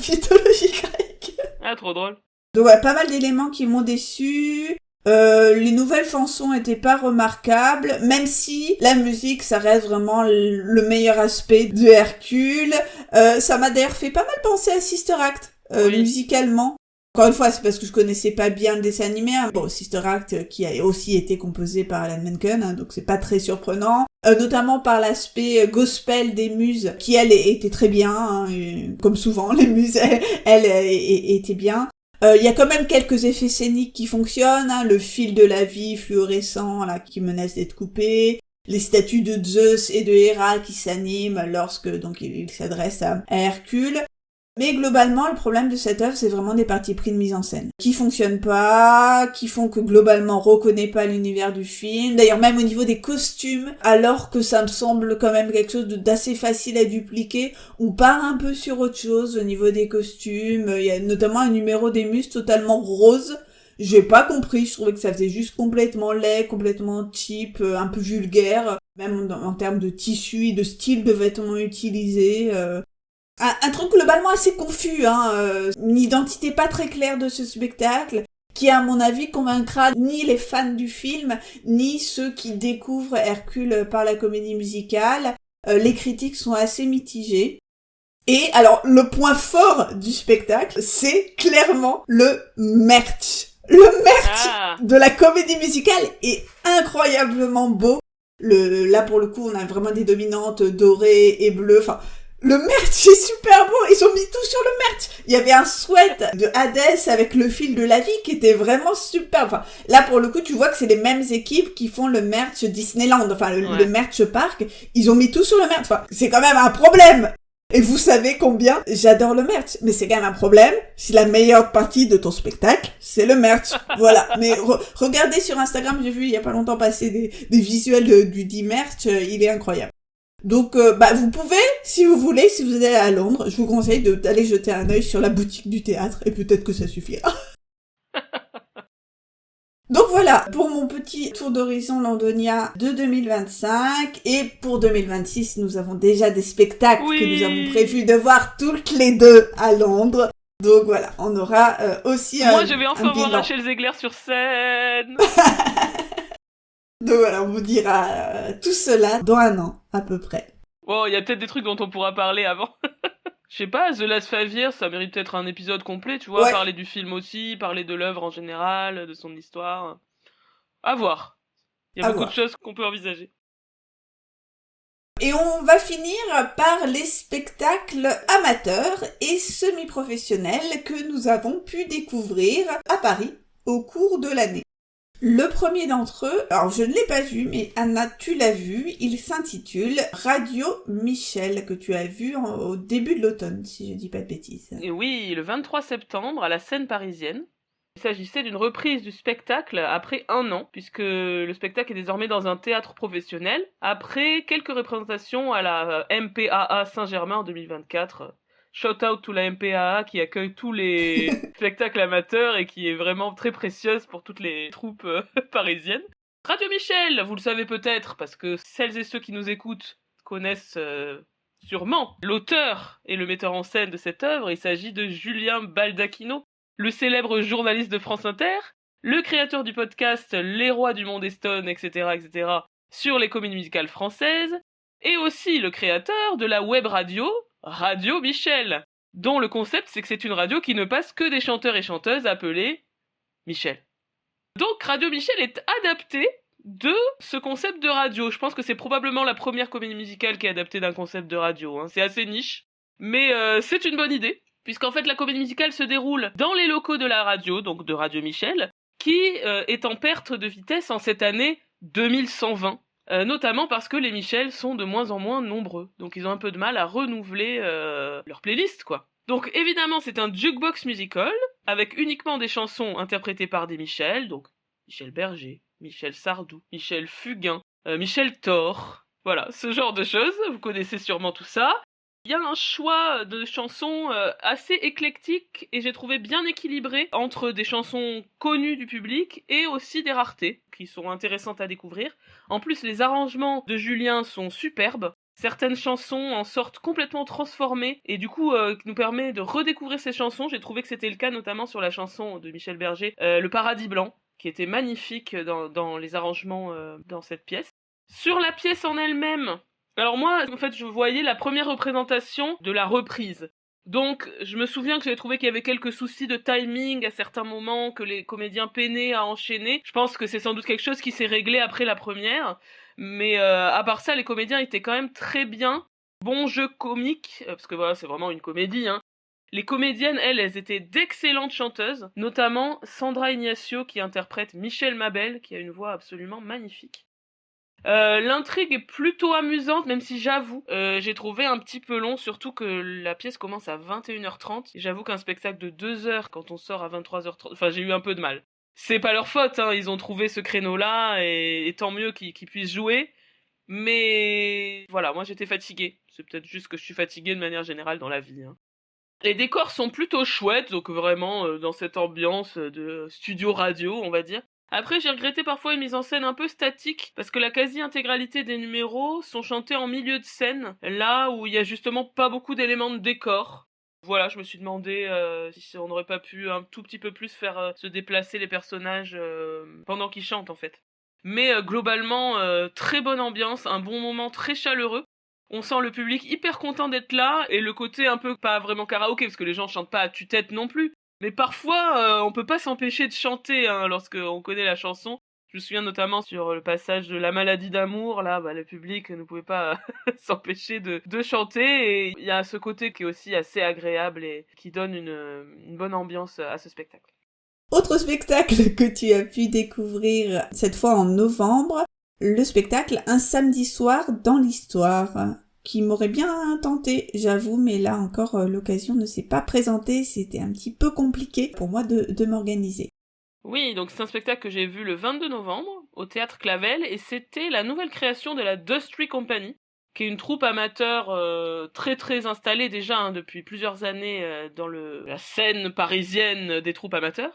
mythologie grecque. Ah, trop drôle. Donc ouais, pas mal d'éléments qui m'ont déçu. Les nouvelles chansons étaient pas remarquables, même si la musique, ça reste vraiment le meilleur aspect de Hercule. Ça m'a d'ailleurs fait pas mal penser à Sister Act, musicalement. Encore une fois, c'est parce que je connaissais pas bien le dessin animé. Hein. Bon, Sister Act qui a aussi été composé par Alan Menken, hein, donc c'est pas très surprenant. notamment par l'aspect gospel des muses, qui elle était très bien, hein, comme souvent les muses, elle était bien. Il y a quand même quelques effets scéniques qui fonctionnent, hein, le fil de la vie fluorescent là qui menace d'être coupé, les statues de Zeus et de Héra qui s'animent lorsque donc il s'adresse à Hercule. Mais globalement, le problème de cette œuvre, c'est vraiment des parties pris de mise en scène qui fonctionnent pas, qui font que globalement on reconnaît pas l'univers du film. D'ailleurs, même au niveau des costumes, alors que ça me semble quand même quelque chose d'assez facile à dupliquer, on part un peu sur autre chose au niveau des costumes. Il y a notamment un numéro des muses totalement rose. J'ai pas compris, je trouvais que ça faisait juste complètement laid, complètement cheap, un peu vulgaire, même en termes de tissu et de style de vêtements utilisés. Un truc globalement assez confus, une identité pas très claire de ce spectacle, qui à mon avis convaincra ni les fans du film, ni ceux qui découvrent Hercule par la comédie musicale. Les critiques sont assez mitigées. Et alors, le point fort du spectacle, c'est clairement le merch. Le merch de la comédie musicale est incroyablement beau. Là, pour le coup, on a vraiment des dominantes dorées et bleues, enfin... Le merch est super beau, ils ont mis tout sur le merch. Il y avait un sweat de Hadès avec le fil de la vie qui était vraiment super. Enfin, là pour le coup, tu vois que c'est les mêmes équipes qui font le merch Disneyland, enfin le merch parc. Ils ont mis tout sur le merch. Enfin, c'est quand même un problème. Et vous savez combien j'adore le merch, mais c'est quand même un problème si la meilleure partie de ton spectacle, c'est le merch. Voilà. Mais regardez sur Instagram, j'ai vu il y a pas longtemps passer des visuels du dit merch, il est incroyable. Donc, vous pouvez, si vous voulez, si vous allez à Londres, je vous conseille d'aller jeter un œil sur la boutique du théâtre, et peut-être que ça suffira. Donc voilà, pour mon petit tour d'horizon londonien de 2025, et pour 2026, nous avons déjà des spectacles que nous avons prévu de voir toutes les deux à Londres. Donc voilà, on aura aussi Moi, je vais enfin voir Rachel Zegler sur scène. Donc voilà, on vous dira tout cela dans un an, à peu près. Bon, il y a peut-être des trucs dont on pourra parler avant. Je sais pas, The Last 5 Years, ça mérite peut-être un épisode complet, tu vois, parler du film aussi, parler de l'œuvre en général, de son histoire. À voir. Il y a beaucoup de choses qu'on peut envisager. Et on va finir par les spectacles amateurs et semi-professionnels que nous avons pu découvrir à Paris au cours de l'année. Le premier d'entre eux, alors je ne l'ai pas vu, mais Anna, tu l'as vu, il s'intitule Radio Michel, que tu as vu au début de l'automne, si je dis pas de bêtises. Et oui, le 23 septembre, à la Seine parisienne. Il s'agissait d'une reprise du spectacle après 1 an, puisque le spectacle est désormais dans un théâtre professionnel, après quelques représentations à la MPAA Saint-Germain en 2024. Shout out to la MPAA qui accueille tous les spectacles amateurs et qui est vraiment très précieuse pour toutes les troupes parisiennes. Radio Michel, vous le savez peut-être, parce que celles et ceux qui nous écoutent connaissent sûrement l'auteur et le metteur en scène de cette œuvre. Il s'agit de Julien Baldacchino, le célèbre journaliste de France Inter, le créateur du podcast Les Rois du Monde Stone, etc., sur les comédies musicales françaises, et aussi le créateur de la web radio Radio Michel, dont le concept c'est que c'est une radio qui ne passe que des chanteurs et chanteuses appelés Michel. Donc Radio Michel est adapté de ce concept de radio. Je pense que c'est probablement la première comédie musicale qui est adaptée d'un concept de radio. C'est assez niche, mais c'est une bonne idée, puisqu'en fait la comédie musicale se déroule dans les locaux de la radio, donc de Radio Michel, qui est en perte de vitesse en cette année 2120. Notamment parce que les Michel sont de moins en moins nombreux. Donc ils ont un peu de mal à renouveler leur playlist, quoi. Donc évidemment, c'est un jukebox musical, avec uniquement des chansons interprétées par des Michel, donc Michel Berger, Michel Sardou, Michel Fugain, Michel Thor. Voilà, ce genre de choses, vous connaissez sûrement tout ça. Il y a un choix de chansons assez éclectique et j'ai trouvé bien équilibré entre des chansons connues du public et aussi des raretés qui sont intéressantes à découvrir. En plus, les arrangements de Julien sont superbes. Certaines chansons en sortent complètement transformées et du coup nous permet de redécouvrir ces chansons. J'ai trouvé que c'était le cas notamment sur la chanson de Michel Berger, Le Paradis Blanc, qui était magnifique dans les arrangements dans cette pièce. Sur la pièce en elle-même, alors moi, en fait, je voyais la première représentation de la reprise. Donc, je me souviens que j'avais trouvé qu'il y avait quelques soucis de timing à certains moments, que les comédiens peinaient à enchaîner. Je pense que c'est sans doute quelque chose qui s'est réglé après la première. Mais à part ça, les comédiens étaient quand même très bien. Bon jeu comique, parce que voilà, c'est vraiment une comédie, hein. Les comédiennes, elles étaient d'excellentes chanteuses, notamment Sandra Ignacio qui interprète Michel Mabel, qui a une voix absolument magnifique. L'intrigue est plutôt amusante, même si j'avoue, j'ai trouvé un petit peu long, surtout que la pièce commence à 21h30. Et j'avoue qu'un spectacle de 2 heures, quand on sort à 23h30, enfin j'ai eu un peu de mal. C'est pas leur faute, hein, ils ont trouvé ce créneau-là, et tant mieux qu'ils puissent jouer. Mais voilà, moi j'étais fatiguée. C'est peut-être juste que je suis fatiguée de manière générale dans la vie, hein. Les décors sont plutôt chouettes, donc vraiment dans cette ambiance de studio radio, on va dire. Après, j'ai regretté parfois une mise en scène un peu statique, parce que la quasi-intégralité des numéros sont chantés en milieu de scène, là où il y a justement pas beaucoup d'éléments de décor. Voilà, je me suis demandé si on n'aurait pas pu un tout petit peu plus faire se déplacer les personnages pendant qu'ils chantent, en fait. Mais globalement, très bonne ambiance, un bon moment très chaleureux. On sent le public hyper content d'être là, et le côté un peu pas vraiment karaoké, parce que les gens chantent pas à tue-tête non plus. Mais parfois, on peut pas s'empêcher de chanter, hein, lorsqu'on connaît la chanson. Je me souviens notamment sur le passage de La maladie d'amour, là, le public ne pouvait pas s'empêcher de chanter, et il y a ce côté qui est aussi assez agréable et qui donne une bonne ambiance à ce spectacle. Autre spectacle que tu as pu découvrir cette fois en novembre, le spectacle Un samedi soir dans l'histoire, qui m'aurait bien tenté, j'avoue, mais là encore l'occasion ne s'est pas présentée, c'était un petit peu compliqué pour moi de m'organiser. Oui, donc c'est un spectacle que j'ai vu le 22 novembre au Théâtre Clavel, et c'était la nouvelle création de la Dustry Company, qui est une troupe amateur très très installée déjà, hein, depuis plusieurs années dans la scène parisienne des troupes amateurs.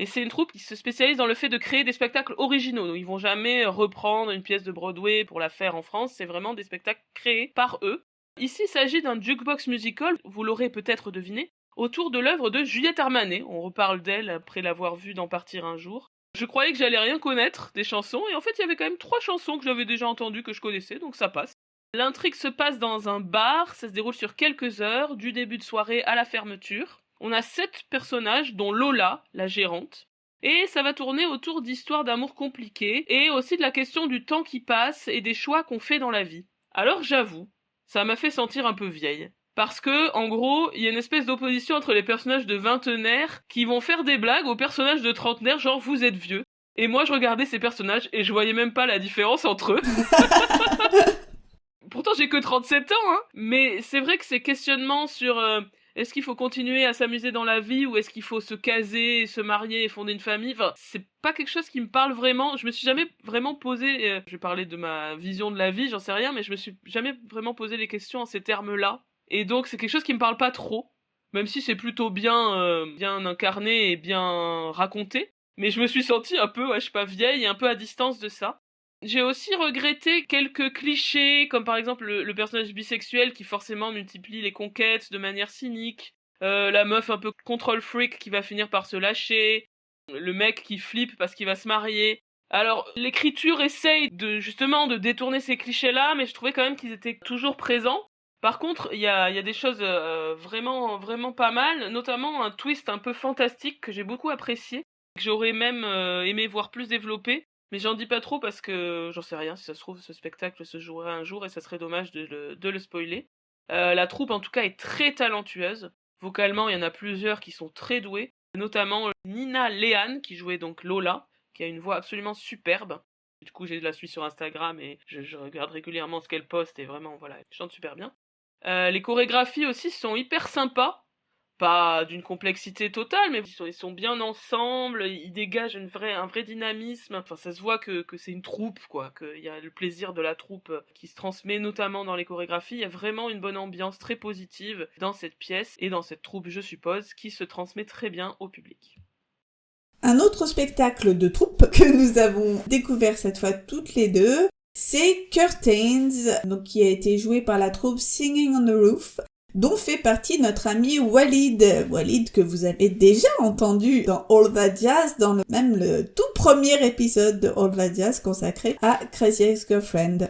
Et c'est une troupe qui se spécialise dans le fait de créer des spectacles originaux. Donc ils vont jamais reprendre une pièce de Broadway pour la faire en France, c'est vraiment des spectacles créés par eux. Ici, il s'agit d'un jukebox musical, vous l'aurez peut-être deviné, autour de l'œuvre de Juliette Armanet. On reparle d'elle après l'avoir vue dans Partir un jour. Je croyais que j'allais rien connaître des chansons, et en fait il y avait quand même 3 chansons que j'avais déjà entendues, que je connaissais, donc ça passe. L'intrigue se passe dans un bar, ça se déroule sur quelques heures, du début de soirée à la fermeture. On a 7 personnages, dont Lola, la gérante. Et ça va tourner autour d'histoires d'amour compliquées, et aussi de la question du temps qui passe et des choix qu'on fait dans la vie. Alors j'avoue, ça m'a fait sentir un peu vieille. Parce que, en gros, il y a une espèce d'opposition entre les personnages de vingtenaires qui vont faire des blagues aux personnages de trentenaires, genre vous êtes vieux. Et moi je regardais ces personnages et je voyais même pas la différence entre eux. Pourtant j'ai que 37 ans, hein. Mais c'est vrai que ces questionnements sur est-ce qu'il faut continuer à s'amuser dans la vie, ou est-ce qu'il faut se caser, se marier et fonder une famille, enfin, c'est pas quelque chose qui me parle vraiment. Je me suis jamais vraiment posé, je vais parler de ma vision de la vie, j'en sais rien, mais je me suis jamais vraiment posé les questions en ces termes-là. Et donc c'est quelque chose qui me parle pas trop, même si c'est plutôt bien incarné et bien raconté. Mais je me suis sentie un peu, je sais pas, vieille et un peu à distance de ça. J'ai aussi regretté quelques clichés, comme par exemple le personnage bisexuel qui forcément multiplie les conquêtes de manière cynique, la meuf un peu control freak qui va finir par se lâcher, le mec qui flippe parce qu'il va se marier. Alors, l'écriture essaye justement de détourner ces clichés-là, mais je trouvais quand même qu'ils étaient toujours présents. Par contre, il y a des choses vraiment, vraiment pas mal, notamment un twist un peu fantastique que j'ai beaucoup apprécié, que j'aurais même aimé voir plus développé. Mais j'en dis pas trop parce que j'en sais rien, si ça se trouve ce spectacle se jouerait un jour et ça serait dommage de le spoiler. La troupe en tout cas est très talentueuse. Vocalement, il y en a plusieurs qui sont très doués, notamment Nina Léane qui jouait donc Lola, qui a une voix absolument superbe. Du coup, je la suis sur Instagram et je regarde régulièrement ce qu'elle poste, et vraiment, voilà, elle chante super bien. Les chorégraphies aussi sont hyper sympas. Pas d'une complexité totale, mais ils sont bien ensemble, ils dégagent un vrai dynamisme. Enfin, ça se voit que c'est une troupe, quoi, qu'il y a le plaisir de la troupe qui se transmet notamment dans les chorégraphies. Il y a vraiment une bonne ambiance très positive dans cette pièce et dans cette troupe, je suppose, qui se transmet très bien au public. Un autre spectacle de troupe que nous avons découvert cette fois toutes les deux, c'est Curtains, donc qui a été joué par la troupe Singing on the Roof, dont fait partie notre ami Walid que vous avez déjà entendu dans All That Jazz, dans le tout premier épisode de All That Jazz consacré à Crazy Ex-Girlfriend.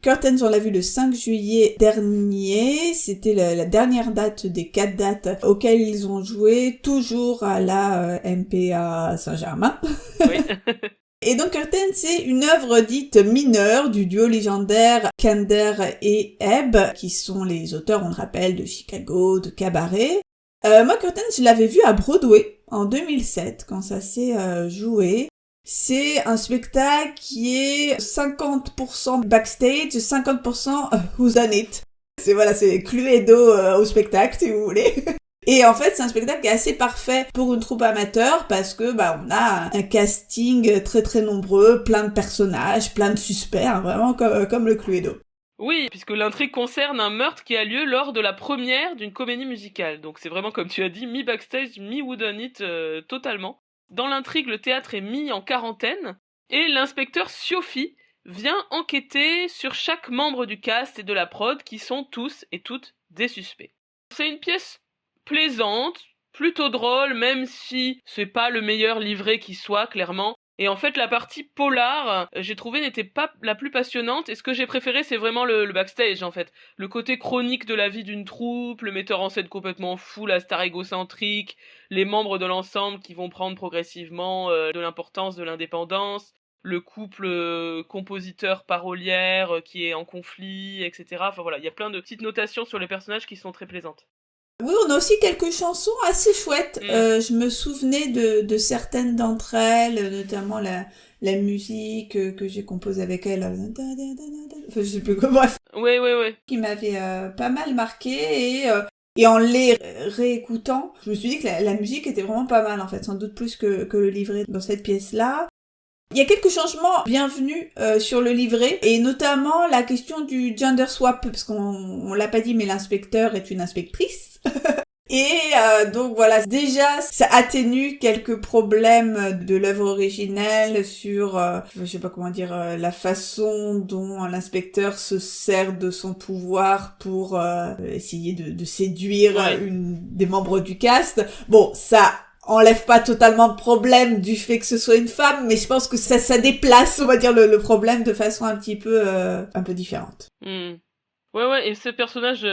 Curtains, on l'a vu le 5 juillet dernier, c'était la dernière date des 4 dates auxquelles ils ont joué, toujours à la MPA Saint-Germain. Oui. Et donc Curtain, c'est une œuvre dite mineure du duo légendaire Kander et Ebb, qui sont les auteurs, on le rappelle, de Chicago, de Cabaret. Moi, Curtain, je l'avais vu à Broadway en 2007, quand ça s'est joué. C'est un spectacle qui est 50% backstage, 50% who's done it. C'est Cluedo au spectacle, si vous voulez. Et en fait, c'est un spectacle qui est assez parfait pour une troupe amateur parce que on a un casting très très nombreux, plein de personnages, plein de suspects, hein, vraiment comme le Cluedo. Oui, puisque l'intrigue concerne un meurtre qui a lieu lors de la première d'une comédie musicale. Donc c'est vraiment, comme tu as dit, mi-backstage, mi-whodunit totalement. Dans l'intrigue, le théâtre est mis en quarantaine et l'inspecteur Siofi vient enquêter sur chaque membre du cast et de la prod qui sont tous et toutes des suspects. C'est une pièce plaisante, plutôt drôle, même si c'est pas le meilleur livret qui soit, clairement. Et en fait, la partie polar, j'ai trouvé, n'était pas la plus passionnante. Et ce que j'ai préféré, c'est vraiment le backstage, en fait. Le côté chronique de la vie d'une troupe, le metteur en scène complètement fou, la star égocentrique, les membres de l'ensemble qui vont prendre progressivement de l'importance, de l'indépendance, le couple compositeur-parolière qui est en conflit, etc. Enfin voilà, il y a plein de petites notations sur les personnages qui sont très plaisantes. Oui, on a aussi quelques chansons assez chouettes. Je me souvenais de certaines d'entre elles, notamment la musique que j'ai composée avec elle. Enfin, je sais plus comment. Oui. Qui m'avait pas mal marqué et en les réécoutant, je me suis dit que la musique était vraiment pas mal en fait, sans doute plus que le livret dans cette pièce-là. Il y a quelques changements bienvenus sur le livret, et notamment la question du gender swap, parce qu'on l'a pas dit, mais l'inspecteur est une inspectrice. Et donc voilà, déjà ça atténue quelques problèmes de l'œuvre originelle sur, je sais pas comment dire, la façon dont l'inspecteur se sert de son pouvoir pour essayer de séduire des membres du cast. Bon, ça enlève pas totalement le problème du fait que ce soit une femme, mais je pense que ça déplace, on va dire, le problème de façon un peu différente. Ouais, et ce personnage,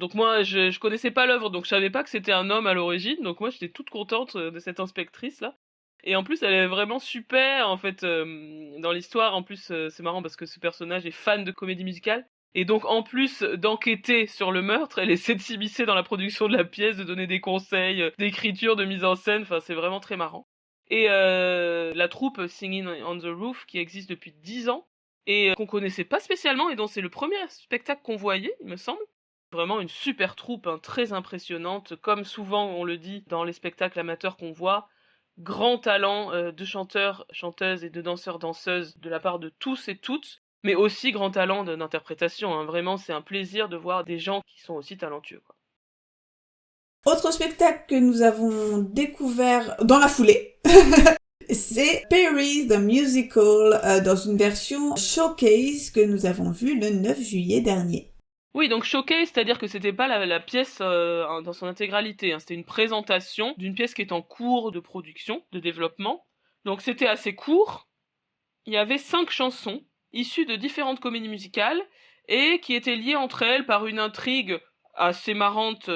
donc moi, je connaissais pas l'œuvre, donc je savais pas que c'était un homme à l'origine, donc moi j'étais toute contente de cette inspectrice-là. Et en plus, elle est vraiment super, en fait, dans l'histoire. En plus, c'est marrant parce que ce personnage est fan de comédie musicale. Et donc, en plus d'enquêter sur le meurtre, elle essaie de s'immiscer dans la production de la pièce, de donner des conseils d'écriture, de mise en scène. Enfin, c'est vraiment très marrant. Et la troupe Singing on the Roof, qui existe depuis 10 ans, et qu'on connaissait pas spécialement, et dont c'est le premier spectacle qu'on voyait, il me semble. Vraiment une super troupe, hein, très impressionnante. Comme souvent, on le dit dans les spectacles amateurs qu'on voit, grand talent de chanteurs, chanteuses et de danseurs, danseuses de la part de tous et toutes. Mais aussi grand talent d'interprétation, hein. Vraiment, c'est un plaisir de voir des gens qui sont aussi talentueux, quoi. Autre spectacle que nous avons découvert dans la foulée, c'est Perry the Musical dans une version showcase que nous avons vue le 9 juillet dernier. Oui, donc showcase, c'est-à-dire que c'était pas la pièce dans son intégralité, hein. C'était une présentation d'une pièce qui est en cours de production, de développement. Donc c'était assez court. Il y avait 5 chansons issues de différentes comédies musicales et qui étaient liées entre elles par une intrigue assez marrante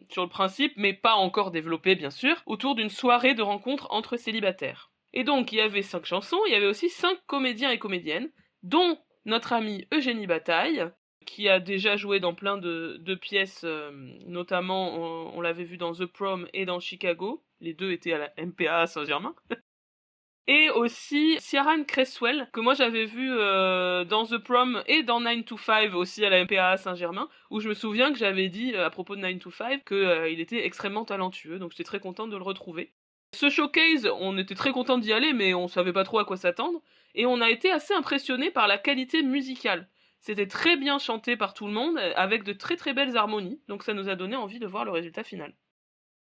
sur le principe, mais pas encore développée bien sûr, autour d'une soirée de rencontre entre célibataires. Et donc il y avait 5 chansons, il y avait aussi 5 comédiens et comédiennes, dont notre amie Eugénie Bataille, qui a déjà joué dans plein de pièces, notamment on l'avait vu dans The Prom et dans Chicago, les deux étaient à la MPA à Saint-Germain. Et aussi Ciaran Cresswell, que moi j'avais vu dans The Prom et dans 9 to 5 aussi à la MPA à Saint-Germain, où je me souviens que j'avais dit à propos de 9 to 5 qu'il était extrêmement talentueux, donc j'étais très contente de le retrouver. Ce showcase, on était très contente d'y aller, mais on savait pas trop à quoi s'attendre, et on a été assez impressionnés par la qualité musicale. C'était très bien chanté par tout le monde, avec de très très belles harmonies, donc ça nous a donné envie de voir le résultat final.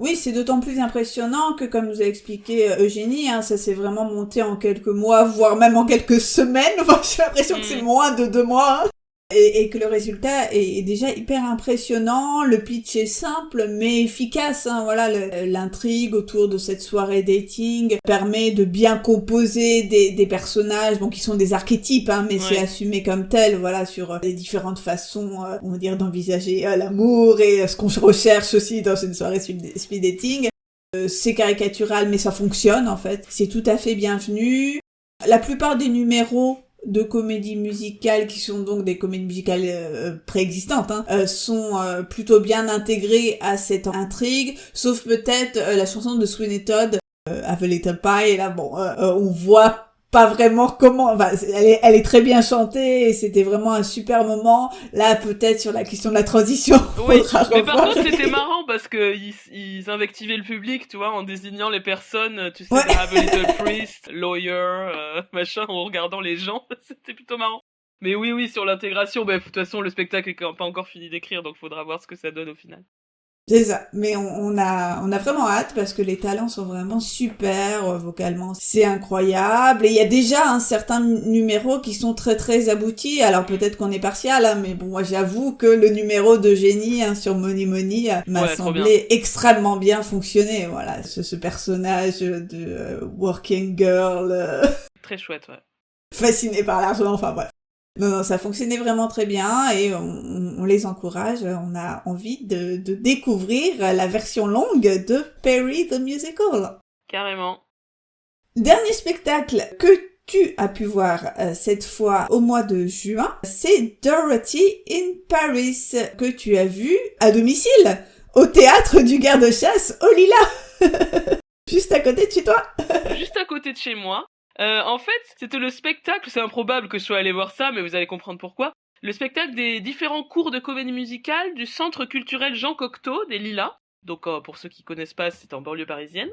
Oui, c'est d'autant plus impressionnant que, comme nous a expliqué Eugénie, hein, ça s'est vraiment monté en quelques mois, voire même en quelques semaines. Enfin, j'ai l'impression que c'est moins de 2 mois. Hein. Et que le résultat est déjà hyper impressionnant. Le pitch est simple, mais efficace. Hein. Voilà, l'intrigue autour de cette soirée dating permet de bien composer des personnages, bon, qui sont des archétypes, hein, mais c'est assumé comme tel. Voilà, sur les différentes façons, on va dire, d'envisager l'amour et ce qu'on recherche aussi dans une soirée speed dating. C'est caricatural, mais ça fonctionne en fait. C'est tout à fait bienvenu. La plupart des numéros de comédies musicales, qui sont donc des comédies musicales préexistantes, sont plutôt bien intégrés à cette intrigue, sauf peut-être la chanson de Sweeney Todd, Have a Little Pie, et là, on voit pas vraiment comment, elle est très bien chantée, et c'était vraiment un super moment. Là, peut-être sur la question de la transition, oui, mais par contre, c'était marrant parce que ils invectivaient le public, tu vois, en désignant les personnes, tu sais, ouais. Have a Little Priest, Lawyer, machin, en regardant les gens. C'était plutôt marrant. Mais oui, sur l'intégration, de toute façon, le spectacle est pas encore fini d'écrire, donc faudra voir ce que ça donne au final. C'est ça, mais on a vraiment hâte parce que les talents sont vraiment super vocalement, c'est incroyable, et il y a déjà certains numéros qui sont très très aboutis. Alors peut-être qu'on est partial, mais bon, moi j'avoue que le numéro d'Eugénie sur Money Money m'a semblé extrêmement bien fonctionner. Voilà, ce personnage de working girl très chouette, ouais. Fasciné par l'argent, enfin bref. Non, ça fonctionnait vraiment très bien et on les encourage. On a envie de découvrir la version longue de Perry the Musical. Carrément. Dernier spectacle que tu as pu voir cette fois au mois de juin, c'est Dorothy in Paris, que tu as vu à domicile au théâtre du garde-chasse au Lilas. Juste à côté de chez toi. Juste à côté de chez moi. En fait, c'était le spectacle, c'est improbable que je sois allé voir ça, mais vous allez comprendre pourquoi. Le spectacle des différents cours de comédie musicale du Centre culturel Jean Cocteau, des Lilas. Donc, pour ceux qui connaissent pas, c'est en banlieue parisienne.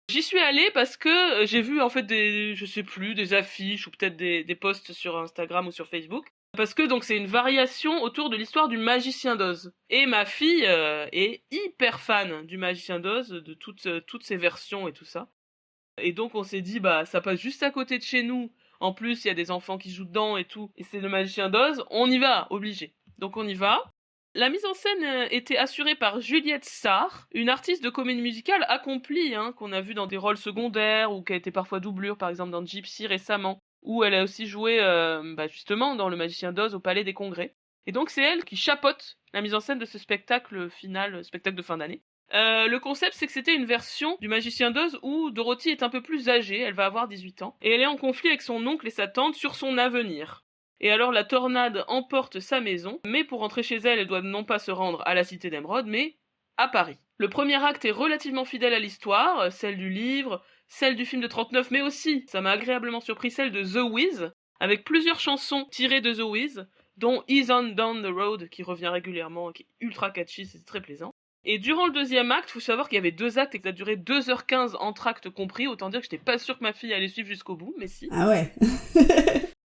J'y suis allée parce que j'ai vu, en fait, des affiches ou peut-être des posts sur Instagram ou sur Facebook. Parce que, donc, c'est une variation autour de l'histoire du Magicien d'Oz. Et ma fille est hyper fan du Magicien d'Oz, de toutes ses versions et tout ça. Et donc on s'est dit, ça passe juste à côté de chez nous. En plus, il y a des enfants qui jouent dedans et tout. Et c'est le Magicien d'Oz. On y va, obligé. Donc on y va. La mise en scène était assurée par Juliette Sarr, une artiste de comédie musicale accomplie, qu'on a vu dans des rôles secondaires ou qui a été parfois doublure, par exemple dans Gypsy récemment. Où elle a aussi joué, justement, dans le Magicien d'Oz au Palais des Congrès. Et donc c'est elle qui chapeaute la mise en scène de ce spectacle final, spectacle de fin d'année. Le concept, c'est que c'était une version du Magicien d'Oz où Dorothy est un peu plus âgée, elle va avoir 18 ans, et elle est en conflit avec son oncle et sa tante sur son avenir. Et alors la tornade emporte sa maison, mais pour rentrer chez elle, elle doit non pas se rendre à la cité d'Émeraude, mais à Paris. Le premier acte est relativement fidèle à l'histoire, celle du livre, celle du film de 39, mais aussi, ça m'a agréablement surpris, celle de The Wiz, avec plusieurs chansons tirées de The Wiz, dont Ease On Down the Road, qui revient régulièrement, qui est ultra catchy, c'est très plaisant. Et durant le deuxième acte, faut savoir qu'il y avait 2 actes et que ça durait 2h15 entre actes compris, autant dire que j'étais pas sûre que ma fille allait suivre jusqu'au bout, mais si. Ah ouais.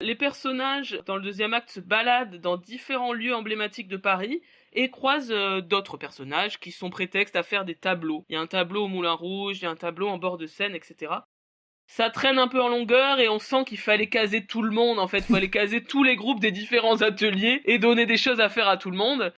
Les personnages, dans le deuxième acte, se baladent dans différents lieux emblématiques de Paris et croisent d'autres personnages qui sont prétextes à faire des tableaux. Il y a un tableau au Moulin Rouge, il y a un tableau en bord de Seine, etc. Ça traîne un peu en longueur et on sent qu'il fallait caser tout le monde, en fait. Il fallait caser tous les groupes des différents ateliers et donner des choses à faire à tout le monde.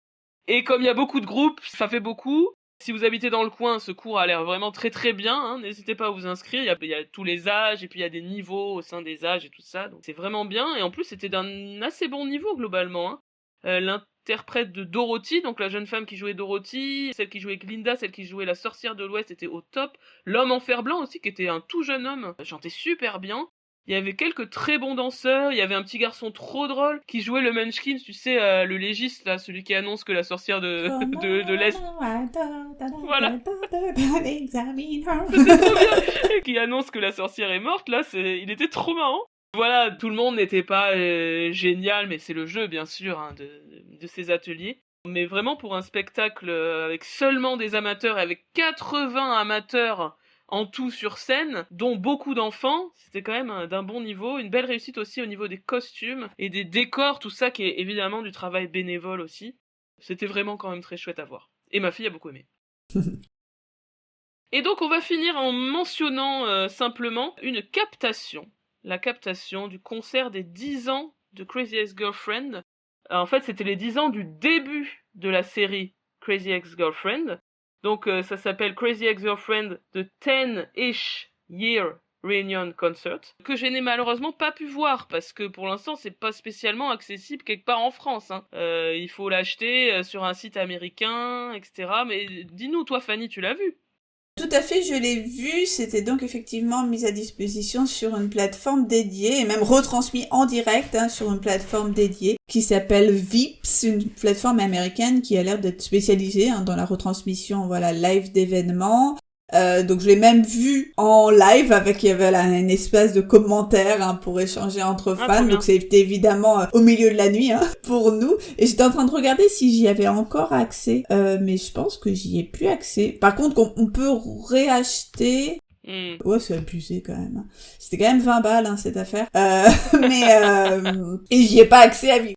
Et comme il y a beaucoup de groupes, ça fait beaucoup. Si vous habitez dans le coin, ce cours a l'air vraiment très très bien. N'hésitez pas à vous inscrire. Il y a tous les âges et puis il y a des niveaux au sein des âges et tout ça. Donc c'est vraiment bien. Et en plus, c'était d'un assez bon niveau globalement. L'interprète de Dorothy, donc la jeune femme qui jouait Dorothy, celle qui jouait Glinda, celle qui jouait la sorcière de l'Ouest était au top. L'homme en fer blanc aussi, qui était un tout jeune homme, chantait super bien. Il y avait quelques très bons danseurs, il y avait un petit garçon trop drôle qui jouait le Munchkin, tu sais, le légiste, là, celui qui annonce que la sorcière de l'Est... Voilà. C'était trop bien. Et qui annonce que la sorcière est morte, là, il était trop marrant. Voilà, tout le monde n'était pas génial, mais c'est le jeu, bien sûr, de ces ateliers. Mais vraiment, pour un spectacle avec seulement des amateurs, avec 80 amateurs en tout sur scène, dont beaucoup d'enfants, c'était quand même d'un bon niveau, une belle réussite aussi au niveau des costumes et des décors, tout ça qui est évidemment du travail bénévole aussi. C'était vraiment quand même très chouette à voir. Et ma fille a beaucoup aimé. Et donc on va finir en mentionnant simplement une captation. La captation du concert des 10 ans de Crazy Ex-Girlfriend. En fait, c'était les 10 ans du début de la série Crazy Ex-Girlfriend. Donc ça s'appelle Crazy Ex-Girlfriend The 10-ish Year Reunion Concert, que je n'ai malheureusement pas pu voir, parce que pour l'instant c'est pas spécialement accessible quelque part en France. Il faut l'acheter sur un site américain, etc. Mais dis-nous, toi Fanny, tu l'as vu? Tout à fait, je l'ai vu. C'était donc effectivement mis à disposition sur une plateforme dédiée et même retransmis en direct sur une plateforme dédiée qui s'appelle Vips, une plateforme américaine qui a l'air d'être spécialisée dans la retransmission live d'événements. Donc je l'ai même vu en live il y avait là un espace de commentaires pour échanger entre fans, donc c'était évidemment au milieu de la nuit pour nous, et j'étais en train de regarder si j'y avais encore accès, mais je pense que j'y ai plus accès. Par contre on peut réacheter. Ouais, c'est abusé quand même. C'était quand même 20 balles cette affaire, et j'y ai pas accès à vie.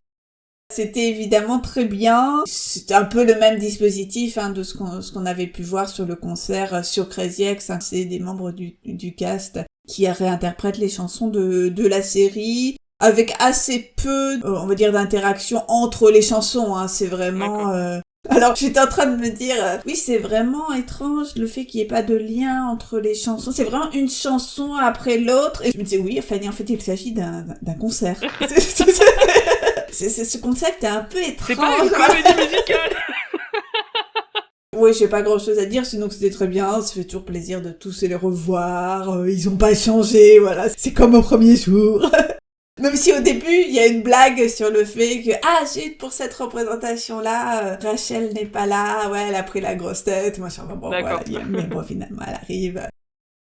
C'était évidemment très bien. C'était un peu le même dispositif de ce qu'on avait pu voir sur le concert sur Crazy Ex. C'est des membres du cast qui réinterprètent les chansons de la série avec assez peu, on va dire, d'interaction entre les chansons. C'est vraiment... Alors, j'étais en train de me dire, oui, c'est vraiment étrange le fait qu'il n'y ait pas de lien entre les chansons. C'est vraiment une chanson après l'autre. Et je me disais, oui, Fanny, en fait, il s'agit d'un concert. Ce concept est un peu étrange. C'est pas une comédie musicale. Oui, j'ai pas grand chose à dire, sinon que c'était très bien, ça fait toujours plaisir de tous les revoir, ils ont pas changé, voilà, c'est comme au premier jour. Même si au début, il y a une blague sur le fait que, zut, pour cette représentation-là, Rachel n'est pas là, ouais, elle a pris la grosse tête, machin, bon, d'accord. Voilà, mais bon, finalement, elle arrive.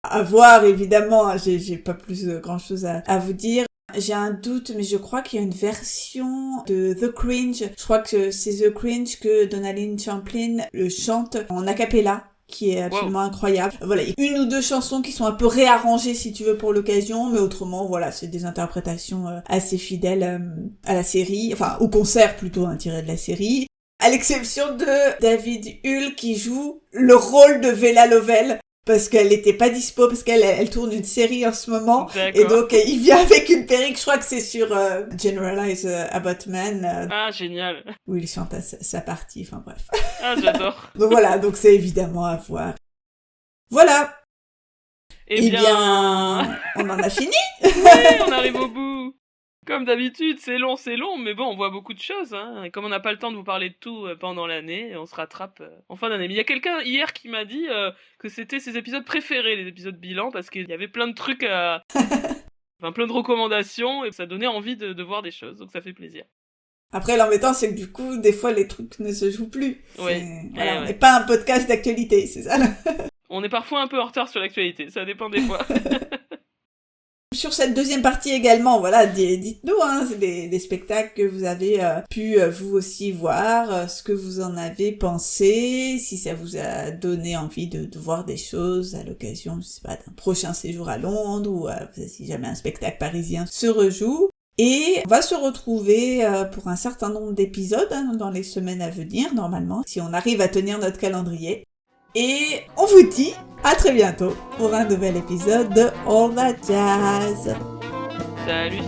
À voir, évidemment, j'ai pas plus grand chose à vous dire. J'ai un doute, mais je crois qu'il y a une version de The Cringe. Je crois que c'est The Cringe que Donalyn Champlin chante en a cappella, qui est absolument incroyable. Voilà, il y a une ou deux chansons qui sont un peu réarrangées, si tu veux, pour l'occasion, mais autrement, voilà, c'est des interprétations assez fidèles à la série, enfin, au concert plutôt, tiré de la série. À l'exception de David Hull, qui joue le rôle de Vela Lovell, parce qu'elle n'était pas dispo, parce qu'elle tourne une série en ce moment. D'accord. Et donc il vient avec une perruque, je crois que c'est sur Generalize About Men. Génial. Où il chante sa partie, enfin bref. J'adore. Donc voilà, donc c'est évidemment à voir. Voilà. Eh bien, on en a fini. Oui, on arrive au bout. Comme d'habitude, c'est long, mais bon, on voit beaucoup de choses. Et comme on n'a pas le temps de vous parler de tout pendant l'année, on se rattrape en fin d'année. Mais il y a quelqu'un hier qui m'a dit que c'était ses épisodes préférés, les épisodes bilan, parce qu'il y avait plein de trucs enfin, plein de recommandations, et ça donnait envie de voir des choses, donc ça fait plaisir. Après, l'embêtant, c'est que du coup, des fois, les trucs ne se jouent plus. Oui. Voilà, on n'est pas un podcast d'actualité, c'est ça. On est parfois un peu en retard sur l'actualité, ça dépend des fois. Sur cette deuxième partie également, voilà, dites-nous les spectacles que vous avez pu vous aussi voir, ce que vous en avez pensé, si ça vous a donné envie de voir des choses à l'occasion, je sais pas, d'un prochain séjour à Londres ou si jamais un spectacle parisien se rejoue. Et on va se retrouver pour un certain nombre d'épisodes dans les semaines à venir, normalement, si on arrive à tenir notre calendrier. Et on vous dit à très bientôt pour un nouvel épisode de All That Jazz. Salut